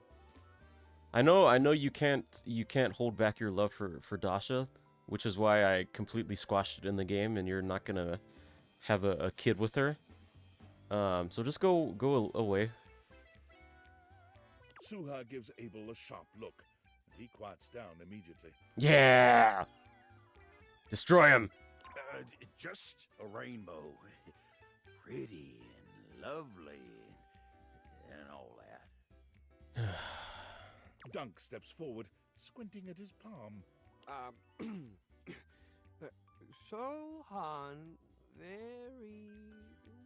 I know you can't hold back your love for Dasha, which is why I completely squashed it in the game, and you're not gonna have a kid with her. So just go away. Suha gives Abel a sharp look, and he quiets down immediately. Yeah! Destroy him! Just a rainbow. Pretty and lovely and all that. Dunk steps forward, squinting at his palm. Sohan, very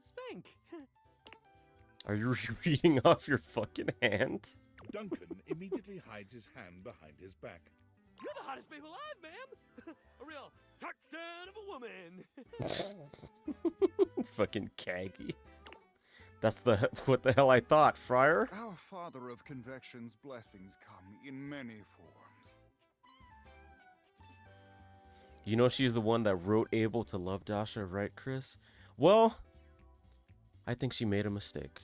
spank. Are you reading off your fucking hand? Duncan immediately hides his hand behind his back. You're the hottest babe alive, man! A real touchdown of a woman! It's fucking caggy. That's what the hell I thought, Friar? Our Father of Convection's blessings come in many forms. You know she's the one that wrote Abel to love Dasha, right, Chris? Well, I think she made a mistake.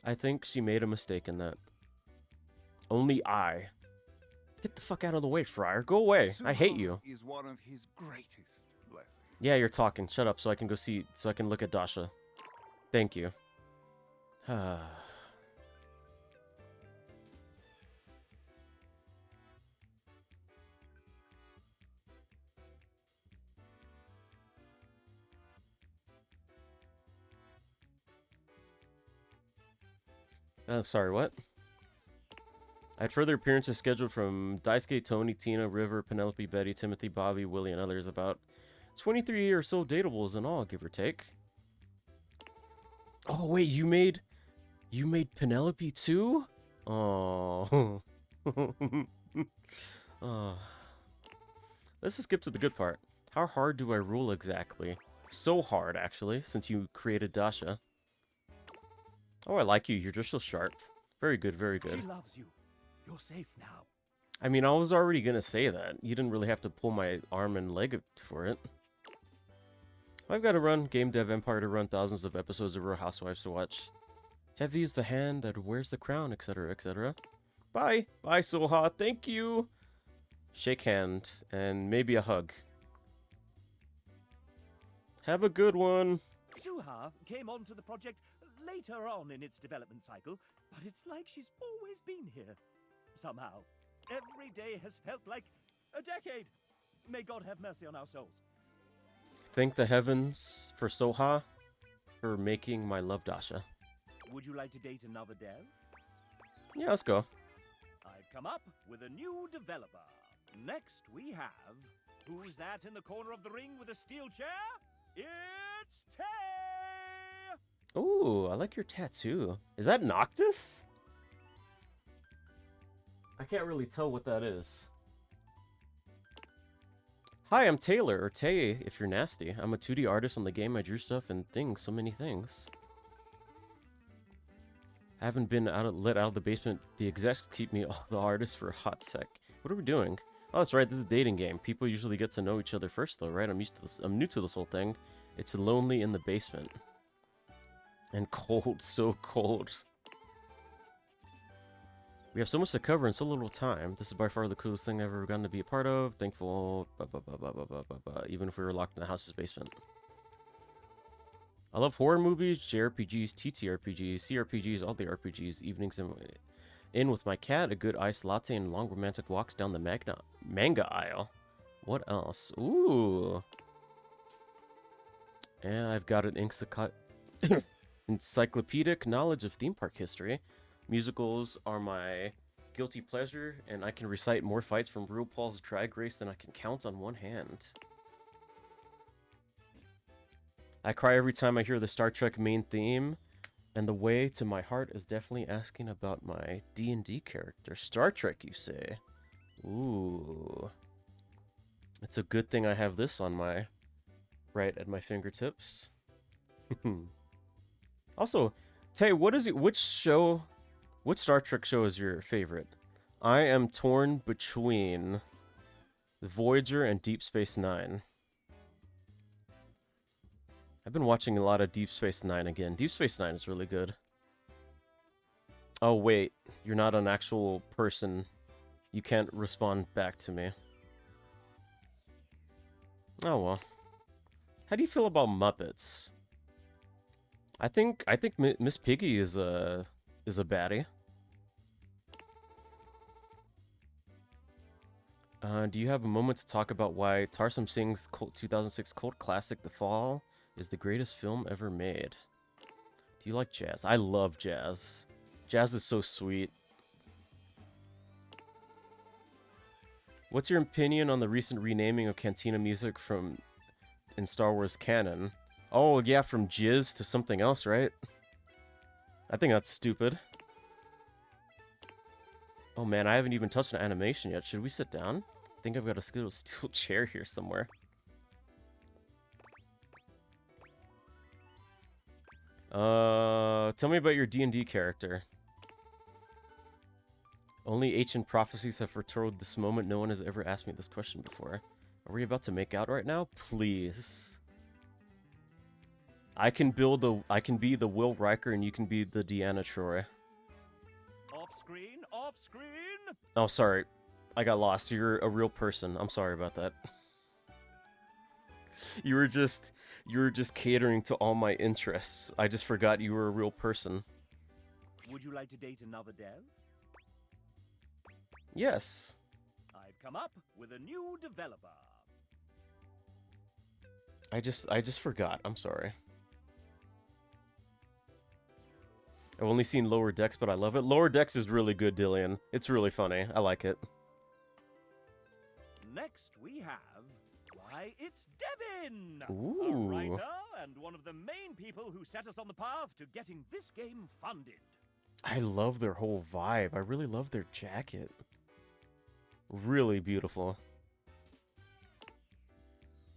I think she made a mistake in that. Only I. Get the fuck out of the way, Friar. Go away. I hate you. Is one of his greatest blessings. Yeah, you're talking. Shut up so I can go see, so I can look at Dasha. Thank you. Sorry, what? I had further appearances scheduled from Daisuke, Tony, Tina, River, Penelope, Betty, Timothy, Bobby, Willie, and others. About 23 or so datables in all, give or take. Oh wait, you made Penelope too? Oh. Oh. Let's just skip to the good part. How hard do I rule exactly? So hard, actually, since you created Dasha. Oh, I like you. You're just so sharp. Very good, very good. She loves you. You're safe now. I mean, I was already gonna say that. You didn't really have to pull my arm and leg for it. I've got to run. Game Dev Empire to run. Thousands of episodes of Real Housewives to watch. Heavy is the hand that wears the crown, etc., etc. Bye. Bye, Soha. Thank you. Shake hand. And maybe a hug. Have a good one. Suha came onto the project later on in its development cycle, but it's like she's always been here. Somehow. Every day has felt like a decade. May God have mercy on our souls. Thank the heavens for Soha for making my love Dasha. Would you like to date another dev? Yeah, let's go. I've come up with a new developer. Next we have... Who's that in the corner of the ring with a steel chair? It's Tay! Ooh, I like your tattoo. Is that Noctis? I can't really tell what that is. Hi, I'm Taylor, or Tay if you're nasty. I'm a 2D artist on the game. I drew stuff and things, so many things. I haven't been let out of the basement. The execs keep me all the artists for a hot sec. What are we doing? Oh, that's right. This is a dating game. People usually get to know each other first, though, right? I'm new to this whole thing. It's lonely in the basement. And cold, so cold. We have so much to cover in so little time. This is by far the coolest thing I've ever gotten to be a part of. Thankful, even if we were locked in the house's basement. I love horror movies, JRPGs, TTRPGs, CRPGs, all the RPGs, evenings in with my cat, a good iced latte, and long romantic walks down the manga aisle. What else? Ooh. And I've got an encyclopedic knowledge of theme park history. Musicals are my guilty pleasure, and I can recite more fights from RuPaul's Drag Race than I can count on one hand. I cry every time I hear the Star Trek main theme, and the way to my heart is definitely asking about my D&D character. Star Trek, you say? Ooh. It's a good thing I have this on my right at my fingertips. Also, Tay, which Star Trek show is your favorite? I am torn between Voyager and Deep Space Nine. I've been watching a lot of Deep Space Nine again. Deep Space Nine is really good. Oh wait, you're not an actual person. You can't respond back to me. Oh well. How do you feel about Muppets? I think Miss Piggy is a baddie. Do you have a moment to talk about why Tarsem Singh's 2006 cult classic The Fall is the greatest film ever made? Do you like jazz? I love jazz. Jazz is so sweet. What's your opinion on the recent renaming of Cantina music in Star Wars canon? Oh, yeah, from Jizz to something else, right? I think that's stupid. Oh man, I haven't even touched an animation yet. Should we sit down? I think I've got a steel chair here somewhere. Tell me about your D&D character. Only ancient prophecies have foretold this moment. No one has ever asked me this question before. Are we about to make out right now? Please. I can be the Will Riker and you can be the Deanna Troy. Off screen, off screen. Oh, sorry. I got lost. You're a real person. I'm sorry about that. You were just catering to all my interests. I just forgot you were a real person. Would you like to date another dev? Yes. I've come up with a new developer. I just forgot. I'm sorry. I've only seen Lower Decks, but I love it. Lower Decks is really good, Dillian. It's really funny. I like it. Next we have, why, it's Devin! Ooh. A writer and one of the main people who set us on the path to getting this game funded. I love their whole vibe. I really love their jacket. Really beautiful.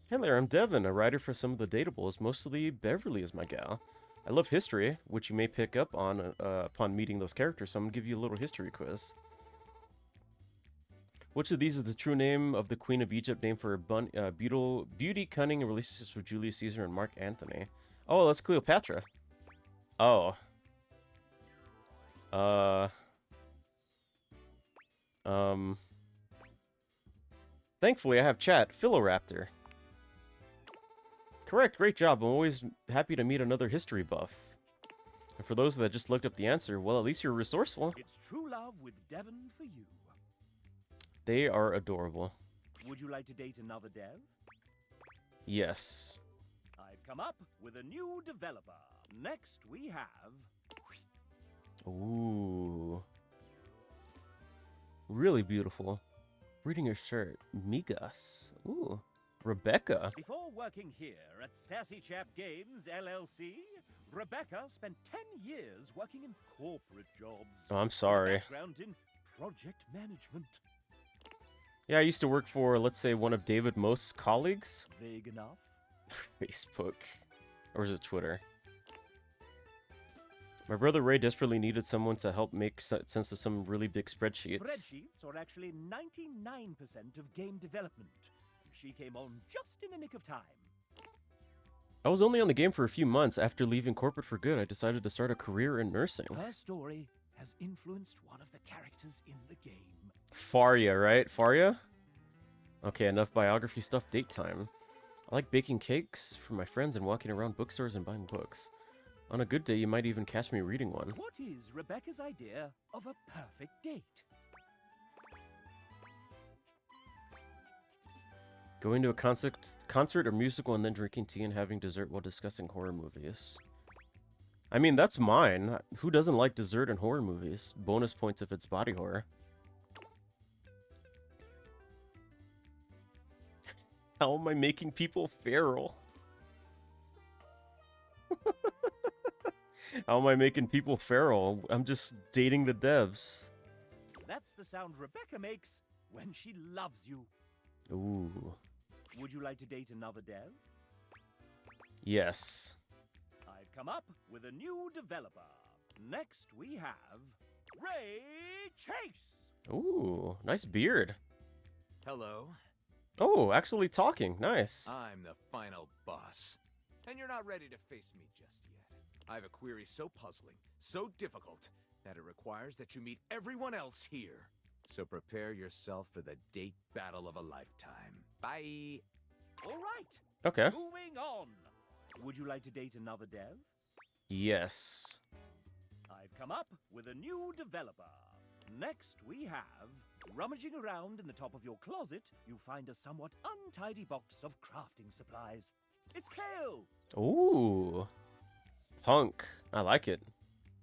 Hey there, I'm Devin, a writer for some of the Datables. Mostly Beverly is my gal. I love history, which you may pick up on upon meeting those characters, so I'm going to give you a little history quiz. Which of these is the true name of the Queen of Egypt, named for her beauty, cunning, and relationships with Julius Caesar and Mark Antony? Oh, that's Cleopatra. Oh. Thankfully, I have chat. Philoraptor. Correct, great job. I'm always happy to meet another history buff. And for those that just looked up the answer, well, at least you're resourceful. It's true love with Devin for you. They are adorable. Would you like to date another dev? Yes. I've come up with a new developer. Next we have... Ooh. Really beautiful. Reading your shirt. Migas. Ooh. Rebecca. Before working here at Sassy Chap Games, LLC, Rebecca spent 10 years working in corporate jobs. Oh, I'm sorry. With a background in project management. Yeah, I used to work for, let's say, one of David Most's colleagues. Vague enough? Facebook. Or is it Twitter? My brother Ray desperately needed someone to help make sense of some really big spreadsheets. Spreadsheets are actually 99% of game development. She came on just in the nick of time. I was only on the game for a few months. After leaving corporate for good, I decided to start a career in nursing. Her story has influenced one of the characters in the game. Faria, right? Faria? Okay, enough biography stuff. Date time. I like baking cakes for my friends and walking around bookstores and buying books. On a good day, you might even catch me reading one. What is Rebecca's idea of a perfect date? Going to a concert or musical and then drinking tea and having dessert while discussing horror movies. I mean, that's mine. Who doesn't like dessert and horror movies? Bonus points if it's body horror. How am I making people feral? How am I making people feral? I'm just dating the devs. That's the sound Rebecca makes when she loves you. Ooh. Would you like to date another dev? Yes. I've come up with a new developer. Next we have Ray Chase. Ooh, nice beard. Hello. Oh, actually talking. Nice. I'm the final boss. And you're not ready to face me just yet. I have a query so puzzling, so difficult, that it requires that you meet everyone else here. So prepare yourself for the date battle of a lifetime. Bye. All right. Okay. Moving on. Would you like to date another dev? Yes. I've come up with a new developer. Next we have, rummaging around in the top of your closet, you find a somewhat untidy box of crafting supplies. It's Kale. Ooh. Punk. I like it.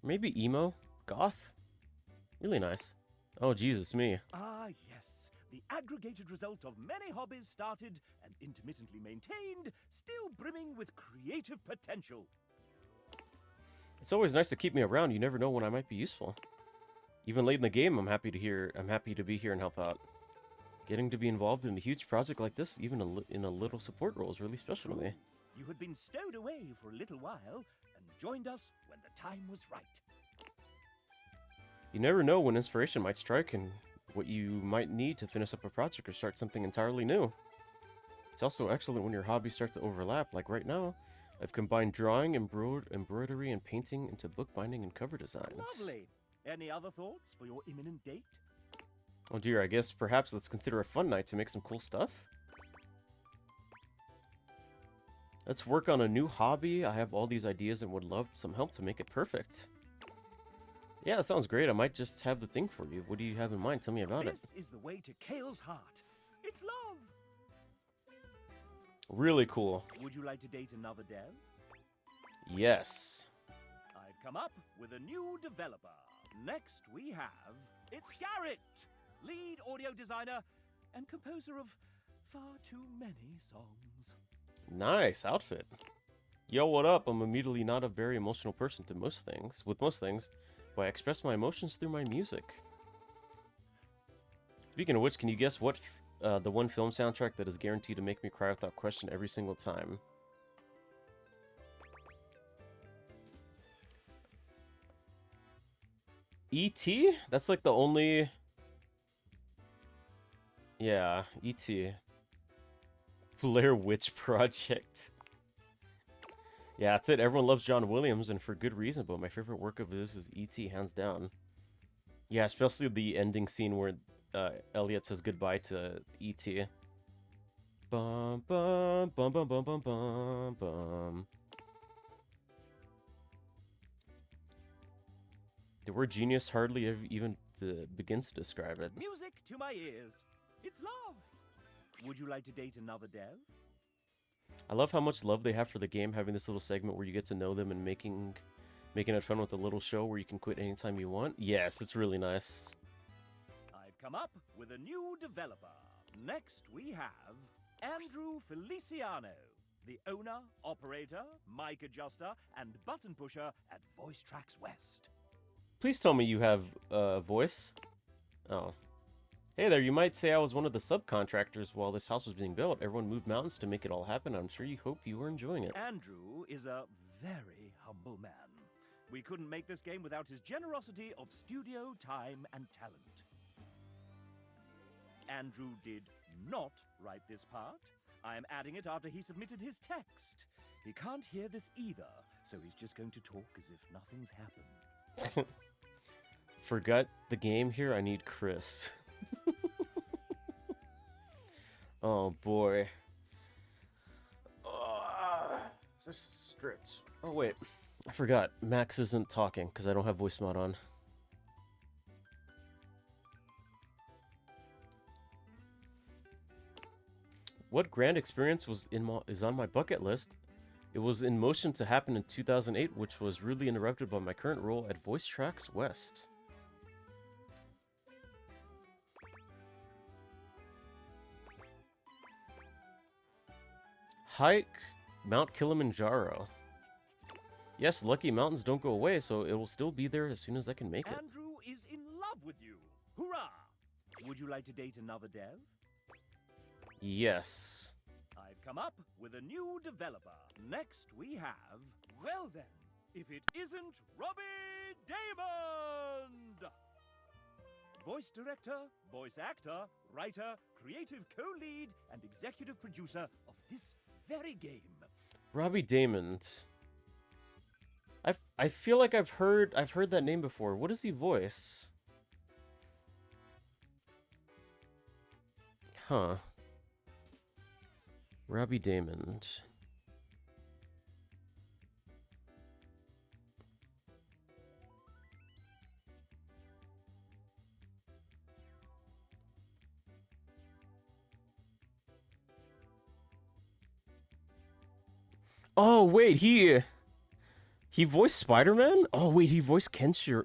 Maybe emo? Goth? Really nice. Oh, Jesus, me. Ah, yes. The aggregated result of many hobbies started and intermittently maintained, still brimming with creative potential. It's always nice to keep me around. You never know when I might be useful. Even late in the game, I'm happy to be here and help out. Getting to be involved in a huge project like this, even in a little support role, is really special to me. You had been stowed away for a little while and joined us when the time was right. You never know when inspiration might strike and what you might need to finish up a project or start something entirely new. It's also excellent when your hobbies start to overlap, like right now. I've combined drawing, embroidery, and painting into bookbinding and cover designs. Lovely. Any other thoughts for your imminent date? Oh dear, I guess perhaps let's consider a fun night to make some cool stuff. Let's work on a new hobby. I have all these ideas and would love some help to make it perfect. Yeah, that sounds great. I might just have the thing for you. What do you have in mind? Tell me about it. This is the way to Kale's heart. It's love. Really cool. Would you like to date another dev? Yes. I've come up with a new developer. Next we have, it's Garrett, lead audio designer and composer of far too many songs. Nice outfit. Yo, what up? I'm immediately not a very emotional person to most things, but I express my emotions through my music. Speaking of which, can you guess what the one film soundtrack that is guaranteed to make me cry without question every single time? E.T.? That's like the only... Yeah, E.T. Blair Witch Project. Yeah, that's it. Everyone loves John Williams, and for good reason, but my favorite work of his is E.T. hands down. Yeah, especially the ending scene where Elliot says goodbye to E.T. Bum bum bum bum bum bum bum bum. The word genius hardly even begins to describe it. Music to my ears. It's love. Would you like to date another dev? I love how much love they have for the game, having this little segment where you get to know them and making it fun with a little show where you can quit anytime you want. Yes, it's really nice. I've come up with a new developer. Next we have Andrew Feliciano, the owner, operator, mic adjuster, and button pusher at Voice Tracks West. Please tell me you have a voice. Oh. Hey there, you might say I was one of the subcontractors while this house was being built. Everyone moved mountains to make it all happen. I'm sure you hope you were enjoying it. Andrew is a very humble man. We couldn't make this game without his generosity of studio time and talent. Andrew did not write this part. I am adding it after he submitted his text. He can't hear this either, so he's just going to talk as if nothing's happened. Forgot the game here. I need Chris. Oh boy. Just stretch. Oh wait, I forgot. Max isn't talking because I don't have voice mod on. What grand experience is on my bucket list? It was in motion to happen in 2008, which was rudely interrupted by my current role at Voice Tracks West. Hike Mount Kilimanjaro. Yes, Lucky Mountains don't go away, so it will still be there as soon as I can make it. Andrew is in love with you. Hurrah! Would you like to date another dev? Yes. I've come up with a new developer. Next we have... Well then, if it isn't Robbie Damon! Voice director, voice actor, writer, creative co-lead, and executive producer of this very game. Robbie Damon. I feel like I've heard that name before. What does he voice? Huh. Robbie Damon. Oh wait, he voiced Spider-Man? Oh wait, he voiced Kenshiro?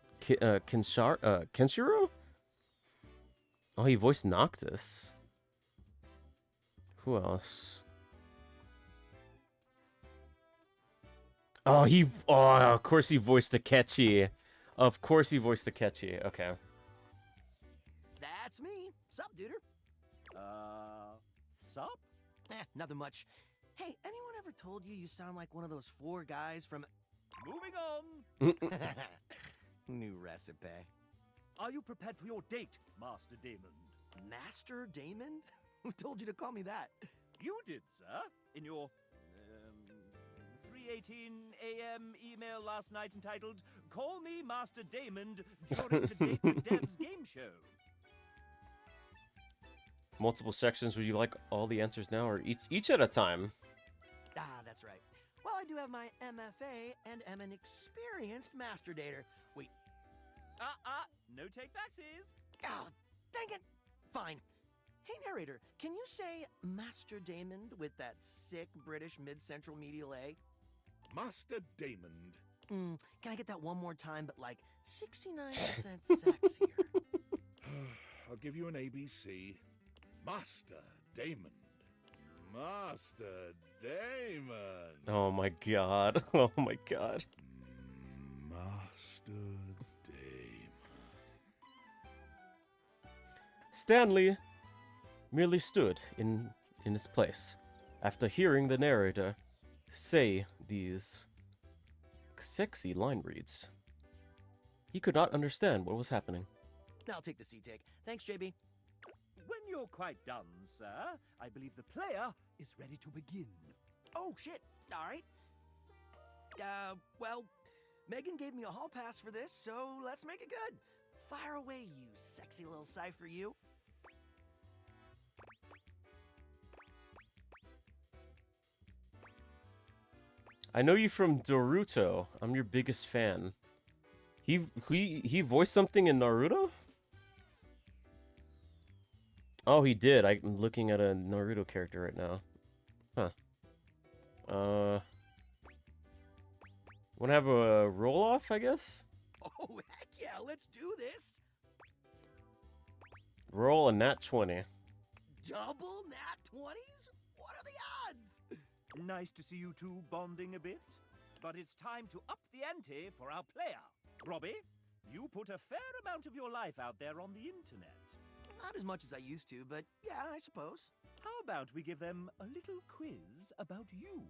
Oh, he voiced Noctis. Who else? Oh, of course he voiced Akechi. Of course he voiced Akechi. Okay. That's me. Sup, duder? Sup? Nothing much. Hey, anyone ever told you you sound like one of those 4 guys from... Moving on! New recipe. Are you prepared for your date, Master Damon? Master Damon? Who told you to call me that? You did, sir. In your 3:18 a.m. email last night entitled, Call Me Master Damon during the Date with Devs game show. Multiple sections. Would you like all the answers now or each at a time? Ah, that's right. Well, I do have my MFA and am an experienced master dater. Wait. No take-backsies. Oh, dang it. Fine. Hey, narrator, can you say Master Damon with that sick British mid-central medial A? Master Damon. Can I get that one more time, but like 69% sexier? I'll give you an ABC. Master Damon. Master Damon. Oh my god. Oh my god. Master Damon. Stanley merely stood in his place after hearing the narrator say these sexy line reads. He could not understand what was happening. I'll take the C-take. Thanks, JB. When you're quite done, sir, I believe the player is ready to begin. Oh, shit. All right. Well, Megan gave me a hall pass for this, so let's make it good. Fire away, you sexy little cipher, you. I know you from Naruto. I'm your biggest fan. He voiced something in Naruto? Oh, he did. I'm looking at a Naruto character right now. Huh. Wanna have a roll-off, I guess? Oh, heck yeah, let's do this. Roll a nat 20. Double nat 20s? What are the odds? Nice to see you two bonding a bit. But it's time to up the ante for our player. Robbie, you put a fair amount of your life out there on the internet. Not as much as I used to, but yeah, I suppose. How about we give them a little quiz about you?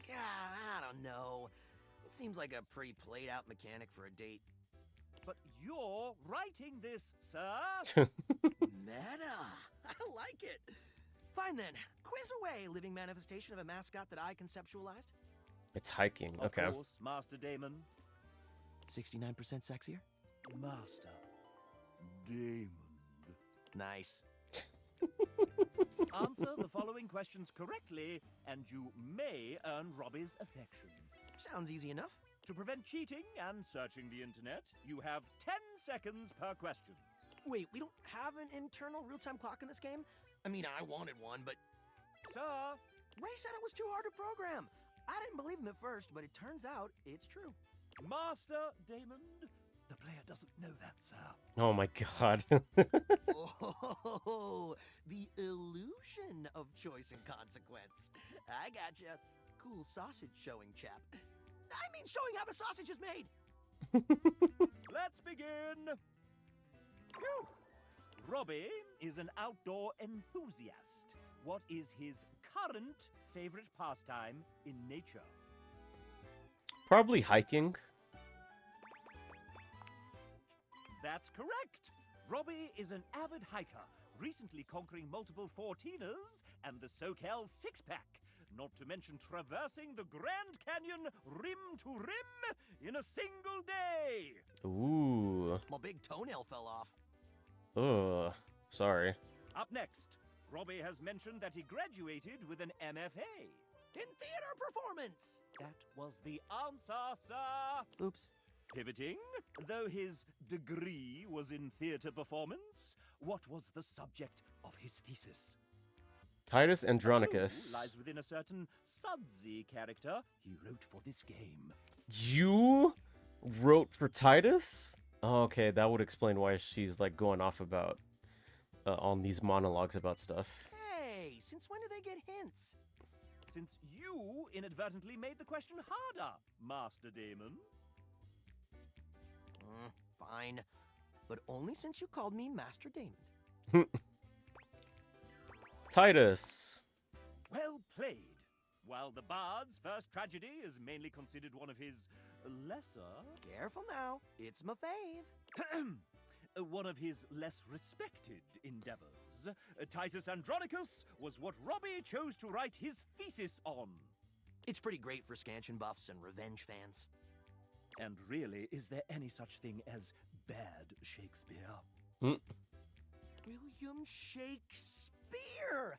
God, I don't know. It seems like a pretty played-out mechanic for a date. But you're writing this, sir. Meta. I like it. Fine then. Quiz away, living manifestation of a mascot that I conceptualized. It's hiking. Of Okay. course, Master Damon. 69% sexier? Master Damon. Nice. Answer the following questions correctly, and you may earn Robbie's affection. Sounds easy enough. To prevent cheating and searching the internet, you have 10 seconds per question. Wait, we don't have an internal real-time clock in this game? I mean, I wanted one, but... Sir? Ray said it was too hard to program. I didn't believe him at first, but it turns out it's true. Master Damon, the player doesn't know that, sir. Oh my god. Oh, the illusion of choice and consequence. I gotcha. Cool sausage showing, chap. I mean, showing how the sausage is made. Let's begin. Whew. Robbie is an outdoor enthusiast. What is his current favorite pastime in nature? Probably hiking. That's correct. Robbie is an avid hiker, recently conquering multiple 14ers and the SoCal six-pack, not to mention traversing the Grand Canyon rim to rim in a single day. Ooh. My big toenail fell off. Ugh. Sorry. Up next, Robbie has mentioned that he graduated with an MFA. In theater performance. That was the answer, sir. Oops. Pivoting, though his degree was in theater performance, what was the subject of his thesis? Titus A clue Andronicus. lies within a certain sudsy character he wrote for this game. You wrote for Titus? Oh, okay, that would explain why she's like going off about on these monologues about stuff. Hey, since when do they get hints? Since you inadvertently made the question harder, Master Damon. Fine. But only since you called me Master Damon. Titus. Well played. While the Bard's first tragedy is mainly considered one of his lesser... Careful now, it's my fave. One of his less respected endeavors, Titus Andronicus was what Robbie chose to write his thesis on. It's pretty great for scansion buffs and revenge fans. And really, is there any such thing as bad Shakespeare? William Shakespeare!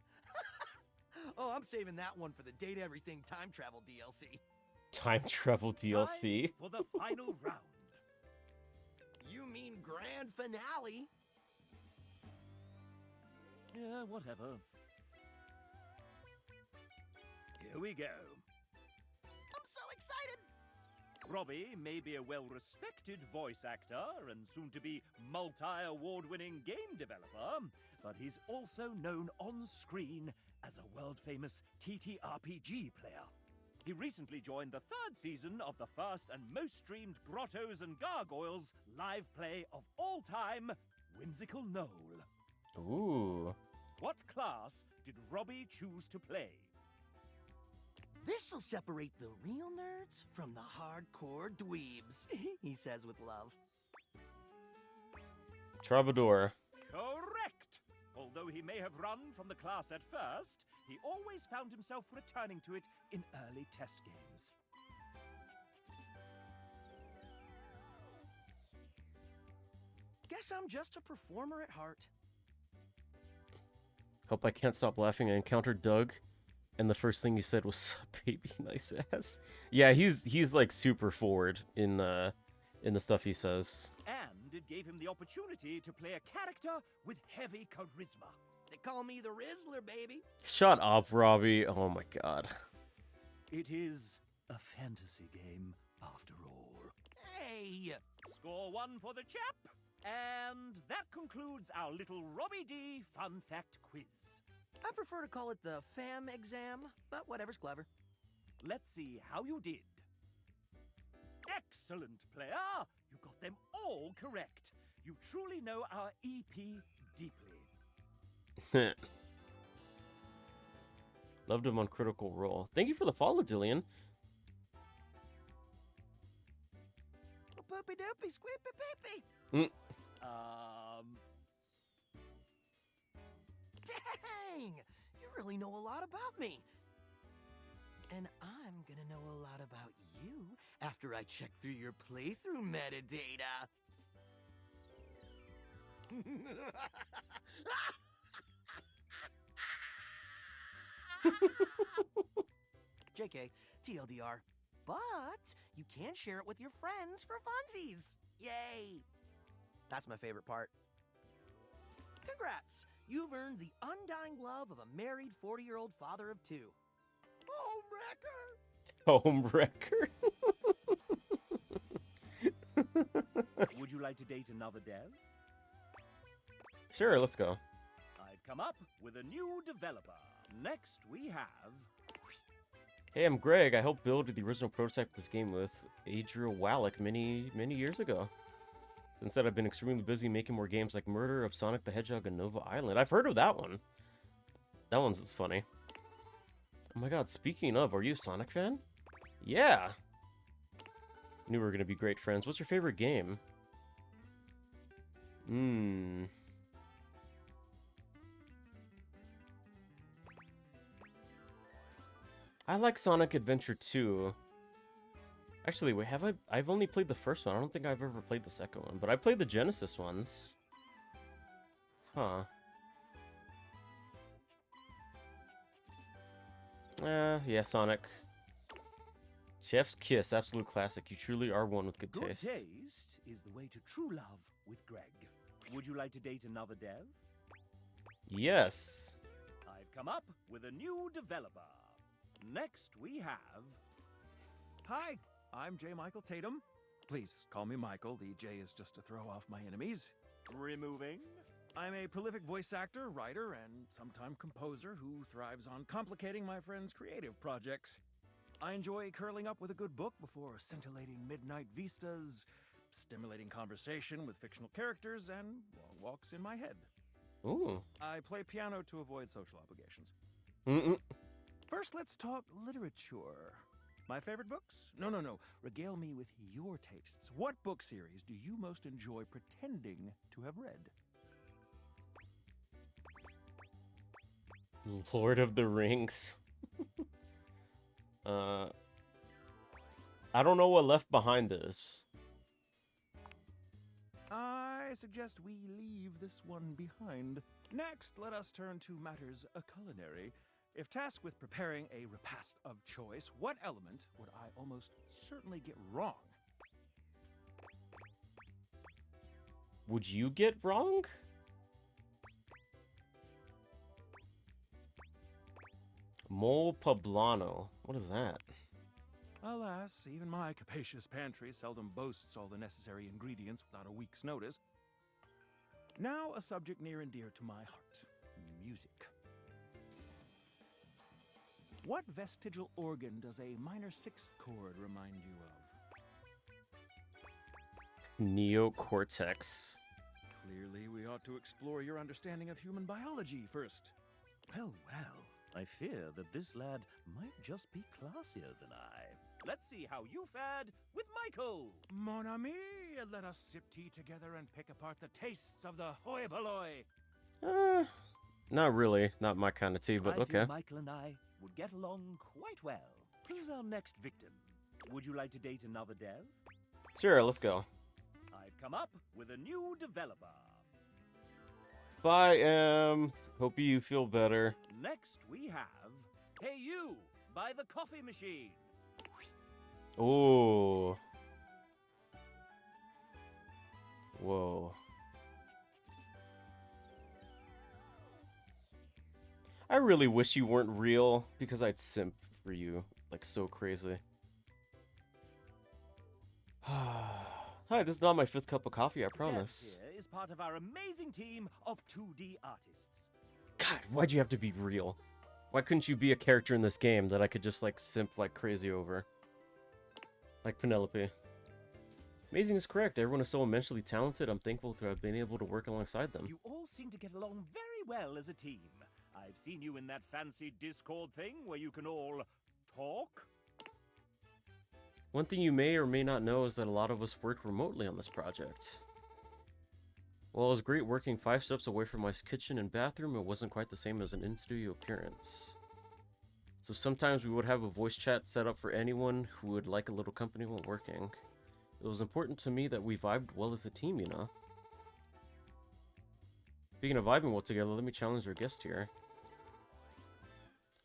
Oh, I'm saving that one for the Date Everything time travel DLC. Time travel DLC. Time for the final round. You mean grand finale? Yeah, whatever. Here we go. I'm so excited! Robbie may be a well-respected voice actor and soon-to-be multi-award-winning game developer, but he's also known on-screen as a world-famous TTRPG player. He recently joined the 3rd season of the first and most streamed Grottos and Gargoyles live play of all time, Whimsical Knoll. Ooh. What class did Robbie choose to play? This'll separate the real nerds from the hardcore dweebs, he says with love. Troubadour. Correct! Although he may have run from the class at first, he always found himself returning to it in early test games. Guess I'm just a performer at heart. Hope I can't stop laughing. I encountered Doug, and the first thing he said was, "Sup, baby, nice ass." Yeah, he's like super forward in the stuff he says. And it gave him the opportunity to play a character with heavy charisma. They call me the Rizzler, baby. Shut up, Robbie. Oh my god. It is a fantasy game, after all. Hey! Score 1 for the chap. And that concludes our little Robbie D fun fact quiz. I prefer to call it the fam exam, but whatever's clever. Let's see how you did. Excellent, player! You got them all correct. You truly know our EP deeply. Loved him on Critical Role. Thank you for the follow, Dillian. Poopy doopy, squeepy peepy. Dang! You really know a lot about me. And I I'm gonna know a lot about you after I check through your playthrough metadata. JK, TLDR. But you can share it with your friends for funsies. Yay! That's my favorite part. Congrats! You've earned the undying love of a married 40-year-old father of two. Home wrecker! Home wrecker. Would you like to date another dev? Sure, let's go. I've come up with a new developer. Next we have... Hey, I'm Greg. I helped build the original prototype of this game with Adriel Wallach many years ago. Since then, I've been extremely busy making more games like Murder of Sonic the Hedgehog and Nova Island. I've heard of that one. That one's funny. Oh my god, speaking of, are you a Sonic fan? Yeah! Knew we were gonna be great friends. What's your favorite game? I like Sonic Adventure 2. Actually, wait, have I've only played the first one. I don't think I've ever played the second one, but I played the Genesis ones. Huh. Yeah, Sonic. Chef's Kiss, absolute classic. You truly are one with good taste. Good taste is the way to true love with Greg. Would you like to date another dev? Yes. I've come up with a new developer. Next we have... Hi, I'm J. Michael Tatum. Please call me Michael. The J is just to throw off my enemies. Removing. I'm a prolific voice actor, writer, and sometime composer who thrives on complicating my friends' creative projects. I enjoy curling up with a good book before scintillating midnight vistas, stimulating conversation with fictional characters, and long walks in my head. Ooh. I play piano to avoid social obligations. First, let's talk literature. My favorite books? No. Regale me with your tastes. What book series do you most enjoy pretending to have read? Lord of the Rings. I don't know what Left Behind is. I suggest we leave this one behind. Next, let us turn to matters culinary. If tasked with preparing a repast of choice, what element would I almost certainly get wrong? Would you get wrong? Mole poblano. What is that? Alas, even my capacious pantry seldom boasts all the necessary ingredients without a week's notice. Now, a subject near and dear to my heart. Music. What vestigial organ does a minor sixth chord remind you of? Neocortex. Clearly, we ought to explore your understanding of human biology first. Well. I fear that this lad might just be classier than I. Let's see how you fared with Michael. Mon ami, let us sip tea together and pick apart the tastes of the hoi polloi. Not really. Not my kind of tea, but I okay. feel Michael and I would get along quite well. Who's our next victim? Would you like to date another dev? Sure, let's go. I've come up with a new developer. Bye, Em. Hope you feel better. Next we have Hey You by the Coffee Machine. Ooh. Whoa. I really wish you weren't real, because I'd simp for you, like, so crazy. Hi, this is not my 5th cup of coffee, I promise. Jeff here is part of our amazing team of 2D artists. God, why'd you have to be real? Why couldn't you be a character in this game that I could just, like, simp like crazy over? Like Penelope. Amazing is correct. Everyone is so immensely talented. I'm thankful to have been able to work alongside them. You all seem to get along very well as a team. I've seen you in that fancy Discord thing where you can all talk. One thing you may or may not know is that a lot of us work remotely on this project. While it was great working 5 steps away from my kitchen and bathroom, it wasn't quite the same as an in-studio appearance. So sometimes we would have a voice chat set up for anyone who would like a little company while working. It was important to me that we vibed well as a team, you know? Speaking of vibing well together, let me challenge our guest here.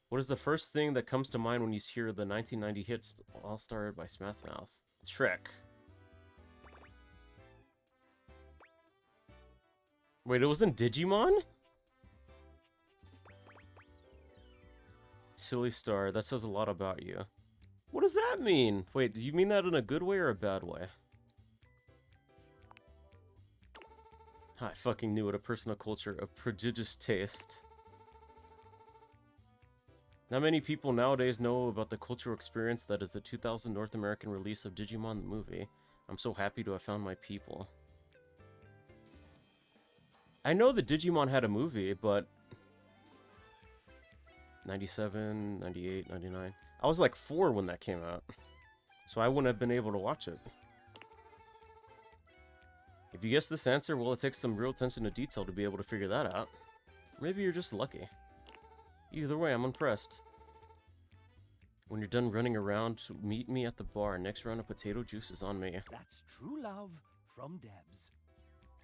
What is the first thing that comes to mind when you hear the 1990 hit All Star by Smash Mouth? Shrek. Wait, it wasn't Digimon? Silly Star, that says a lot about you. What does that mean? Wait, do you mean that in a good way or a bad way? I fucking knew it, a personal culture of prodigious taste. Not many people nowadays know about the cultural experience that is the 2000 North American release of Digimon the movie. I'm so happy to have found my people. I know that Digimon had a movie, but 97, 98, 99. I was like 4 when that came out, so I wouldn't have been able to watch it. If you guess this answer, well, it takes some real attention to detail to be able to figure that out. Maybe you're just lucky. Either way, I'm impressed. When you're done running around, meet me at the bar. Next round of potato juice is on me. That's true love from Debs.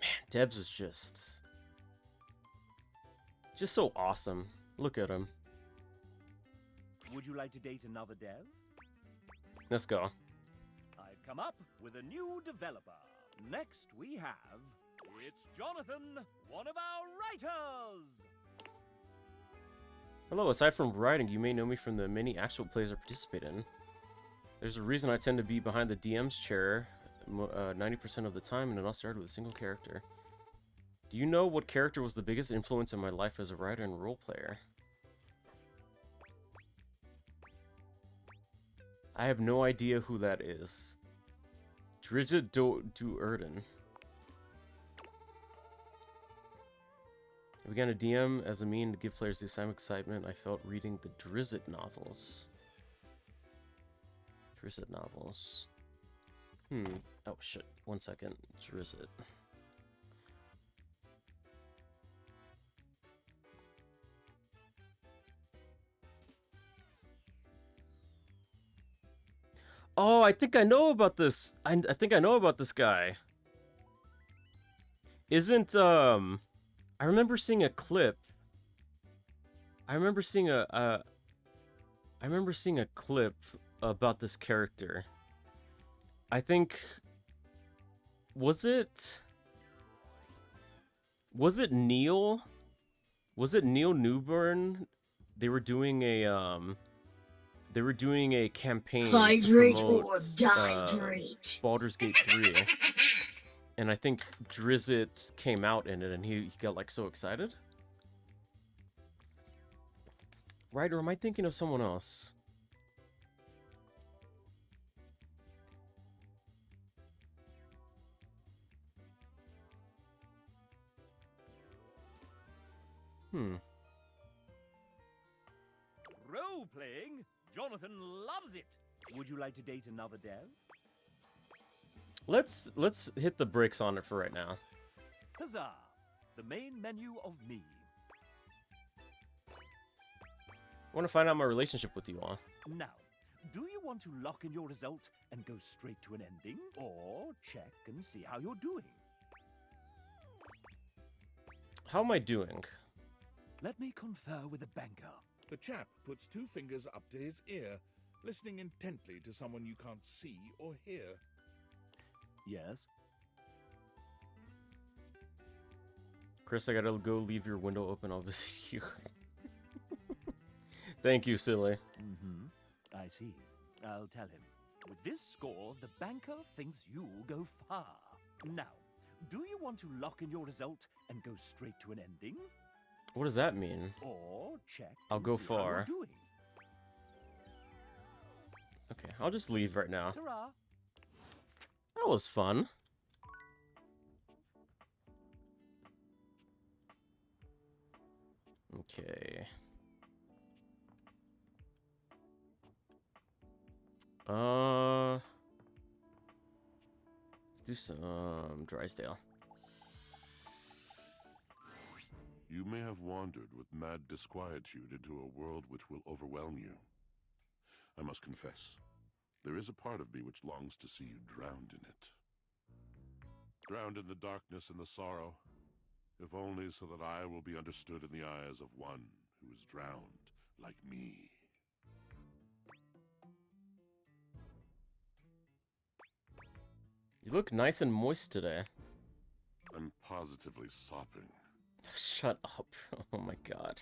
Man, Debs is just so awesome. Look at him. Would you like to date another Dev? Let's go. I've come up with a new developer. Next we have... It's Jonathan, one of our writers! Hello, aside from writing, you may know me from the many actual plays I participate in. There's a reason I tend to be behind the DM's chair 90% of the time, and it all started with a single character. Do you know what character was the biggest influence in my life as a writer and role player? I have no idea who that is. Drizzt Do'Urden. I began a DM as a mean to give players the same excitement I felt reading the Drizzt novels. Drizzt novels. Oh shit. 1 second. Drizzt. Oh, I think I know about this. I think I know about this guy. Isn't I remember seeing a clip. I remember seeing a clip about this character. I think was it Neil? Was it Neil Newburn? They were doing a campaign Hydrate to promote or dihydrate. Baldur's Gate 3. And I think Drizzt came out in it and he got like so excited. Right, or am I thinking of someone else? Role-playing? Jonathan loves it! Would you like to date another Dev? Let's hit the brakes on it for right now. Huzzah! The main menu of me. I want to find out my relationship with you all. Now, do you want to lock in your result and go straight to an ending? Or check and see how you're doing? How am I doing? Let me confer with the banker. The chap puts 2 fingers up to his ear, listening intently to someone you can't see or hear. Yes? Chris, I gotta go leave your window open. I'll visit you. Thank you, silly. I see. I'll tell him. With this score, the banker thinks you'll go far. Now, do you want to lock in your result and go straight to an ending? What does that mean? Or check I'll and go see how you're far. doing? Okay, I'll just leave right now. Ta-ra. That was fun. Okay. Let's do some Drysdale. You may have wandered with mad disquietude into a world which will overwhelm you. I must confess, there is a part of me which longs to see you drowned in it. Drowned in the darkness and the sorrow, if only so that I will be understood in the eyes of one who is drowned like me. You look nice and moist today. I'm positively sopping. Shut up. Oh my god.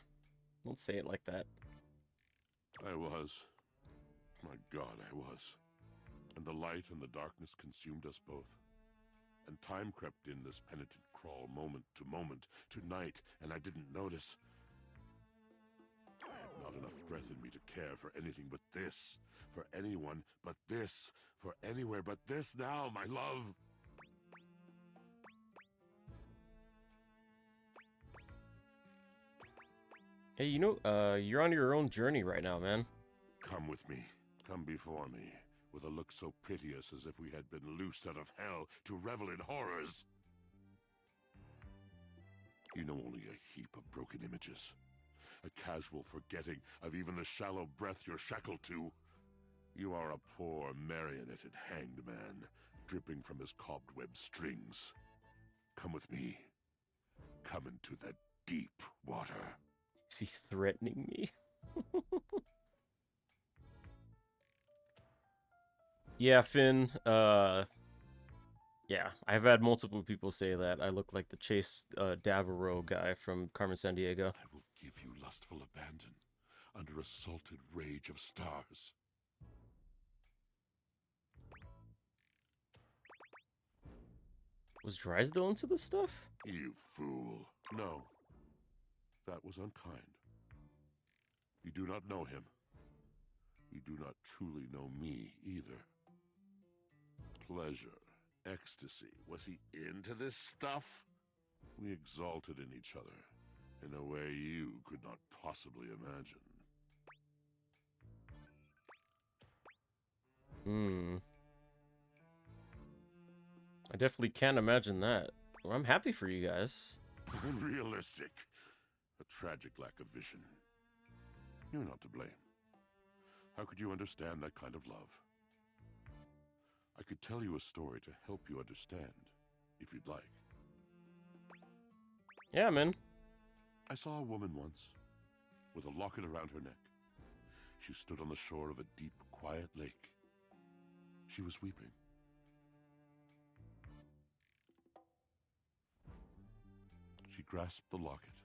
Don't say it like that. I was. My God, I was. And the light and the darkness consumed us both. And time crept in this penitent crawl moment to moment, to night, and I didn't notice. I had not enough breath in me to care for anything but this, for anyone but this, for anywhere but this now, my love. Hey, you know, you're on your own journey right now, man. Come with me. Come before me, with a look so piteous as if we had been loosed out of hell to revel in horrors. You know only a heap of broken images. A casual forgetting of even the shallow breath you're shackled to. You are a poor marionetted hanged man, dripping from his cobweb strings. Come with me. Come into the deep water. Is he threatening me? Yeah, Finn, yeah, I've had multiple people say that I look like the Chase Davereau guy from Carmen Sandiego. I will give you lustful abandon under a salted rage of stars. Was Drysdale into this stuff? You fool. No. That was unkind. You do not know him. You do not truly know me either. Pleasure, ecstasy, was he into this stuff? We exalted in each other in a way you could not possibly imagine. I definitely can't imagine that. Well, I'm happy for you guys. Unrealistic. A tragic lack of vision. You're not to blame. How could you understand that kind of love? I could tell you a story to help you understand, if you'd like. Yeah, man. I saw a woman once, with a locket around her neck. She stood on the shore of a deep, quiet lake. She was weeping. She grasped the locket,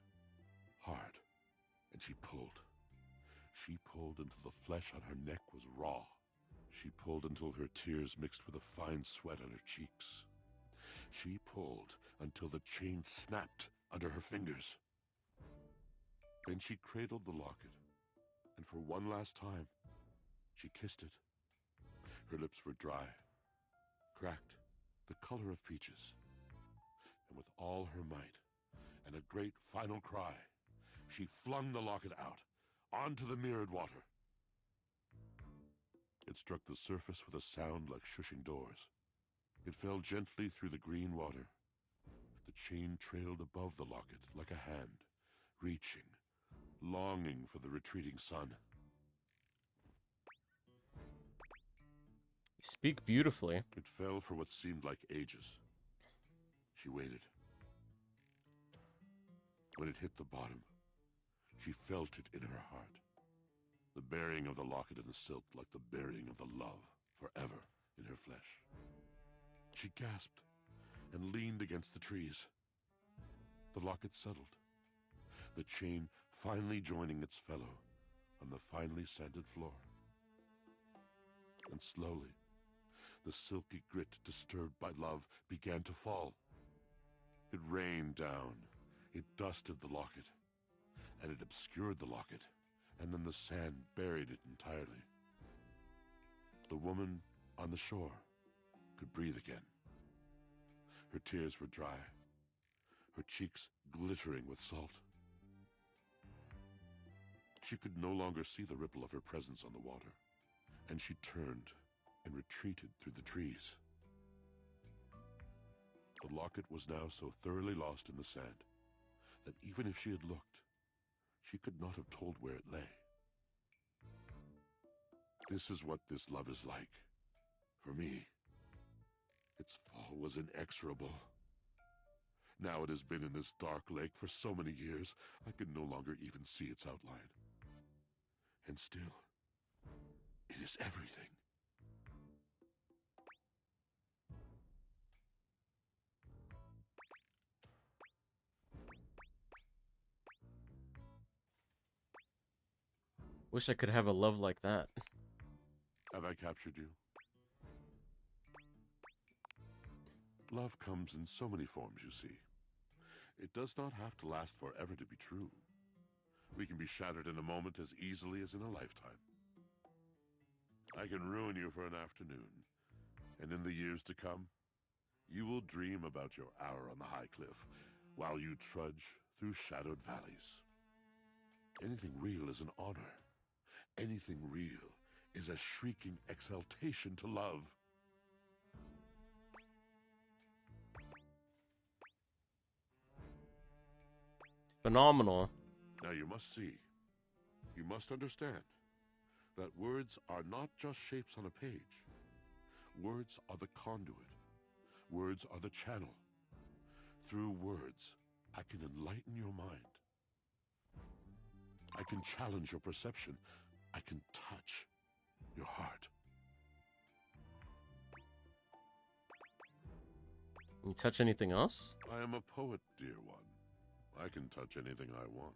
hard, and she pulled. She pulled until the flesh on her neck was raw. She pulled until her tears mixed with a fine sweat on her cheeks. She pulled until the chain snapped under her fingers. Then she cradled the locket, and for one last time, she kissed it. Her lips were dry, cracked, the color of peaches. And with all her might, and a great final cry, she flung the locket out, onto the mirrored water. It struck the surface with a sound like shushing doors. It fell gently through the green water. The chain trailed above the locket like a hand, reaching, longing for the retreating sun. You speak beautifully. It fell for what seemed like ages. She waited. When it hit the bottom, she felt it in her heart. The burying of the locket in the silk like the burying of the love forever in her flesh. She gasped and leaned against the trees. The locket settled, the chain finally joining its fellow on the finely sanded floor. And slowly, the silky grit disturbed by love began to fall. It rained down, it dusted the locket, and it obscured the locket, and then the sand buried it entirely. The woman on the shore could breathe again. Her tears were dry, her cheeks glittering with salt. She could no longer see the ripple of her presence on the water, and she turned and retreated through the trees. The locket was now so thoroughly lost in the sand that even if she had looked, she could not have told where it lay. This is what this love is like. For me, its fall was inexorable. Now it has been in this dark lake for so many years, I can no longer even see its outline. And still, it is everything. Wish I could have a love like that. Have I captured you? Love comes in so many forms, you see. It does not have to last forever to be true. We can be shattered in a moment as easily as in a lifetime. I can ruin you for an afternoon, and in the years to come, you will dream about your hour on the high cliff while you trudge through shadowed valleys. Anything real is an honor. Anything real is a shrieking exaltation to love. Phenomenal. Now you must see, you must understand, that words are not just shapes on a page. Words are the conduit. Words are the channel. Through words, I can enlighten your mind. I can challenge your perception. I can touch your heart. Can you touch anything else? I am a poet, dear one. I can touch anything I want.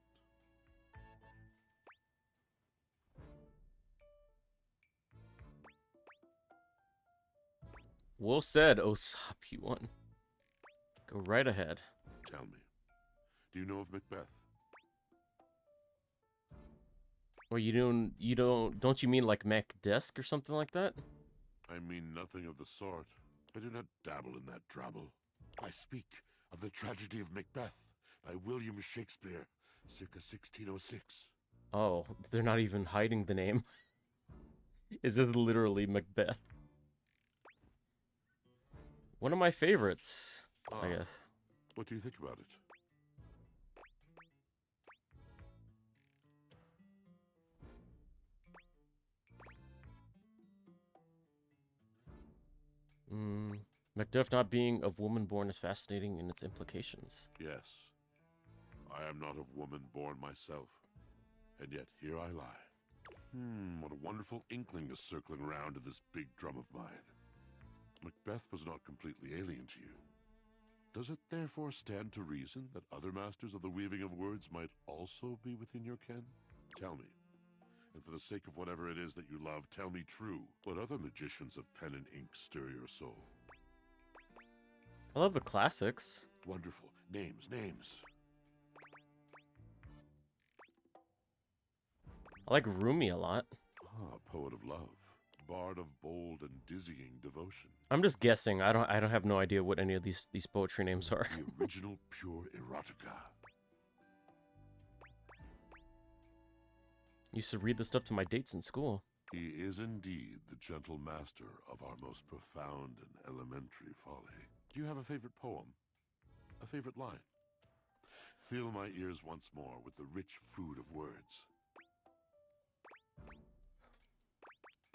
Well said, Osop, you won. Go right ahead. Tell me, do you know of Macbeth? Or don't you mean like Macdesk or something like that? I mean nothing of the sort. I do not dabble in that drabble. I speak of the tragedy of Macbeth by William Shakespeare, circa 1606. Oh, they're not even hiding the name. It's just literally Macbeth. One of my favorites, I guess. What do you think about it? Macduff not being of woman born is fascinating in its implications. Yes. I am not of woman born myself, and yet here I lie. What a wonderful inkling is circling around in this big drum of mine. Macbeth was not completely alien to you. Does it therefore stand to reason that other masters of the weaving of words might also be within your ken? Tell me. And for the sake of whatever it is that you love, tell me true. What other magicians of pen and ink stir your soul? I love the classics. Wonderful. Names, names. I like Rumi a lot. Poet of love. Bard of bold and dizzying devotion. I'm just guessing. I don't have no idea what any of these poetry names are. The original pure erotica. Used to read this stuff to my dates in school. He is indeed the gentle master of our most profound and elementary folly. Do you have a favorite poem? A favorite line? Fill my ears once more with the rich food of words.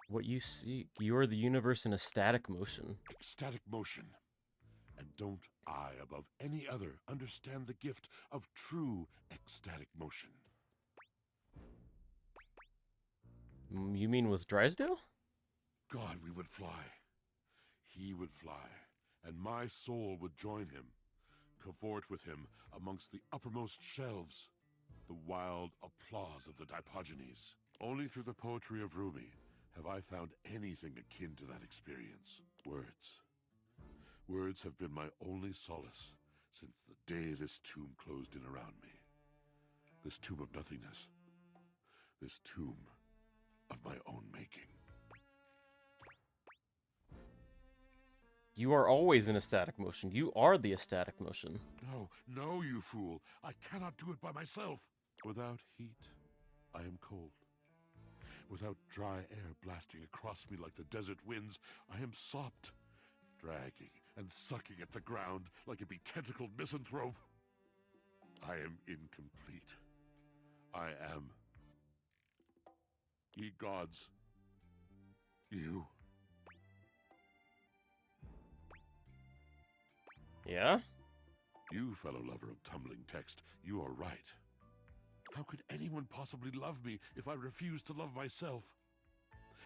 What you seek, you're the universe in ecstatic motion. Ecstatic motion. And don't I, above any other, understand the gift of true ecstatic motion? You mean with Drysdale? God, we would fly. He would fly, and my soul would join him, cavort with him amongst the uppermost shelves. The wild applause of the Dipogenes. Only through the poetry of Rumi have I found anything akin to that experience. Words. Words have been my only solace since the day this tomb closed in around me. This tomb of nothingness. This tomb of my own making. You are always in ecstatic motion. You are the ecstatic motion. No, no, you fool. I cannot do it by myself. Without heat, I am cold. Without dry air blasting across me like the desert winds, I am sopped, dragging and sucking at the ground like a betentacled misanthrope. I am incomplete. I am. Ye gods. You. Yeah? You, fellow lover of tumbling text, you are right. How could anyone possibly love me if I refuse to love myself?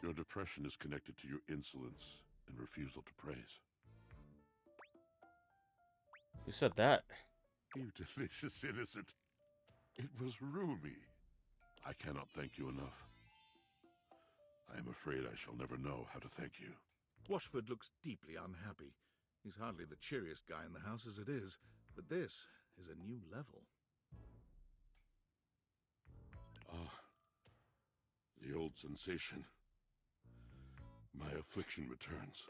Your depression is connected to your insolence and refusal to praise. Who said that? You delicious innocent. It was Rumi. I cannot thank you enough. I am afraid I shall never know how to thank you. Washford looks deeply unhappy. He's hardly the cheeriest guy in the house as it is, but this is a new level. Ah, the old sensation. My affliction returns.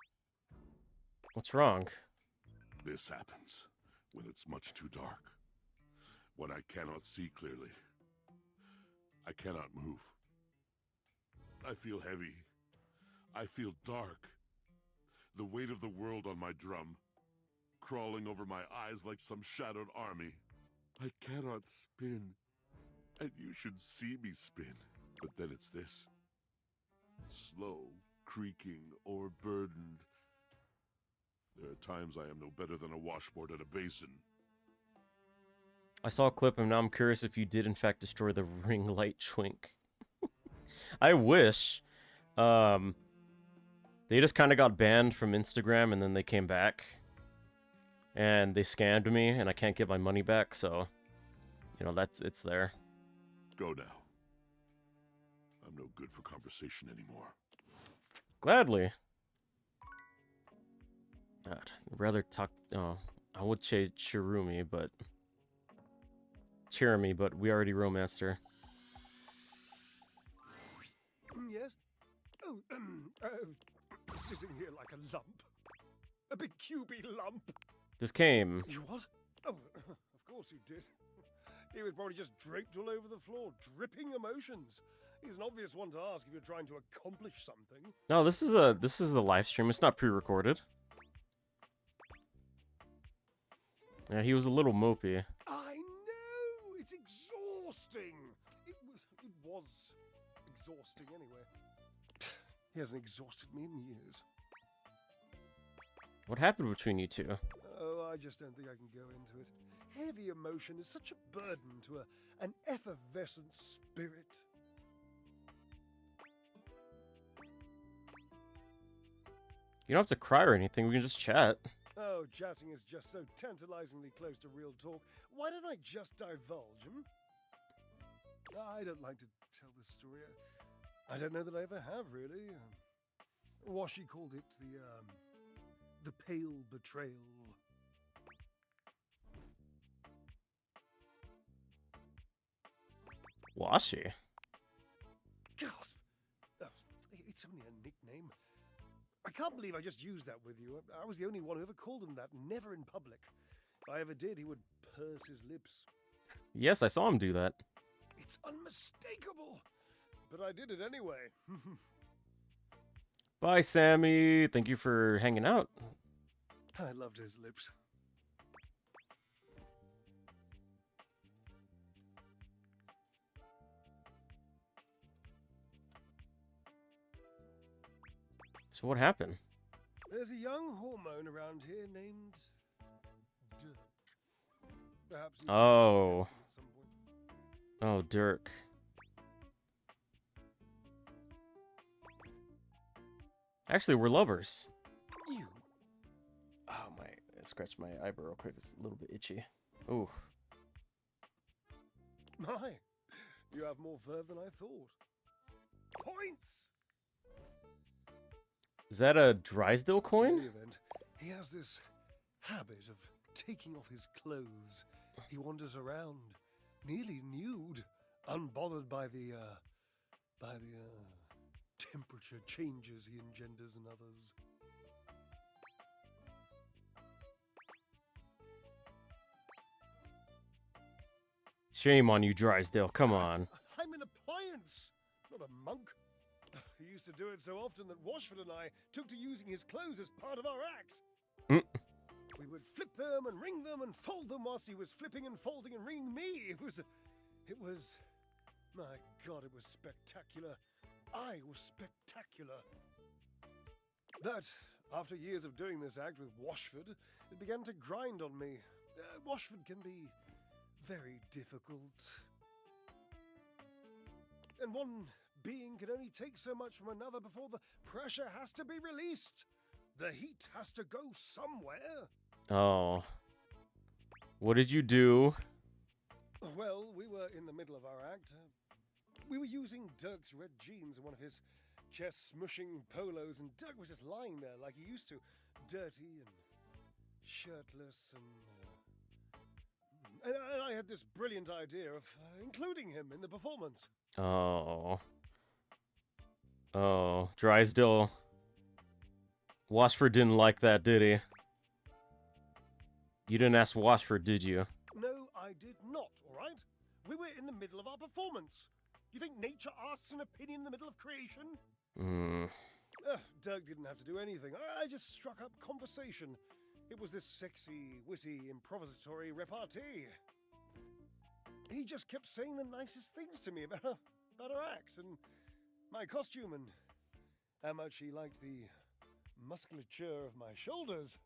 What's wrong? This happens when it's much too dark. When I cannot see clearly. I cannot move. I feel heavy. I feel dark. The weight of the world on my drum, crawling over my eyes like some shadowed army. I cannot spin. And you should see me spin. But then it's this. Slow, creaking, overburdened. There are times I am no better than a washboard at a basin. I saw a clip and now I'm curious if you did in fact destroy the ring light twink. I wish. They just kind of got banned from Instagram and then they came back. And they scammed me and I can't get my money back, so you know, it's there. Go now. I'm no good for conversation anymore. Gladly. God, I'd rather talk. Oh, I would say Chirumi, but we already romanced her. Yes? Oh, sitting here like a lump. A big QB lump. This came. You what? Oh, of course he did. He was probably just draped all over the floor, dripping emotions. He's an obvious one to ask if you're trying to accomplish something. No, this is a live stream. It's not pre-recorded. Yeah, he was a little mopey. I know! It's exhausting! It was exhausting anyway. He hasn't exhausted me in years. What happened between you two? Oh, I just don't think I can go into it. Heavy emotion is such a burden to an effervescent spirit. You don't have to cry or anything. We can just chat. Oh, chatting is just so tantalizingly close to real talk. Why don't I just divulge, I don't like to tell this story. I don't know that I ever have, really. Washi called it the pale betrayal. Washi? Gasp! Oh, it's only a nickname. I can't believe I just used that with you. I was the only one who ever called him that, never in public. If I ever did, he would purse his lips. Yes, I saw him do that. It's unmistakable! But I did it anyway. Bye, Sammy. Thank you for hanging out. I loved his lips. So what happened? There's a young hormone around here named Dirk. Perhaps you Oh. at some point. Oh, Dirk. Actually, we're lovers. You? Oh, I scratched my eyebrow real quick. It's a little bit itchy. Ooh. My, you have more verve than I thought. Points! Is that a Drysdale In coin? any event, he has this habit of taking off his clothes. He wanders around, nearly nude, unbothered by the temperature changes he engenders in others. Shame on you, Drysdale. Come on. I'm an appliance, not a monk. He used to do it so often that Washford and I took to using his clothes as part of our act. We would flip them and ring them and fold them whilst he was flipping and folding and ringing me. It was, my God, it was spectacular. I was spectacular. But after years of doing this act with Washford, it began to grind on me. Washford can be very difficult. And one being can only take so much from another before the pressure has to be released. The heat has to go somewhere. Oh. What did you do? Well, we were in the middle of our act. We were using Dirk's red jeans and one of his chest-smushing polos, and Dirk was just lying there like he used to, dirty and shirtless, and I had this brilliant idea of including him in the performance. Oh. Oh, Drysdale. Washford didn't like that, did he? You didn't ask Washford, did you? No, I did not, all right? We were in the middle of our performance. You think nature asks an opinion in the middle of creation? Dirk didn't have to do anything. I just struck up conversation. It was this sexy, witty, improvisatory repartee. He just kept saying the nicest things to me about her act and my costume and how much he liked the musculature of my shoulders.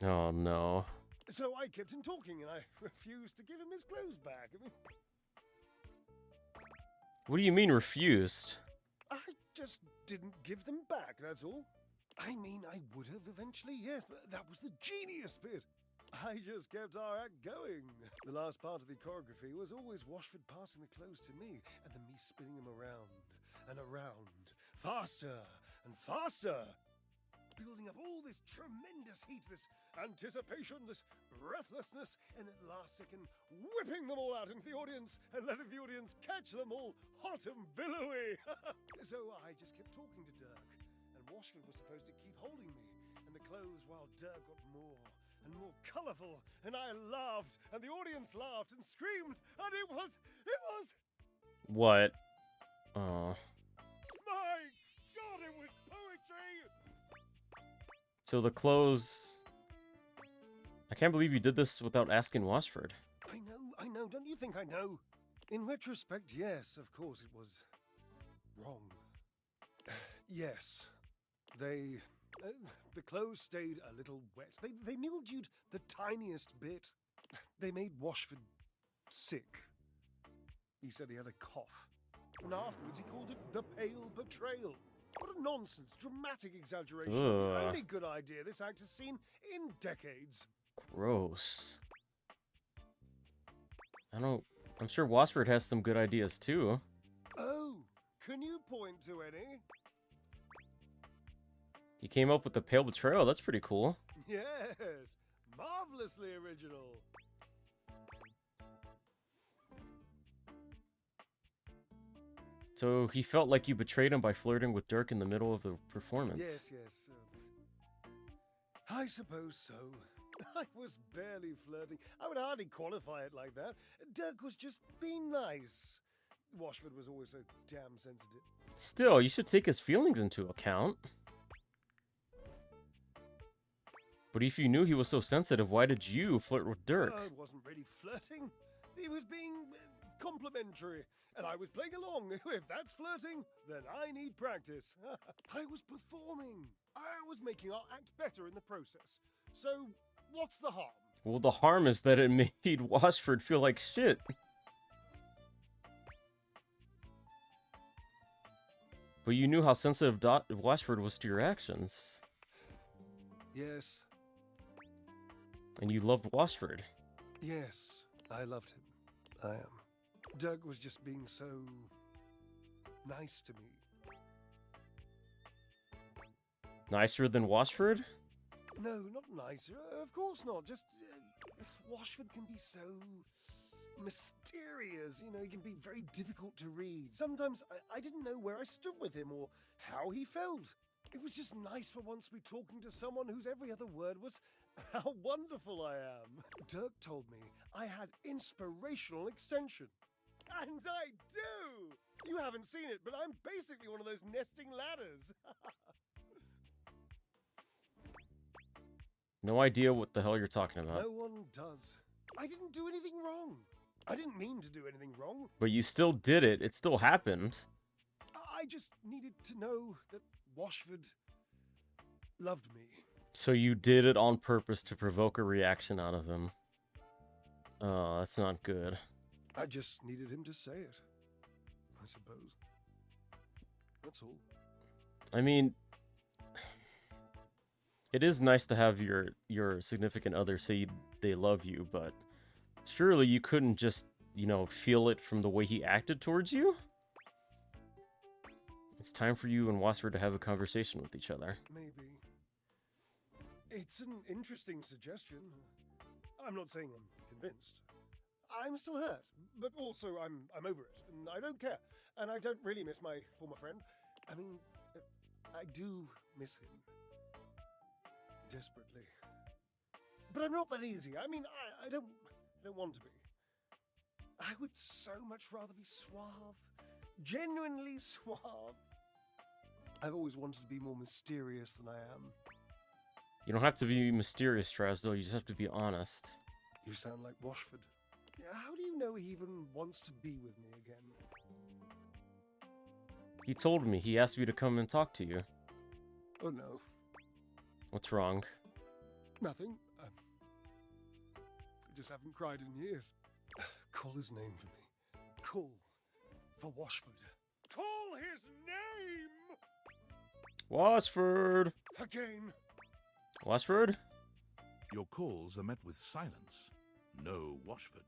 Oh, no. So I kept him talking and I refused to give him his clothes back. I mean, What do you mean refused? I just didn't give them back, that's all. I mean, I would have eventually, yes, but that was the genius bit. I just kept our act going. The last part of the choreography was always Washford passing the clothes to me, and then me spinning them around and around, faster and faster, building up all this tremendous heat, this anticipation, this breathlessness, and at the last second, whipping them all out into the audience and letting the audience catch them all hot and billowy. So I just kept talking to Dirk, and Washford was supposed to keep holding me, and the clothes while Dirk got more and more colourful, and I laughed, and the audience laughed and screamed, and it was... What? Oh. My God, it was poetry! So the clothes... I can't believe you did this without asking Washford. I know, don't you think I know? In retrospect, yes, of course it was wrong. Yes, the clothes stayed a little wet. They mildewed the tiniest bit. They made Washford sick. He said he had a cough. And afterwards he called it the pale betrayal. What a nonsense, dramatic exaggeration. The only good idea this act has seen in decades. Gross. I'm sure Washford has some good ideas too. Oh, can you point to any? He came up with the pale betrayal. That's pretty cool. Yes, marvelously original. So he felt like you betrayed him by flirting with Dirk in the middle of the performance. Yes. I suppose so. I was barely flirting. I would hardly qualify it like that. Dirk was just being nice. Washford was always so damn sensitive. Still, you should take his feelings into account. But if you knew he was so sensitive, why did you flirt with Dirk? I wasn't really flirting. He was being complimentary, and I was playing along. If that's flirting, then I need practice. I was performing. I was making our act better in the process. So, what's the harm? Well, the harm is that it made Washford feel like shit. But you knew how sensitive Washford was to your actions. Yes. And you loved Washford. Yes, I loved him. I am. Dirk was just being so nice to me. Nicer than Washford? No, not nicer. Of course not. Just Washford can be so mysterious. You know, he can be very difficult to read. Sometimes I didn't know where I stood with him or how he felt. It was just nice for once to be talking to someone whose every other word was how wonderful I am. Dirk told me I had inspirational extension. And I do! You haven't seen it, but I'm basically one of those nesting ladders. No idea what the hell you're talking about. No one does. I didn't do anything wrong. I didn't mean to do anything wrong. But you still did it. It still happened. I just needed to know that Washford loved me. So you did it on purpose to provoke a reaction out of him. Oh, that's not good. I just needed him to say it, I suppose. That's all. I mean, it is nice to have your significant other say they love you, but surely you couldn't just, you know, feel it from the way he acted towards you? It's time for you and Wasper to have a conversation with each other. Maybe. It's an interesting suggestion. I'm not saying I'm convinced. I'm still hurt, but also I'm over it, and I don't care. And I don't really miss my former friend. I mean, I do miss him. Desperately. But I'm not that easy. I mean, I don't want to be. I would so much rather be suave. Genuinely suave. I've always wanted to be more mysterious than I am. You don't have to be mysterious, Drasdale. You just have to be honest. You sound like Washford. How do you know he even wants to be with me again? He told me. He asked me to come and talk to you. Oh no. What's wrong? Nothing. I just haven't cried in years. Call his name for me. Call for Washford. Call his name! Washford! Again! Washford? Your calls are met with silence. No Washford.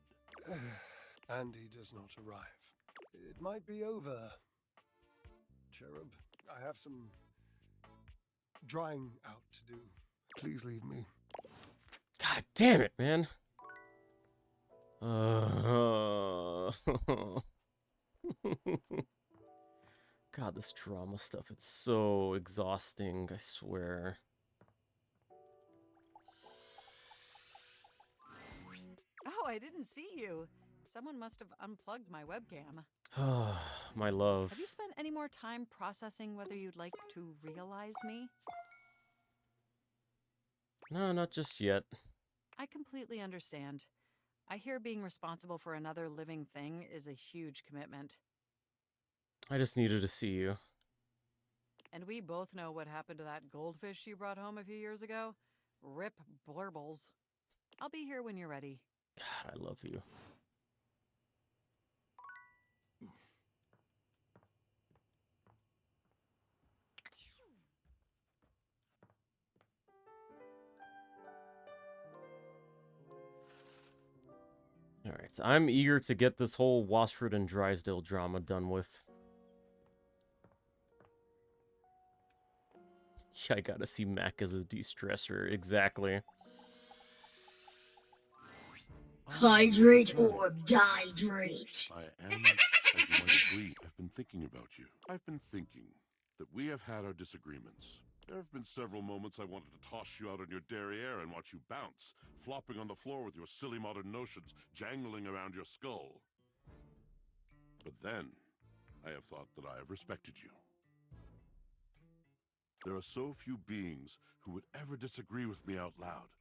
And he does not arrive. It might be over, Cherub. I have some drying out to do. Please leave me. God damn it, man. God, this drama stuff, it's so exhausting, I swear. Oh, I didn't see you. Someone must have unplugged my webcam. My love. Have you spent any more time processing whether you'd like to realize me? No, not just yet. I completely understand. I hear being responsible for another living thing is a huge commitment. I just needed to see you. And we both know what happened to that goldfish you brought home a few years ago. Rip blurbles. I'll be here when you're ready. God, I love you. Alright, so I'm eager to get this whole Washford and Drysdale drama done with. Yeah, I gotta see Mac as a de-stressor, exactly. Hydrate or dihydrate. I am, as you might agree, I've been thinking about you. I've been thinking that we have had our disagreements. There have been several moments I wanted to toss you out on your derriere and watch you bounce, flopping on the floor with your silly modern notions jangling around your skull. But then, I have thought that I have respected you. There are so few beings who would ever disagree with me out loud,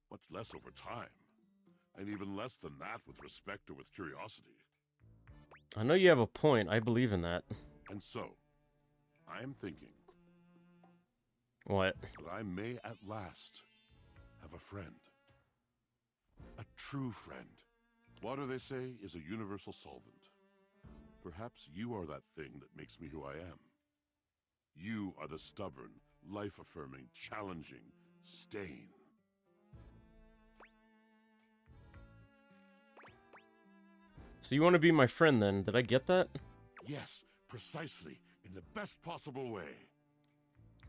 much less over time. And even less than that with respect or with curiosity. I know you have a point. I believe in that. And so, I am thinking... What? That I may at last have a friend. A true friend. Water, they say, is a universal solvent. Perhaps you are that thing that makes me who I am. You are the stubborn, life-affirming, challenging stain. So you want to be my friend then? Did I get that? Yes, precisely, in the best possible way.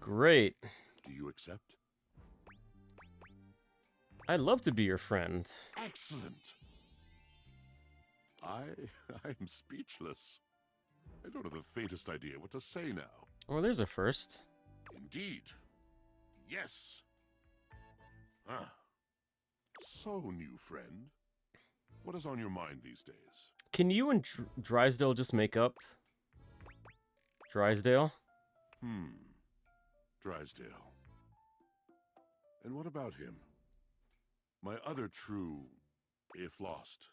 Great. Do you accept? I'd love to be your friend. Excellent. I am speechless. I don't have the faintest idea what to say now. Well, there's a first. Indeed. Yes. Ah. So, new friend, what is on your mind these days? Can you and Drysdale just make up? Drysdale? Drysdale. And what about him? My other true, if lost,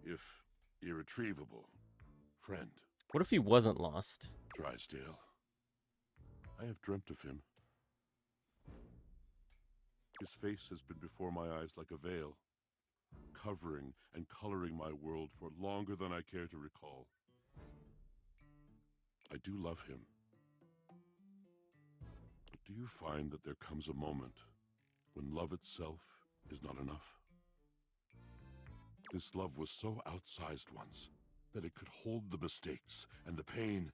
if irretrievable, friend. What if he wasn't lost? Drysdale. I have dreamt of him. His face has been before my eyes like a veil, covering and coloring my world for longer than I care to recall. I do love him. But do you find that there comes a moment when love itself is not enough? This love was so outsized once that it could hold the mistakes and the pain.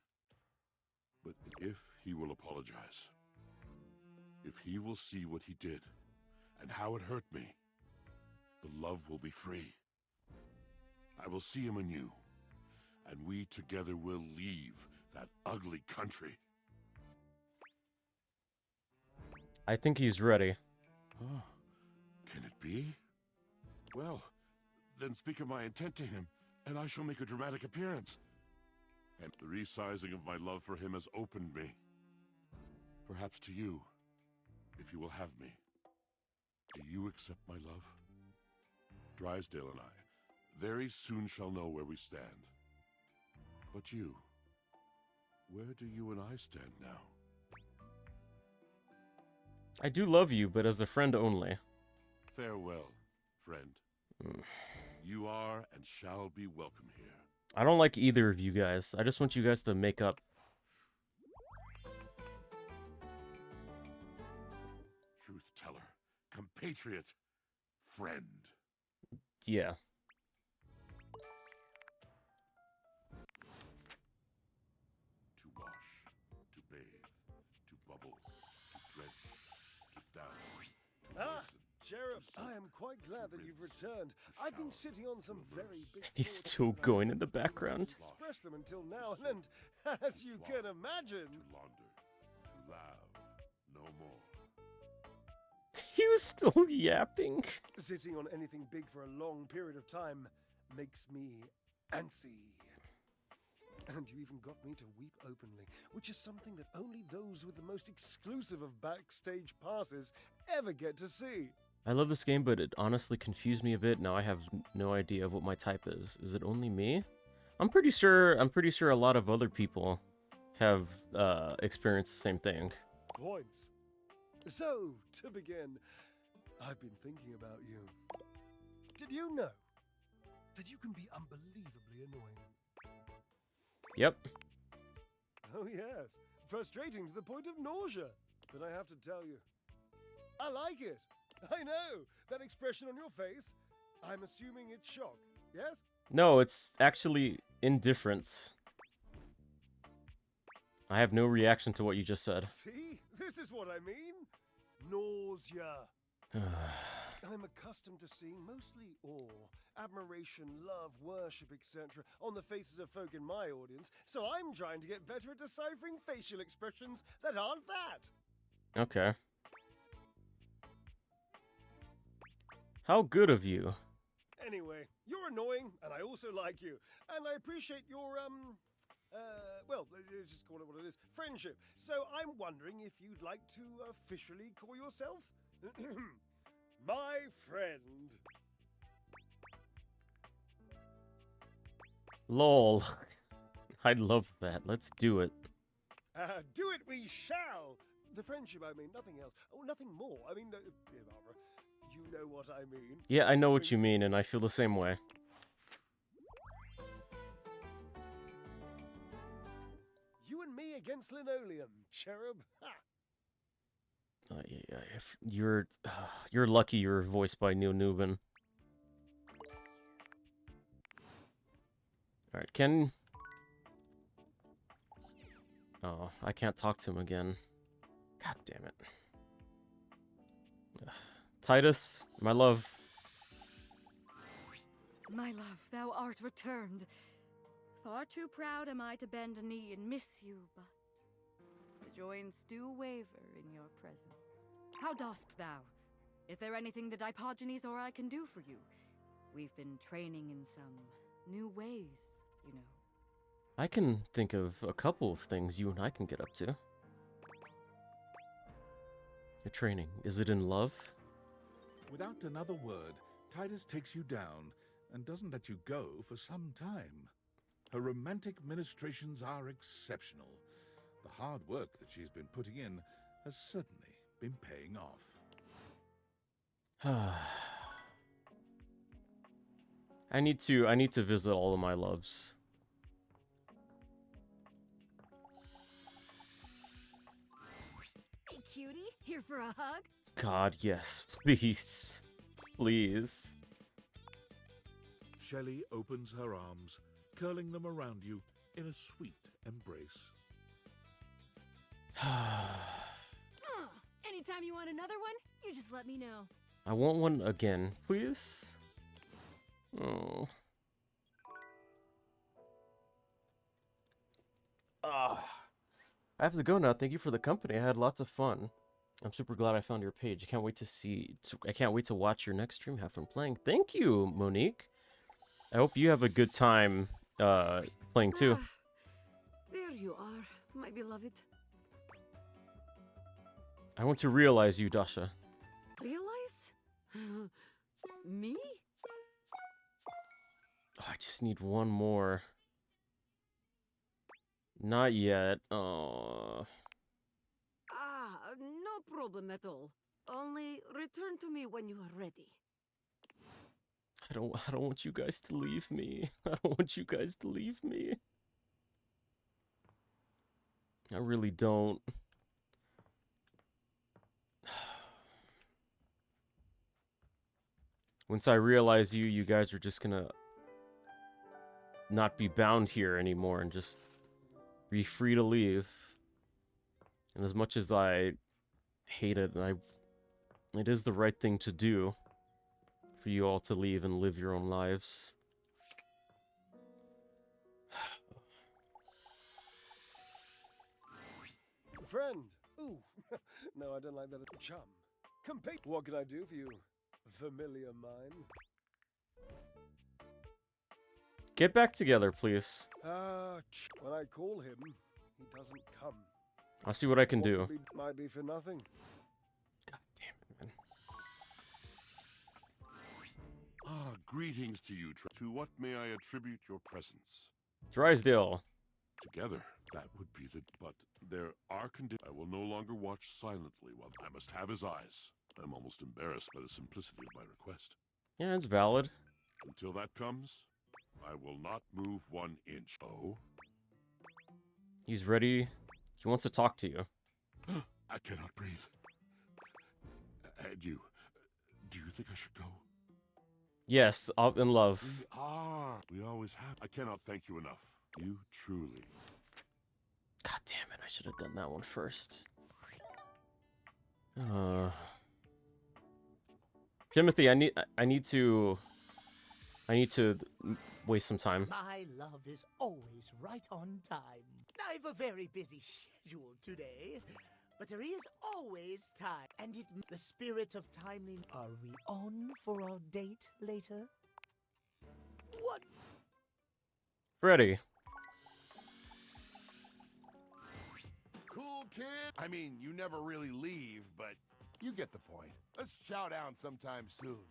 But if he will apologize, if he will see what he did and how it hurt me, the love will be free. I will see him anew, and we together will leave that ugly country. I think he's ready. Oh, can it be? Well, then speak of my intent to him, and I shall make a dramatic appearance. And the resizing of my love for him has opened me. Perhaps to you, if you will have me. Do you accept my love? Drysdale and I very soon shall know where we stand. But you, where do you and I stand now? I do love you, but as a friend only. Farewell, friend. You are and shall be welcome here. I don't like either of you guys. I just want you guys to make up. Truth teller, compatriot, friend. Yeah. To wash, to bathe, to bubble, to drench, to douse, to listen. Cherub, I am quite glad that you've returned. I've been sitting on some very big He's thoughts still that I going in haven't the background. expressed them until now, and as you can imagine, To launder, to laugh, no more. He was still yapping. sitting on anything big for a long period of time makes me antsy. And you even got me to weep openly, which is something that only those with the most exclusive of backstage passes ever get to see. I love this game, but it honestly confused me a bit. Now I have no idea of what my type is. Is it only me? I'm pretty sure a lot of other people have experienced the same thing. Points. So, to begin, I've been thinking about you. Did you know that you can be unbelievably annoying? Yep. Oh yes, frustrating to the point of nausea. But I have to tell you, I like it. I know, that expression on your face, I'm assuming it's shock, yes? No, it's actually indifference. I have no reaction to what you just said. See? This is what I mean. Nausea. I'm accustomed to seeing mostly awe, admiration, love, worship, etc. on the faces of folk in my audience, so I'm trying to get better at deciphering facial expressions that aren't that. Okay. How good of you. Anyway, you're annoying, and I also like you. And I appreciate your, well, let's just call it what it is, friendship. So I'm wondering if you'd like to officially call yourself my friend. Lol. I'd love that. Let's do it. Do it we shall. The friendship, I mean, nothing else. Oh, nothing more. I mean, dear Barbara, you know what I mean. Yeah, I know what you mean, and I feel the same way. You and me against linoleum, cherub. Ha! Yeah, if you're lucky you're voiced by Neil Newman. Alright, Ken... Oh, I can't talk to him again. God damn it. Titus, my love. My love, thou art returned. Far too proud am I to bend a knee and miss you, but the joints do waver in your presence. How dost thou? Is there anything that Diogenes or I can do for you? We've been training in some new ways, you know. I can think of a couple of things you and I can get up to. The training. Is it in love? Without another word, Titus takes you down and doesn't let you go for some time. Her romantic ministrations are exceptional. The hard work that she's been putting in has certainly been paying off. I need to visit all of my loves. Hey, cutie, here for a hug? God, yes, please. Please. Shelley opens her arms, curling them around you in a sweet embrace. Anytime you want another one, you just let me know. I want one again, please. Oh. I have to go now. Thank you for the company. I had lots of fun. I'm super glad I found your page. I can't wait I can't wait to watch your next stream. Have fun playing. Thank you, Monique. I hope you have a good time playing too. There you are, my beloved. I want to realize you, Dasha. Realize? Me? Oh, I just need one more. Not yet. Oh. No problem at all. Only return to me when you are ready. I don't want you guys to leave me. I don't want you guys to leave me. I really don't. Once I realize you guys are just gonna not be bound here anymore and just be free to leave. And as much as I hate it, it is the right thing to do for you all to leave and live your own lives. Friend. Ooh. No, I don't like that. Chum. Compete. What can I do for you, familiar mine? Get back together, please. When I call him, he doesn't come. I'll see what I can do. Might be for nothing. God damn it, man. Greetings to you. To what may I attribute your presence? Drysdale. Together, that would be the... But there are conditions. I will no longer watch silently while I must have his eyes. I'm almost embarrassed by the simplicity of my request. Yeah, it's valid. Until that comes, I will not move 1 inch. Oh? He's ready. He wants to talk to you. I cannot breathe. And you, do you think I should go? Yes, I'm in love. We always have. I cannot thank you enough. You truly. God damn it, I should have done that one first. Timothy, I need to waste some time. My love is always right on time. I've a very busy schedule today, but there is always time. And the spirit of timely. Are we on for our date later? What? Ready. Cool kid. I mean, you never really leave, but you get the point. Let's chow down sometime soon.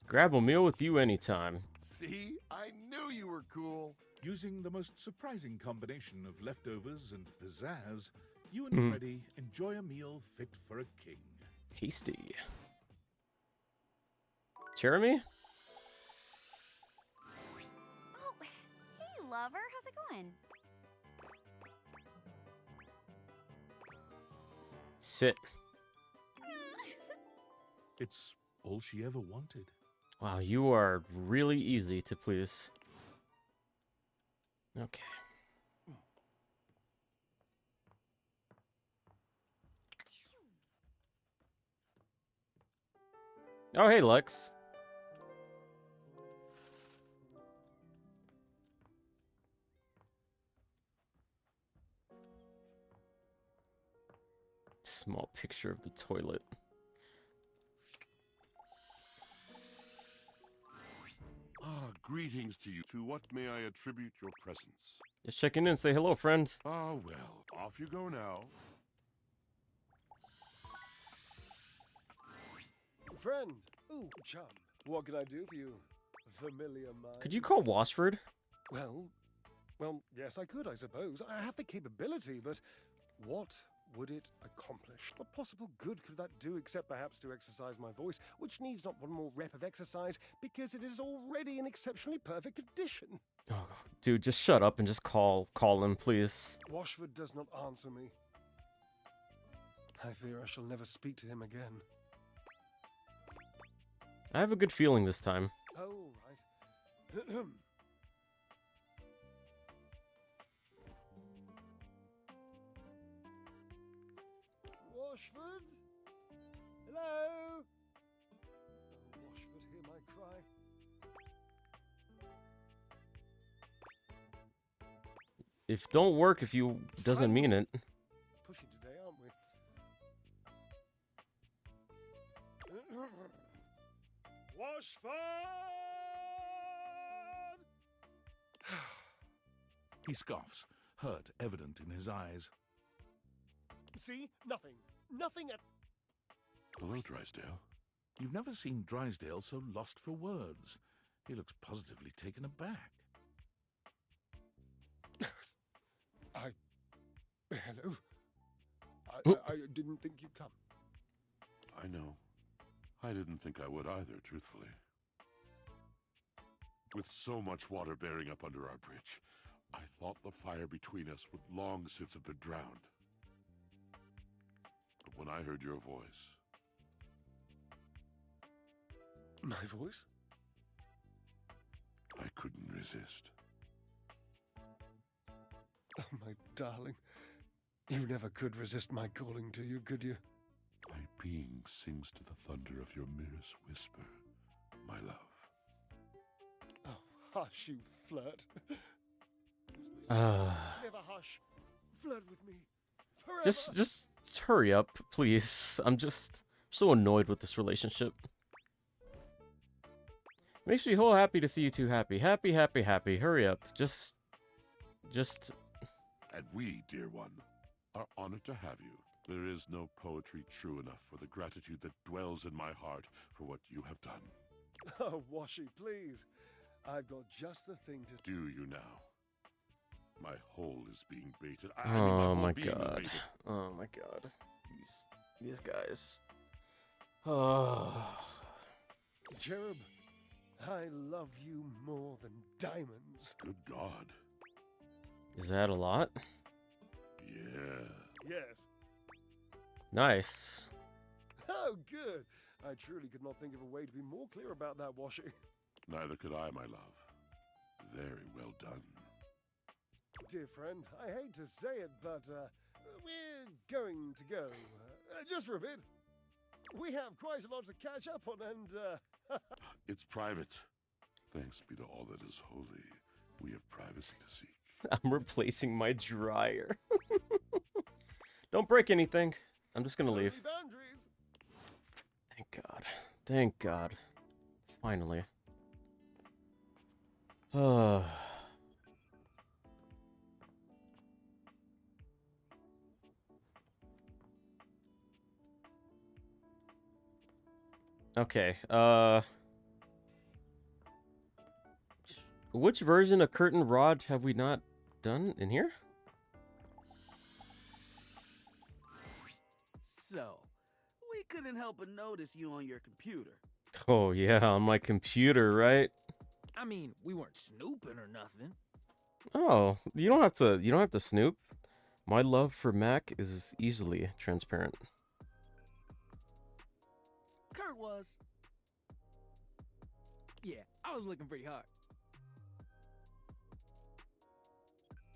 Grab a meal with you anytime. See? I knew you were cool. Using the most surprising combination of leftovers and pizzazz, you and Freddy enjoy a meal fit for a king. Tasty. Jeremy? Oh, hey, lover. How's it going? Sit. It's all she ever wanted. Wow, you are really easy to please. Okay. Oh, hey, Lex. Small picture of the toilet. Greetings to you. To what may I attribute your presence? Just checking in. Say hello, friend. Well, off you go now. friend. Ooh, chum. What can I do for you, familiar mind? Could you call Washford? Well, yes, I could, I suppose. I have the capability, but what would it accomplish? What possible good could that do except perhaps to exercise my voice, which needs not one more rep of exercise because it is already in exceptionally perfect condition? Oh, dude, just shut up and just call him, please. Washford does not answer me. I fear I shall never speak to him again. I have a good feeling this time. Oh, right. Washford? Hello? Oh, Washford, hear my cry. If don't work if you doesn't mean it. Pushy today, aren't we? Washford! He scoffs, hurt evident in his eyes. See? Nothing. Nothing at... Hello, Drysdale. You've never seen Drysdale so lost for words. He looks positively taken aback. Hello? I didn't think you'd come. I know. I didn't think I would either, truthfully. With so much water bearing up under our bridge, I thought the fire between us would long since have been drowned. But when I heard your voice... My voice? I couldn't resist. Oh, my darling. You never could resist my calling to you, could you? My being sings to the thunder of your merest whisper, my love. Oh, hush, you flirt. Never hush. Flirt with me. Forever. Just hurry up, please. I'm just so annoyed with this relationship. Makes me whole happy to see you two happy. Happy, happy, happy. Hurry up. Just... And we, dear one, are honored to have you. There is no poetry true enough for the gratitude that dwells in my heart for what you have done. Oh, Washy, please. I've got just the thing to... Do you now? My hole is being baited. Oh my my being is god. baited. Oh my god. These guys. Oh. Cherub, I love you more than diamonds. Good God. Is that a lot? Yeah. Yes. Nice. Oh, good. I truly could not think of a way to be more clear about that, Washy. Neither could I, my love. Very well done. Dear friend, I hate to say it, but we're going to go. Just for a bit. We have quite a lot to catch up on, and It's private. Thanks be to all that is holy. We have privacy to seek. I'm replacing my dryer. Don't break anything. I'm just gonna leave. boundaries. Thank God. Thank God. Finally. Oh. Okay, which version of Curtain Rod have we not done in here? So, we couldn't help but notice you on your computer. Oh yeah, on my computer, right? I mean, we weren't snooping or nothing. Oh, you don't have to snoop. My love for Mac is easily transparent. Kurt was. Yeah, I was looking pretty hard.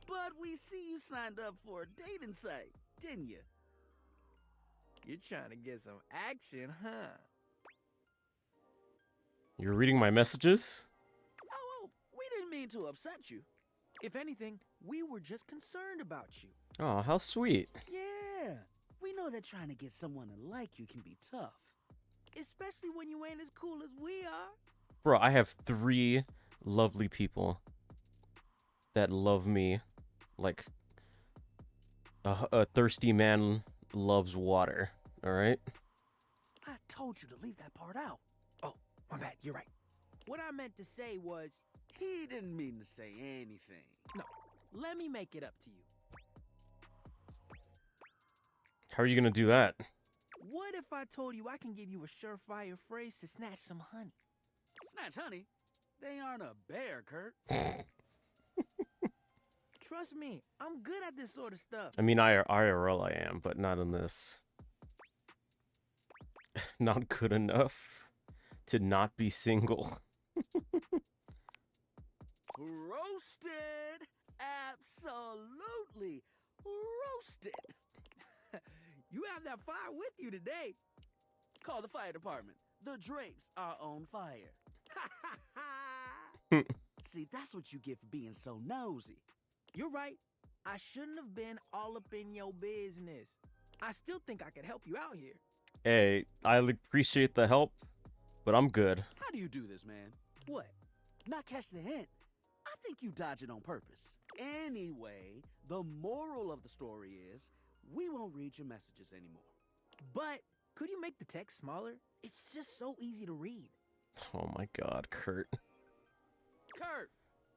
But we see you signed up for a dating site, didn't you? You're trying to get some action, huh? You're reading my messages? Oh, we didn't mean to upset you. If anything, we were just concerned about you. Oh, how sweet. Yeah, we know that trying to get someone to like you can be tough. Especially when you ain't as cool as we are. Bro, I have 3 lovely people that love me like a thirsty man loves water, alright? I told told you to leave that part out. Oh, my bad. You're right. What I meant to say was, he didn't mean to say anything. No, let me make it up to you. How are you gonna do that? What if I told you I can give you a surefire phrase to snatch some honey? Snatch honey? They aren't a bear, Kurt. Trust me, I'm good at this sort of stuff. I mean, IRL I am, but not in this. Not good enough to not be single. Roasted! Absolutely roasted! You have that fire with you today. Call the fire department. The drapes are on fire. See, that's what you get for being so nosy. You're right. I shouldn't have been all up in your business. I still think I could help you out here. Hey, I appreciate the help, but I'm good. How do you do this, man? What? Not catch the hint? I think you dodge it on purpose. Anyway, the moral of the story is, we won't read your messages anymore. But could you make the text smaller? It's just so easy to read. Oh my god, Kurt. Kurt,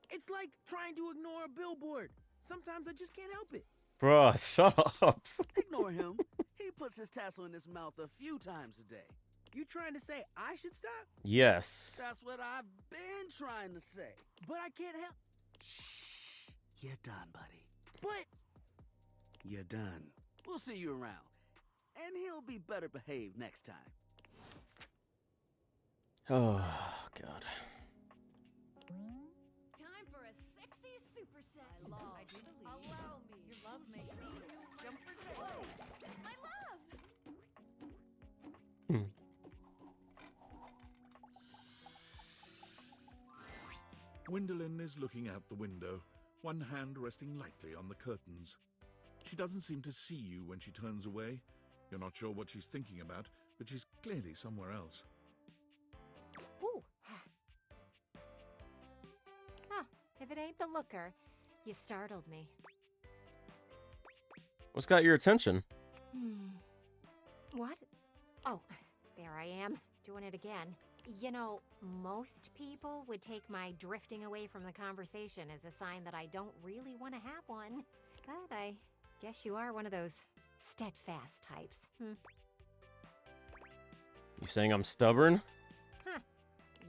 it's like trying to ignore a billboard. Sometimes I just can't help it. Bruh, shut up. Ignore him. He puts his tassel in his mouth a few times a day. You trying to say I should stop? Yes. That's what I've been trying to say. But I can't help. Shh. You're done, buddy. But you're done. We'll see you around. And he'll be better behaved next time. Oh, God. Time for a sexy superset. I do believe. Allow me. Your love makes me jump for joy. My love. Gwendolyn is looking out the window, one hand resting lightly on the curtains. She doesn't seem to see you when she turns away. You're not sure what she's thinking about, but she's clearly somewhere else. Ooh. Ah, if it ain't the looker, you startled me. What's got your attention? What? Oh, there I am, doing it again. You know, most people would take my drifting away from the conversation as a sign that I don't really want to have one. But I guess you are one of those steadfast types. You saying I'm stubborn? Huh.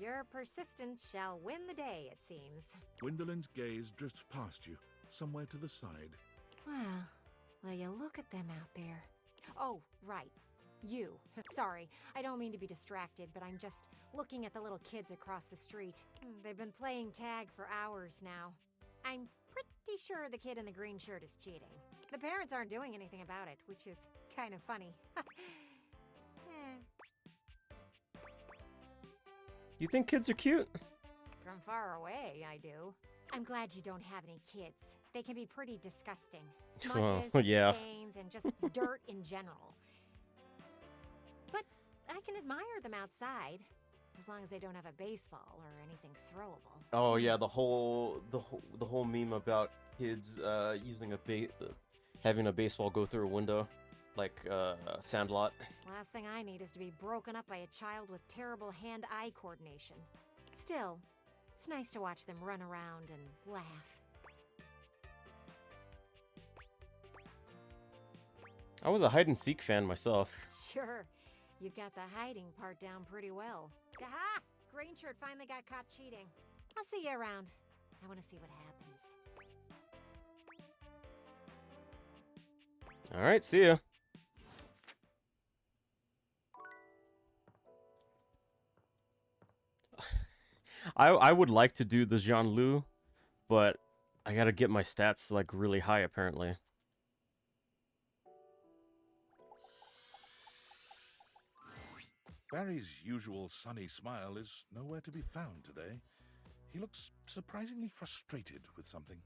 Your persistence shall win the day, it seems. Gwendolyn's gaze drifts past you, somewhere to the side. Well, you look at them out there. Oh, right. You. Sorry, I don't mean to be distracted, but I'm just looking at the little kids across the street. They've been playing tag for hours now. I'm pretty sure the kid in the green shirt is cheating. The parents aren't doing anything about it, which is kind of funny. You think kids are cute? From far away, I do. I'm glad you don't have any kids. They can be pretty disgusting. Smudges, yeah. and stains, and just dirt in general. But I can admire them outside, as long as they don't have a baseball or anything throwable. Oh yeah, the whole meme about kids using having a baseball go through a window, like Sandlot. Last thing I need is to be broken up by a child with terrible hand-eye coordination. Still, it's nice to watch them run around and laugh. I was a hide-and-seek fan myself. Sure, you've got the hiding part down pretty well. Aha! Green shirt finally got caught cheating. I'll see you around. I want to see what happens. Alright, see ya. I would like to do the Jean-Lu, but I gotta get my stats like really high apparently. Barry's usual sunny smile is nowhere to be found today. He looks surprisingly frustrated with something.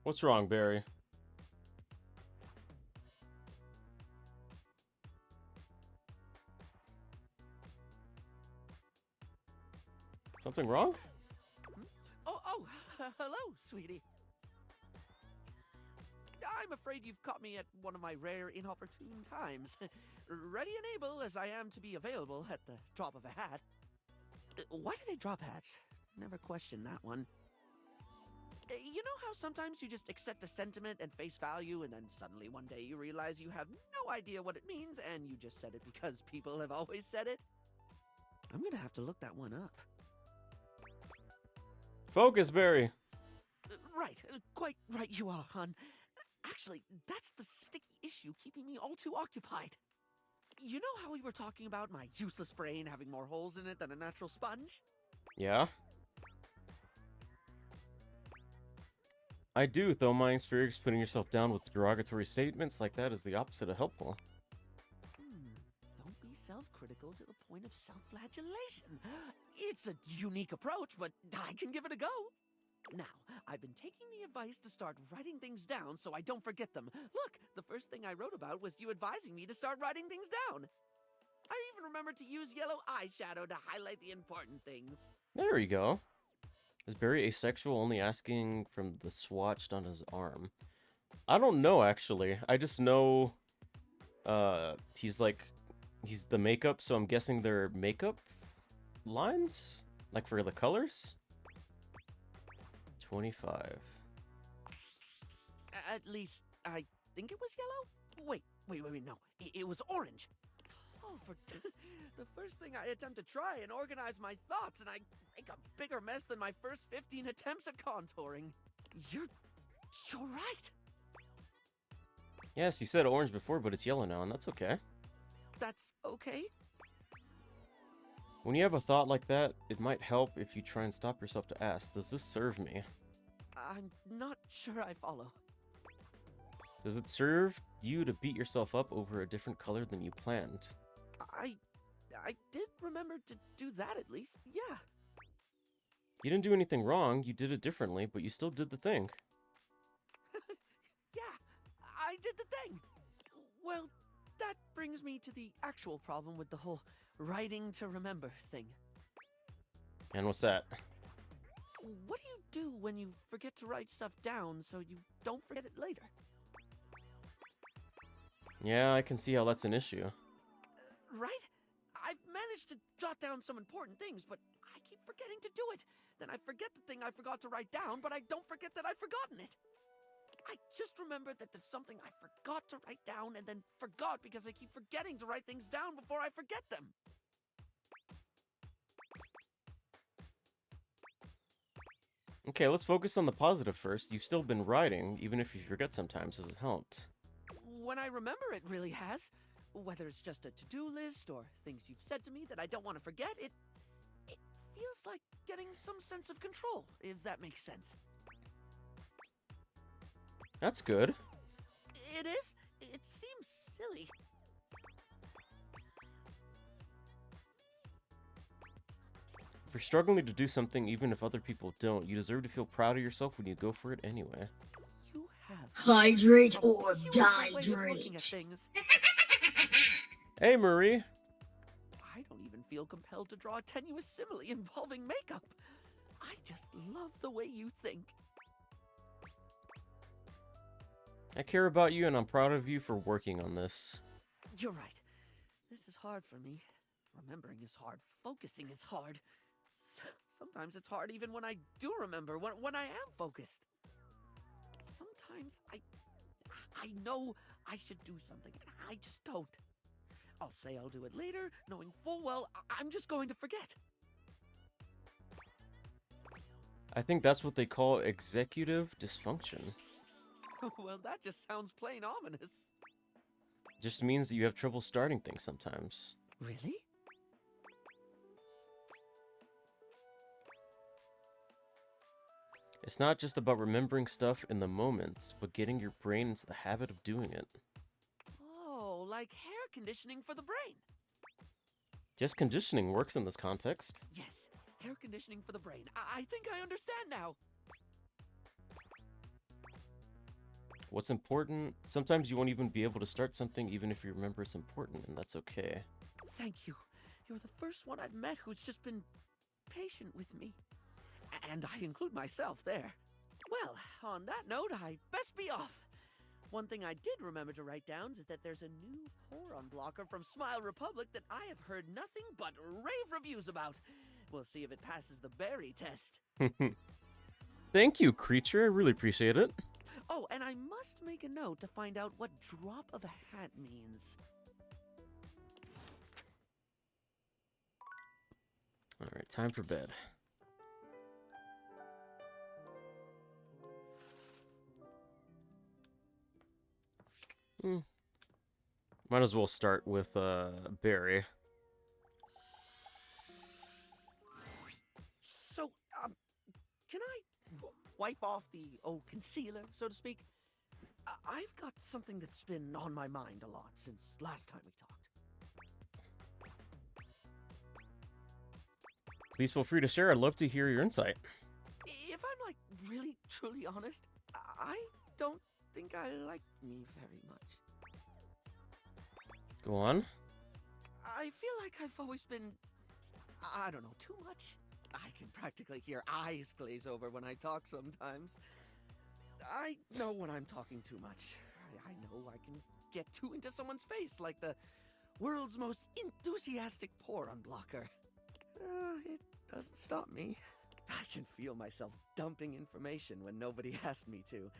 What's wrong, Barry? Something wrong? Oh, hello, sweetie. I'm afraid you've caught me at one of my rare inopportune times. Ready and able as I am to be available at the drop of a hat. Why do they drop hats? Never questioned that one. You know how sometimes you just accept a sentiment at face value and then suddenly one day you realize you have no idea what it means and you just said it because people have always said it? I'm gonna have to look that one up. Focus, Barry. Right, quite right you are, hon. Actually, that's the sticky issue keeping me all too occupied. You know how we were talking about my useless brain having more holes in it than a natural sponge? Yeah? I do, though my experience putting yourself down with derogatory statements like that is the opposite of helpful. Don't be self-critical to the point of self-flagellation. It's a unique approach, but I can give it a go. Now, I've been taking the advice to start writing things down so I don't forget them. Look, the first thing I wrote about was you advising me to start writing things down. I even remembered to use yellow eyeshadow to highlight the important things. There you go. Is Barry asexual, only asking from the swatched on his arm? I don't know, actually. I just know he's the makeup, so I'm guessing they're makeup lines? Like for the colors? 25. At least, I think it was yellow? Wait, no. It was orange. Oh, for the first thing I attempt to try and organize my thoughts, and I make a bigger mess than my first 15 attempts at contouring. You're right. Yes, you said orange before, but it's yellow now, and that's okay. That's okay? When you have a thought like that, it might help if you try and stop yourself to ask, does this serve me? I'm not sure I follow. Does it serve you to beat yourself up over a different color than you planned? I did remember to do that at least, yeah. You didn't do anything wrong, you did it differently, but you still did the thing. Yeah, I did the thing. Well, that brings me to the actual problem with the whole writing to remember thing. And what's that? What do you do when you forget to write stuff down so you don't forget it later? Yeah, I can see how that's an issue. Right? I've managed to jot down some important things, but I keep forgetting to do it. Then I forget the thing I forgot to write down, but I don't forget that I've forgotten it. I just remembered that there's something I forgot to write down and then forgot because I keep forgetting to write things down before I forget them. Okay, let's focus on the positive first. You've still been writing, even if you forget sometimes. Has it helped? When I remember, it really has. Whether it's just a to-do list or things you've said to me that I don't want to forget, it feels like getting some sense of control, if that makes sense. That's good. It is? It seems silly. If you're struggling to do something, even if other people don't, you deserve to feel proud of yourself when you go for it anyway. You have hydrate or dihydrate. Hey, Marie. I don't even feel compelled to draw a tenuous simile involving makeup. I just love the way you think. I care about you, and I'm proud of you for working on this. You're right. This is hard for me. Remembering is hard. Focusing is hard. Sometimes it's hard even when I do remember, when I am focused. Sometimes I know I should do something, and I just don't. I'll say I'll do it later, knowing full well I'm just going to forget. I think that's what they call executive dysfunction. Well, that just sounds plain ominous. Just means that you have trouble starting things sometimes. Really? It's not just about remembering stuff in the moment, but getting your brain into the habit of doing it. Oh, like hair conditioning for the brain. Just conditioning works in this context. Yes, hair conditioning for the brain. I think I understand now. What's important? Sometimes you won't even be able to start something even if you remember it's important, and that's okay. Thank you. You're the first one I've met who's just been patient with me. And I include myself there. Well, on that note, I best be off. One thing I did remember to write down is that there's a new poron blocker from Smile Republic that I have heard nothing but rave reviews about. We'll see if it passes the berry test. Thank you, creature. I really appreciate it. Oh, and I must make a note to find out what drop of a hat means. All right, time for bed. Might as well start with Barry. So, can I wipe off the old concealer, so to speak? I've got something that's been on my mind a lot since last time we talked. Please feel free to share. I'd love to hear your insight. If I'm, like, really, truly honest, I don't think I like me very much. Go on. I feel like I've always been, I don't know, too much. I can practically hear eyes glaze over when I talk sometimes. I know when I'm talking too much. I know I can get too into someone's face, like the world's most enthusiastic poron blocker. It doesn't stop me. I can feel myself dumping information when nobody asked me to.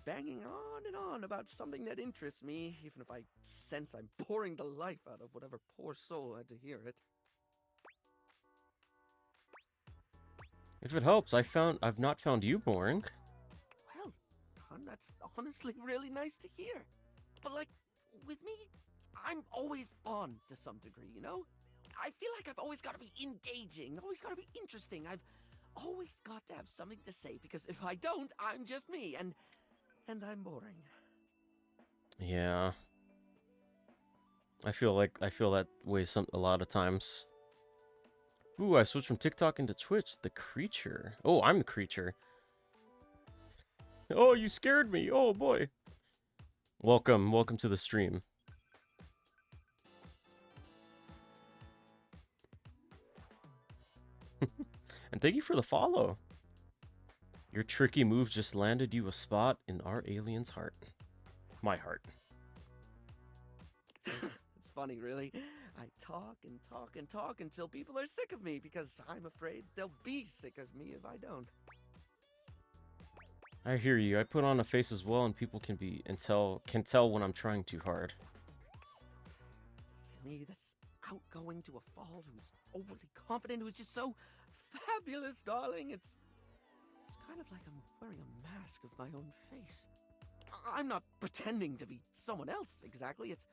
Banging on and on about something that interests me, even if I sense I'm boring the life out of whatever poor soul had to hear it. If it helps, I've not found you boring. Well, that's honestly really nice to hear. But like, with me, I'm always on to some degree, you know? I feel like I've always got to be engaging, always got to be interesting. I've always got to have something to say, because if I don't, I'm just me, and I'm boring. Yeah. I feel that way a lot of times. Ooh, I switched from TikTok into Twitch. The creature. Oh, I'm the creature. Oh, you scared me. Oh boy. Welcome to the stream. And thank you for the follow. Your tricky move just landed you a spot in our alien's heart. My heart. It's funny, really. I talk and talk and talk until people are sick of me, because I'm afraid they'll be sick of me if I don't. I hear you. I put on a face as well, and people can tell when I'm trying too hard. Me, that's outgoing to a fault, who's overly confident, who's just so fabulous, darling. It's kind of like I'm wearing a mask of my own face. I'm not pretending to be someone else exactly. It's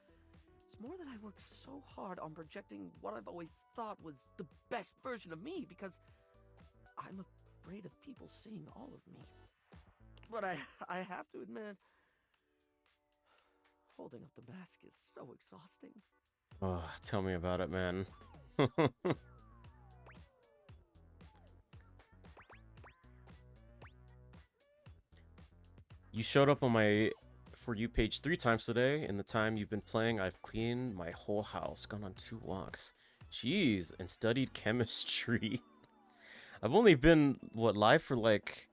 more that I work so hard on projecting what I've always thought was the best version of me, because I'm afraid of people seeing all of me. But I have to admit, holding up the mask is so exhausting. Oh, tell me about it, man. You showed up on my For You page 3 times today. In the time you've been playing, I've cleaned my whole house, gone on 2 walks. Jeez, and studied chemistry. I've only been, live for like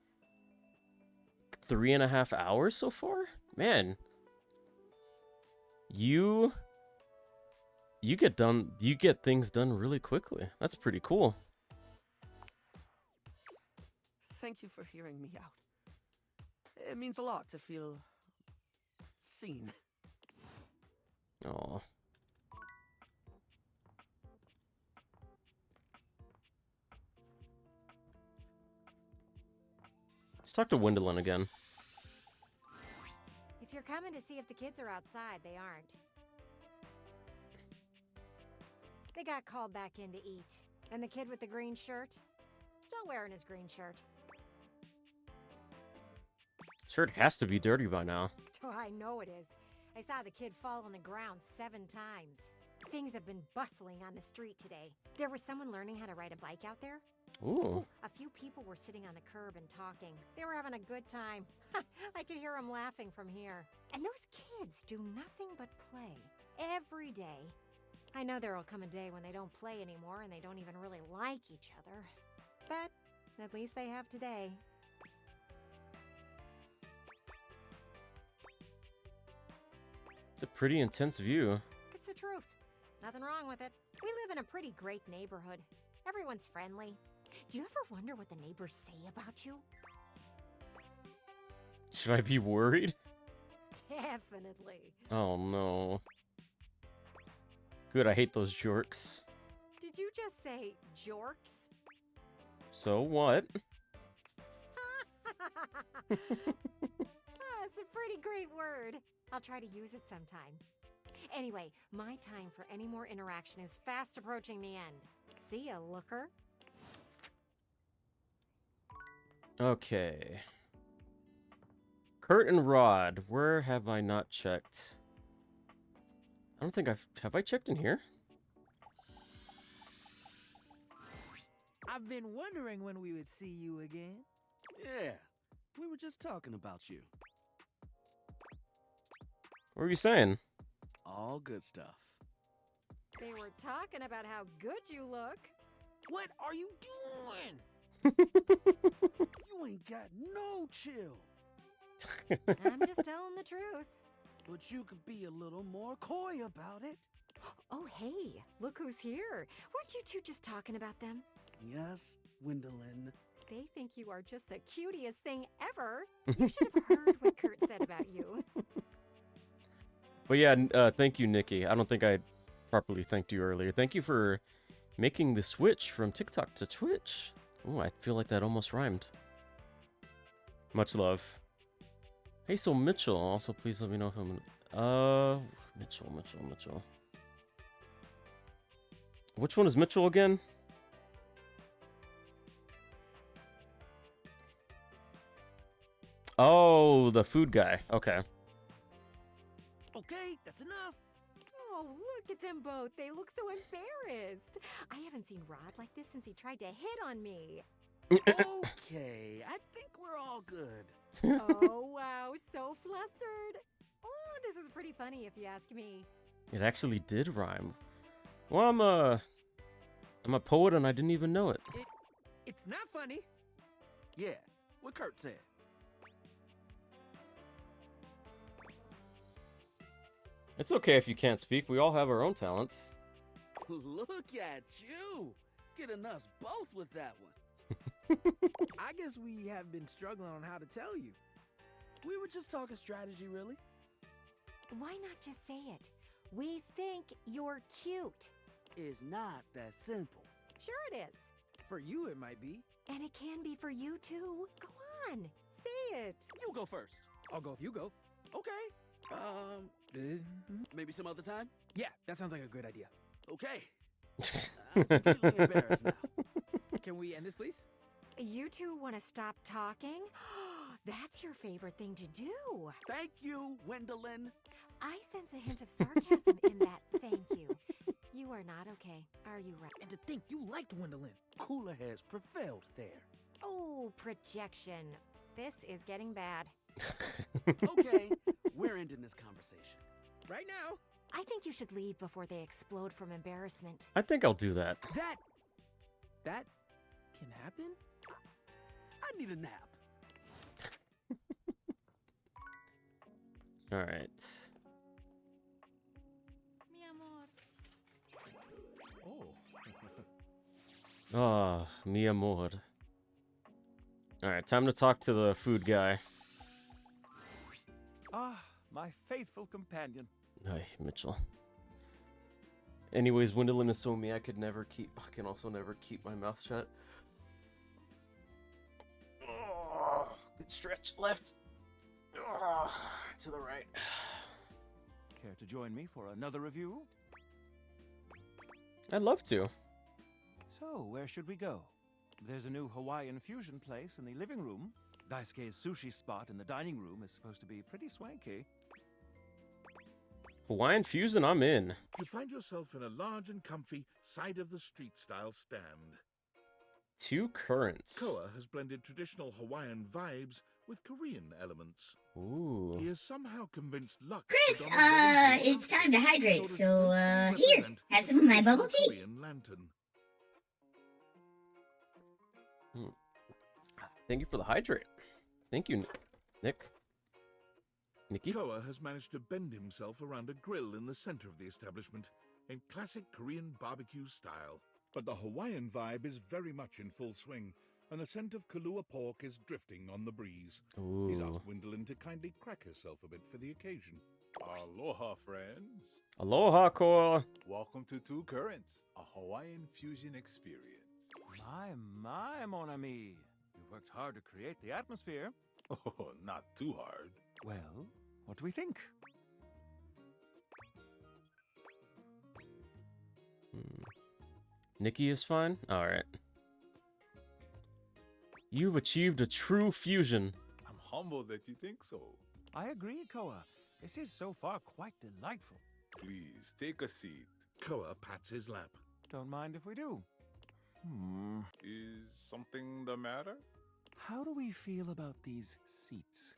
3.5 hours so far? Man. You get things done really quickly. That's pretty cool. Thank you for hearing me out. It means a lot to feel seen. Aw. Let's talk to Wendelin again. If you're coming to see if the kids are outside, they aren't. They got called back in to eat. And the kid with the green shirt? Still wearing his green shirt. Shirt has to be dirty by now. Oh, I know it is. I saw the kid fall on the ground 7 times. Things have been bustling on the street today. There was someone learning how to ride a bike out there. Ooh. A few people were sitting on the curb and talking. They were having a good time. I could hear them laughing from here. And those kids do nothing but play. Every day. I know there'll come a day when they don't play anymore and they don't even really like each other. But at least they have today. It's a pretty intense view. It's the truth. Nothing wrong with it. We live in a pretty great neighborhood. Everyone's friendly. Do you ever wonder what the neighbors say about you? Should I be worried? Definitely. Oh no. Good, I hate those jorks. Did you just say jorks? So what? It's a pretty great word. I'll try to use it sometime. Anyway, my time for any more interaction is fast approaching the end. See ya, looker. Okay. Kurt and Rod, where have I not checked? I don't think have I checked in here? I've been wondering when we would see you again. Yeah, we were just talking about you. What were you saying? All good stuff. They were talking about how good you look. What are you doing? You ain't got no chill. I'm just telling the truth. But you could be a little more coy about it. Oh, hey, look who's here. Weren't you two just talking about them? Yes, Gwendolyn. They think you are just the cutest thing ever. You should have heard what Kurt said about you. But yeah, thank you, Nikki. I don't think I properly thanked you earlier. Thank you for making the switch from TikTok to Twitch. Oh, I feel like that almost rhymed. Much love. Hey, so Mitchell, also please let me know if I'm... Mitchell. Which one is Mitchell again? Oh, the food guy. Okay. Okay, that's enough. Oh, look at them both. They look so embarrassed. I haven't seen Rod like this since he tried to hit on me. Okay, I think we're all good. Oh, wow, so flustered. Oh, this is pretty funny if you ask me. It actually did rhyme. Well, I'm a poet and I didn't even know it. It's not funny. Yeah, what Kurt said. It's okay if you can't speak. We all have our own talents. Look at you, getting us both with that one. I guess we have been struggling on how to tell you. We were just talking strategy, really. Why not just say it? We think you're cute. It's not that simple. Sure it is. For you, it might be. And it can be for you, too. Go on, say it. You go first. I'll go if you go. Okay. Maybe some other time? Yeah, that sounds like a good idea. Okay. I'm completely embarrassed now. Can we end this, please? You two want to stop talking? That's your favorite thing to do. Thank you, Gwendolyn. I sense a hint of sarcasm in that thank you. You are not okay, are you, right? And to think you liked Gwendolyn. Cooler heads prevailed there. Oh, projection. This is getting bad. Okay, we're ending this conversation. Right now. I think you should leave before they explode from embarrassment. I think I'll do that. That can happen? I need a nap. All right. Mi amor. Ah, mi amor. All right, time to talk to the food guy. Ah, my faithful companion. Hi, Mitchell. Anyways, Gwendolyn is so me. I can also never keep my mouth shut. Oh, good stretch. Left. Oh, to the right. Care to join me for another review? I'd love to. So, where should we go? There's a new Hawaiian fusion place in the living room. Daisuke's sushi spot in the dining room is supposed to be pretty swanky. Hawaiian fusion, I'm in. You find yourself in a large and comfy side-of-the-street-style stand. 2 currants. Koa has blended traditional Hawaiian vibes with Korean elements. Ooh. He is somehow convinced luck... Chris, it's time to hydrate, so, here, have some of my bubble tea. Korean lantern. Thank you for the hydrate. Thank you, Nick. Nikki? Koa has managed to bend himself around a grill in the center of the establishment in classic Korean barbecue style. But the Hawaiian vibe is very much in full swing, and the scent of Kahlua pork is drifting on the breeze. He's Ooh. asked Gwendolyn to kindly crack herself a bit for the occasion. Aloha, friends. Aloha, Koa. Welcome to Two Currents, a Hawaiian fusion experience. My, mon ami. You've worked hard to create the atmosphere. Oh, not too hard. Well, what do we think? Nikki is fine? Alright. You've achieved a true fusion. I'm humbled that you think so. I agree, Koa. This is so far quite delightful. Please, take a seat. Koa pats his lap. Don't mind if we do. Is something the matter? How do we feel about these seats?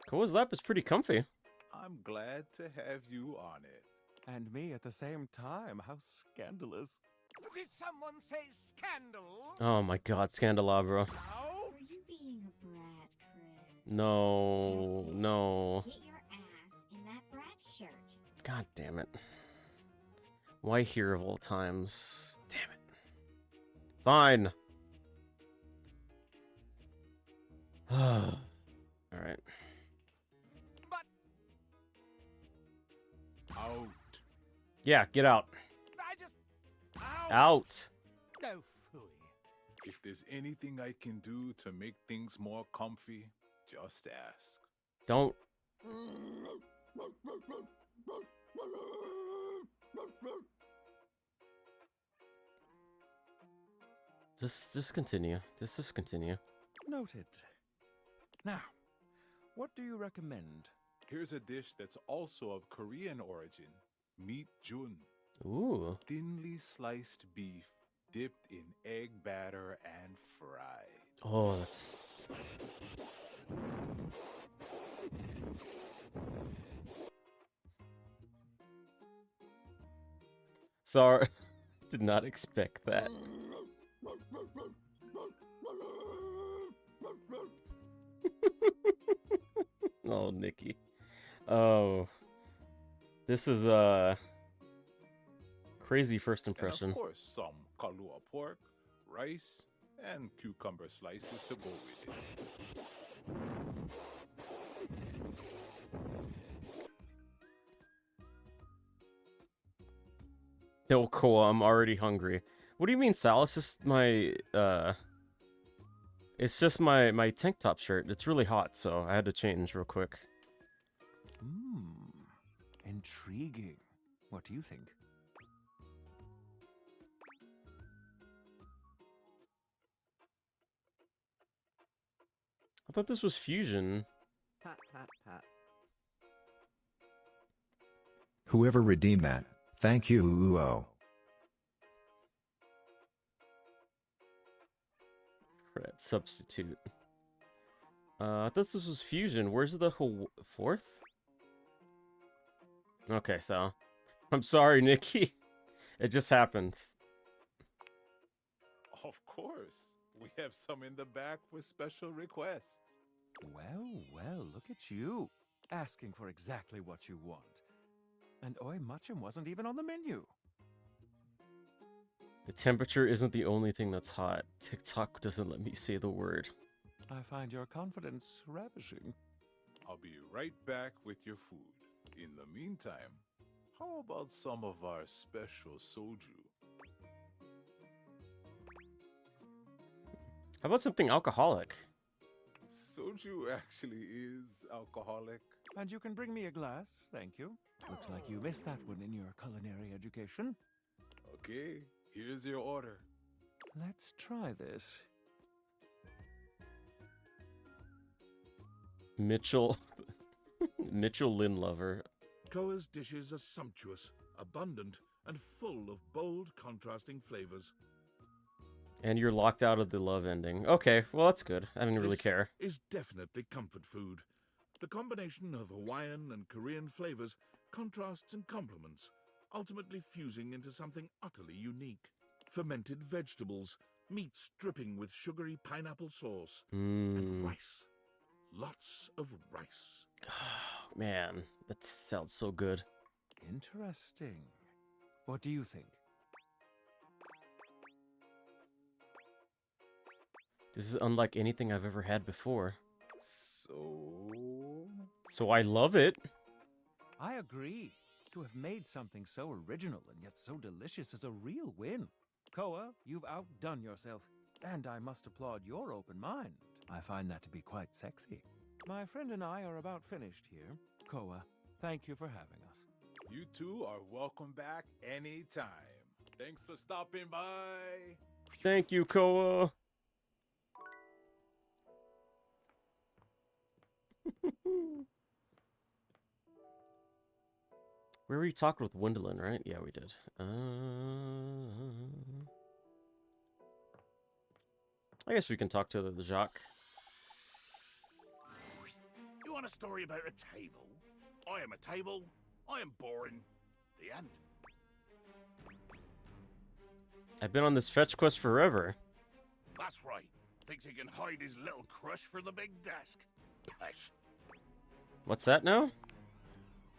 Koa's lap is pretty comfy. I'm glad to have you on it. And me at the same time. How scandalous. Did someone say scandal? Oh my god, Scandelabra. Are you being a brat, Chris? No, no. Get your ass in that brat shirt. God damn it. Why here of all times? Damn it. Fine. Alright. Out. Yeah, get out. Out. No fooey. If there's anything I can do to make things more comfy, just ask. Don't. Just continue. Just continue. Noted. Now, what do you recommend? Here's a dish that's also of Korean origin. Meat jun. Ooh. Thinly sliced beef dipped in egg batter and fried. Oh, that's... Sorry. Did not expect that. Oh, Nikki. Oh. This is crazy first impression. And of course, some Kahlua pork, rice, and cucumber slices to go with it. No, Koa, I'm already hungry. What do you mean, Sal? It's just my, it's just my tank top shirt. It's really hot, so I had to change real quick. Intriguing. What do you think? I thought this was fusion. Pat, pat, pat. Whoever redeemed that, thank you, Uo. Right, substitute. I thought this was fusion. Where's the fourth? Okay, so I'm sorry, Nikki. It just happened. Of course. We have some in the back for special requests. Well, look at you. Asking for exactly what you want. And Oi Machim wasn't even on the menu. The temperature isn't the only thing that's hot. TikTok doesn't let me say the word. I find your confidence ravishing. I'll be right back with your food. In the meantime, how about some of our special soju? How about something alcoholic? Soju actually is alcoholic. And you can bring me a glass, thank you. Looks like you missed that one in your culinary education. Okay, here's your order. Let's try this. Mitchell Lynn Lover. Koa's dishes are sumptuous, abundant, and full of bold, contrasting flavors. And you're locked out of the love ending. Okay, well that's good. I didn't really care. This is definitely comfort food. The combination of Hawaiian and Korean flavors contrasts and complements, ultimately fusing into something utterly unique. Fermented vegetables, meats dripping with sugary pineapple sauce, and rice. Lots of rice. Man, that sounds so good. Interesting. What do you think? This is unlike anything I've ever had before. So I love it. I agree. To have made something so original and yet so delicious is a real win. Koa, you've outdone yourself, and I must applaud your open mind. I find that to be quite sexy. My friend and I are about finished here. Koa, thank you for having us. You two are welcome back anytime. Thanks for stopping by. Thank you, Koa. We already talked with Wendolyn, right? Yeah, we did. I guess we can talk to the Jacques. You want a story about a table? I am a table. I am boring. The end. I've been on this fetch quest forever. That's right. Thinks he can hide his little crush for the big desk. Pesh. What's that now?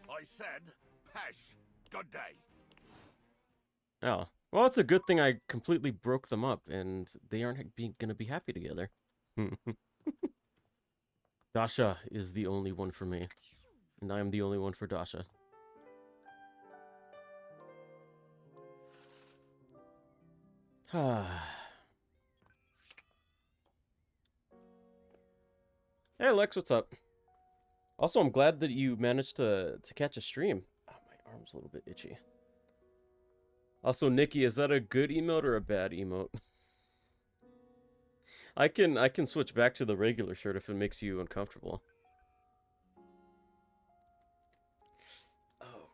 I said, pesh. Good day. Oh. Well, it's a good thing I completely broke them up, and they aren't gonna be happy together. Dasha is the only one for me. And I am the only one for Dasha. Hey Lex, what's up? Also, I'm glad that you managed to catch a stream. Oh, my arm's a little bit itchy. Also, Nikki, is that a good emote or a bad emote? I can switch back to the regular shirt if it makes you uncomfortable. Oh.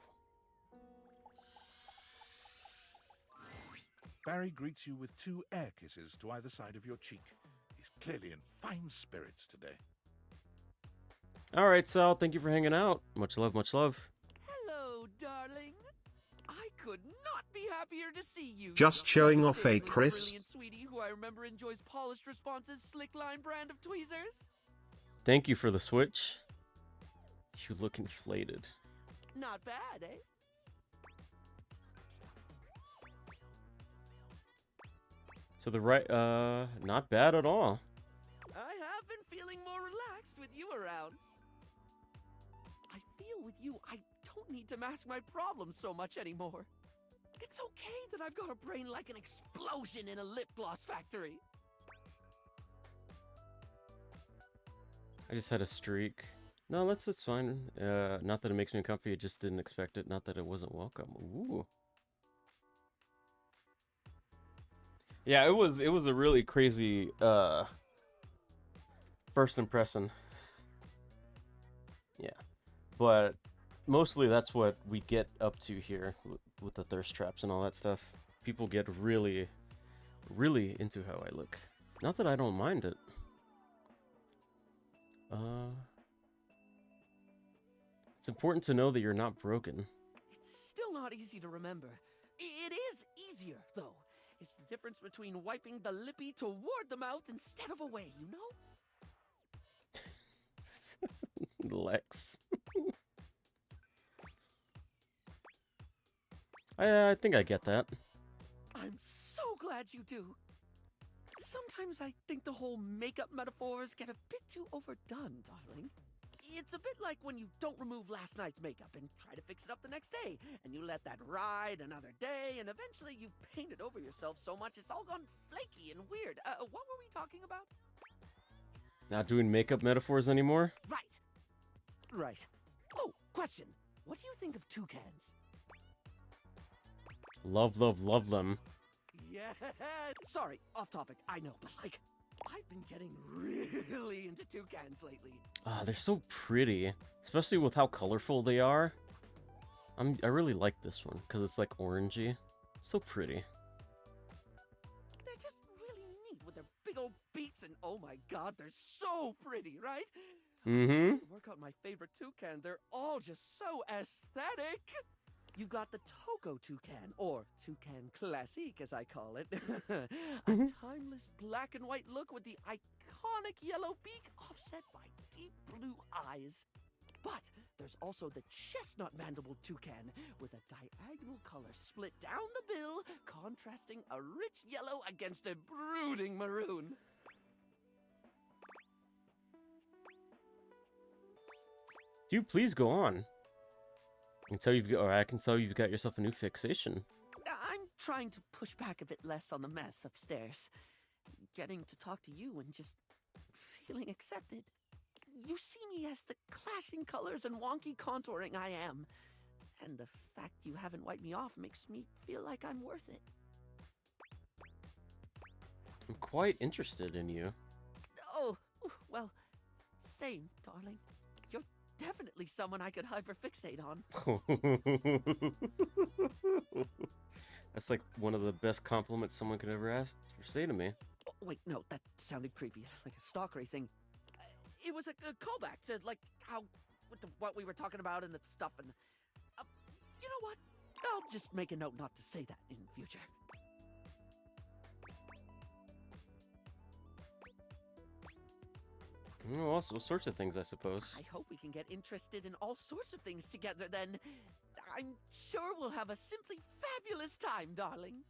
Barry greets you with 2 air kisses to either side of your cheek. He's clearly in fine spirits today. Alright, Sal, thank you for hanging out. Much love, much love. Hello, darling. I could not be happier to see you. Just showing off, eh, Chris? Brilliant sweetie who I remember enjoys polished responses, slick line brand of tweezers. Thank you for the switch. You look inflated. Not bad, eh? So the right, not bad at all. I have been feeling more relaxed with you around. I feel with you, I don't need to mask my problems so much anymore. It's okay that I've got a brain like an explosion in a lip gloss factory. I just had a streak. No, that's fine. Not that it makes me uncomfy, I just didn't expect it. Not that it wasn't welcome. Ooh. Yeah, it was a really crazy first impression. Yeah. But mostly that's what we get up to here with the thirst traps and all that stuff. People get really, really into how I look. Not that I don't mind it. It's important to know that you're not broken. It's still not easy to remember. It is easier, though. It's the difference between wiping the lippy toward the mouth instead of away, you know? Lex. I think I get that. I'm so glad you do. Sometimes I think the whole makeup metaphors get a bit too overdone, darling. It's a bit like when you don't remove last night's makeup and try to fix it up the next day, and you let that ride another day, and eventually you've painted over yourself so much it's all gone flaky and weird. What were we talking about? Not doing makeup metaphors anymore? Right. Oh, question. What do you think of toucans? Love, love, love them. Yeah. Sorry, off topic, I know, but like, I've been getting really into toucans lately. Ah, they're so pretty, especially with how colorful they are. I really like this one because it's like orangey. So pretty. They're just really neat with their big old beaks and oh my god, they're so pretty, right? Mm-hmm. Work out my favorite toucan, they're all just so aesthetic. You've got the Togo toucan, or toucan classique as I call it. A timeless black and white look with the iconic yellow beak offset by deep blue eyes. But there's also the chestnut mandible toucan with a diagonal color split down the bill, contrasting a rich yellow against a brooding maroon. Dude, please go on. I can tell you've got yourself a new fixation. I'm trying to push back a bit less on the mess upstairs. Getting to talk to you and just feeling accepted. You see me as the clashing colors and wonky contouring I am. And the fact you haven't wiped me off makes me feel like I'm worth it. I'm quite interested in you. Oh, well, same, darling. You're definitely someone I could hyperfixate on. That's like one of the best compliments someone could ever ask or say to me. Oh, wait, no, that sounded creepy, like a stalkery thing. It was a callback to, like, what we were talking about and the stuff, and... you know what? I'll just make a note not to say that in future. All sorts of things, I suppose. I hope we can get interested in all sorts of things together, then. I'm sure we'll have a simply fabulous time, darling.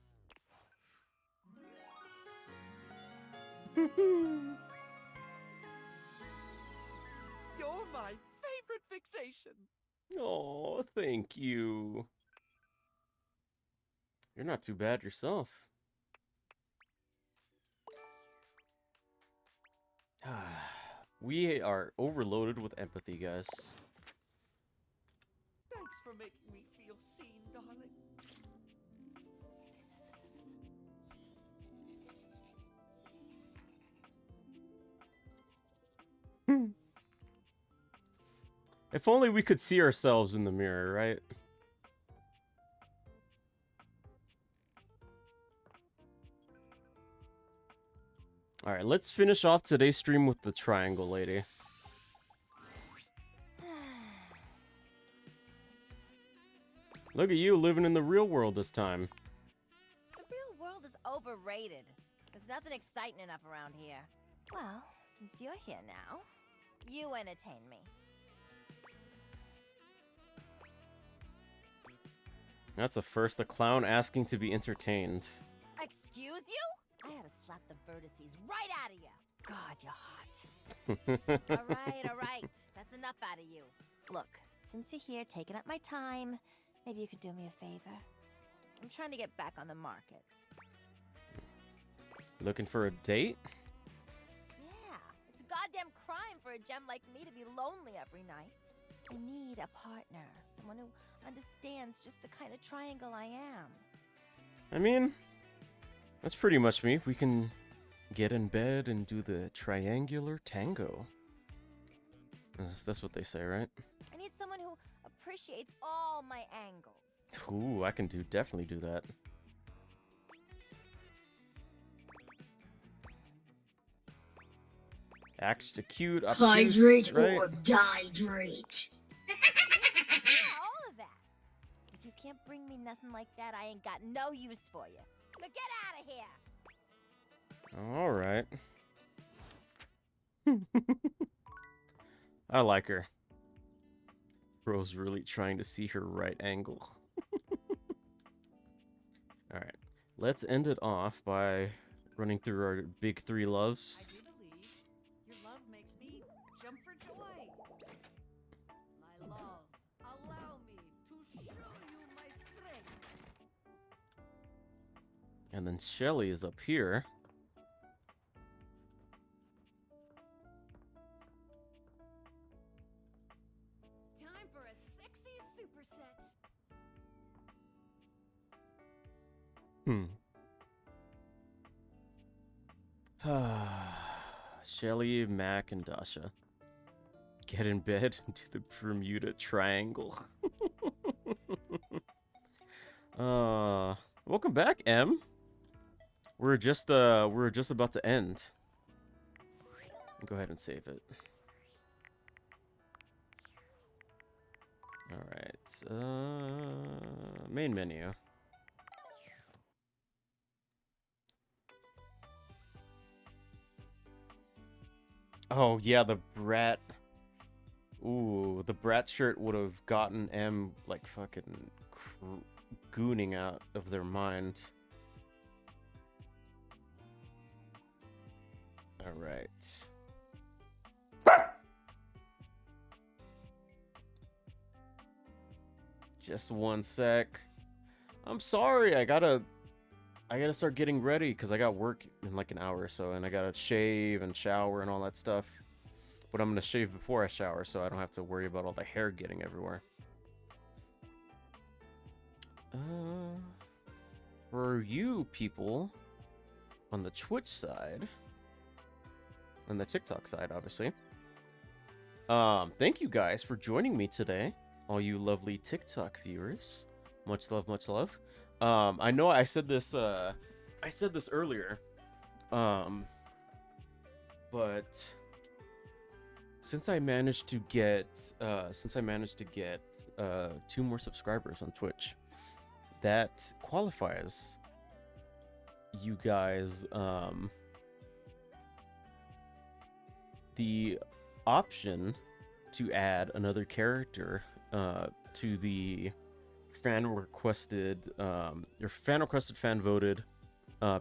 You're my favorite fixation. Oh, thank you. You're not too bad yourself. We are overloaded with empathy, guys. Thanks for making me feel seen, darling. If only we could see ourselves in the mirror, right? Alright, let's finish off today's stream with the triangle lady. Look at you living in the real world this time. The real world is overrated. There's nothing exciting enough around here. Well, since you're here now, you entertain me. That's a first, a clown asking to be entertained. Excuse you? I ought to slap the vertices right out of you. God, you're hot. All right. That's enough out of you. Look, since you're here taking up my time, maybe you could do me a favor. I'm trying to get back on the market. Looking for a date? Yeah, it's a goddamn crime for a gem like me to be lonely every night. I need a partner, someone who understands just the kind of triangle I am. I mean, that's pretty much me. We can get in bed and do the triangular tango. That's what they say, right? I need someone who appreciates all my angles. Ooh, I can definitely do that. Act cute, obtuse, Hydrate right? or dihydrate. Yeah, all of that. If you can't bring me nothing like that, I ain't got no use for you. So get out of here. All right. I like her. Bro's really trying to see her right angle. All right. Let's end it off by running through our big three loves. I do believe your love makes me jump for joy. My love, allow me to show you my strength. And then Shelly is up here. Time for a sexy superset. Shelly, Mac, and Dasha. Get in bed and do the Bermuda Triangle. Welcome back, M. We're just about to end. Go ahead and save it. Alright, main menu. Oh, yeah, the brat. Ooh, the brat shirt would have gotten M, like, fucking gooning out of their mind. Alright. Just one sec. I'm sorry, I gotta start getting ready because I got work in like an hour or so, and I gotta shave and shower and all that stuff. But I'm gonna shave before I shower so I don't have to worry about all the hair getting everywhere. For you people on the Twitch side, and the TikTok side, obviously. Thank you guys for joining me today, all you lovely TikTok viewers. Much love, much love. I know I said this earlier, but since I managed to get 2 more subscribers on Twitch, that qualifies you guys the option to add another character to the fan requested fan voted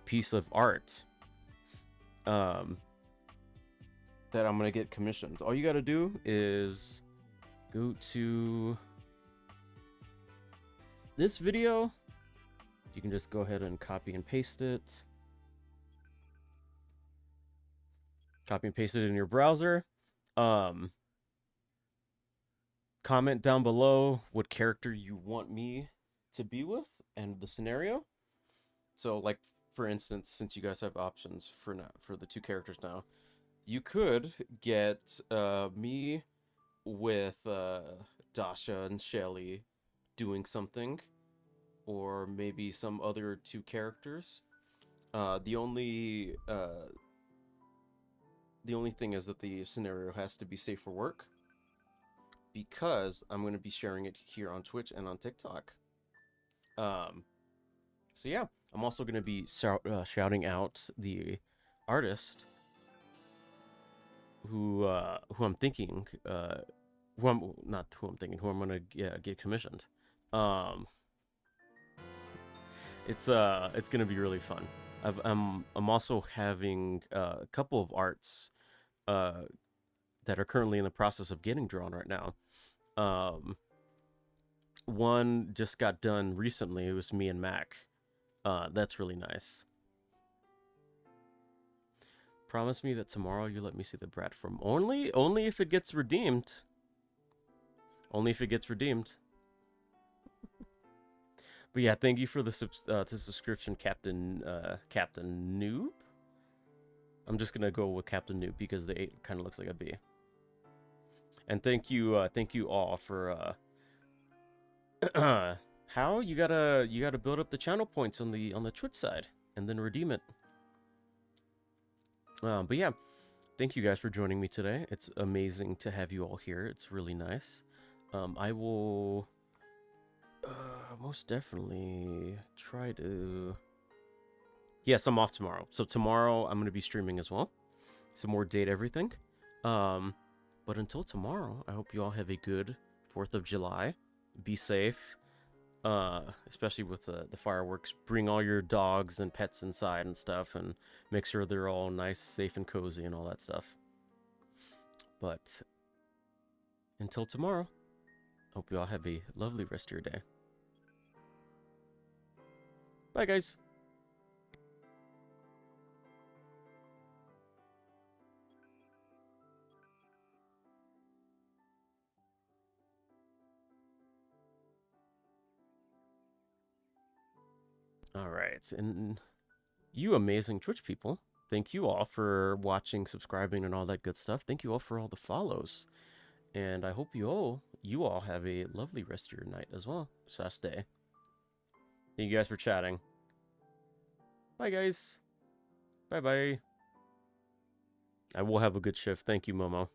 piece of art that I'm gonna get commissioned. All you gotta do is go to this video. You can just go ahead and copy and paste it. Copy and paste it in your browser. Comment down below what character you want me to be with and the scenario. So, like, for instance, since you guys have options for the 2 characters now, you could get me with Dasha and Shelly doing something, or maybe some other 2 characters. The only thing is that the scenario has to be safe for work, because I'm going to be sharing it here on Twitch and on TikTok. So yeah, I'm also going to be shouting out the artist who I'm thinking, who I'm going to get commissioned. It's going to be really fun. I'm also having a couple of arts that are currently in the process of getting drawn right now. One just got done recently. It was me and Mac. That's really nice. Promise me that tomorrow you let me see the brat from only if it gets redeemed. Only if it gets redeemed. But yeah, thank you for the subscription, Captain Noob. I'm just gonna go with Captain Noob because the 8 kind of looks like a B. And thank you all for how you gotta build up the channel points on the Twitch side and then redeem it. But yeah, thank you guys for joining me today. It's amazing to have you all here. It's really nice. I will most definitely try to. Yes, I'm off tomorrow. So tomorrow I'm gonna be streaming as well. Some more date everything. But until tomorrow, I hope you all have a good 4th of July. Be safe, especially with the fireworks. Bring all your dogs and pets inside and stuff, and make sure they're all nice, safe, and cozy and all that stuff. But until tomorrow, I hope you all have a lovely rest of your day. Bye, guys. Alright, and you amazing Twitch people, thank you all for watching, subscribing, and all that good stuff. Thank you all for all the follows. And I hope you all have a lovely rest of your night as well. Day. Thank you guys for chatting. Bye, guys. Bye-bye. I will have a good shift. Thank you, Momo.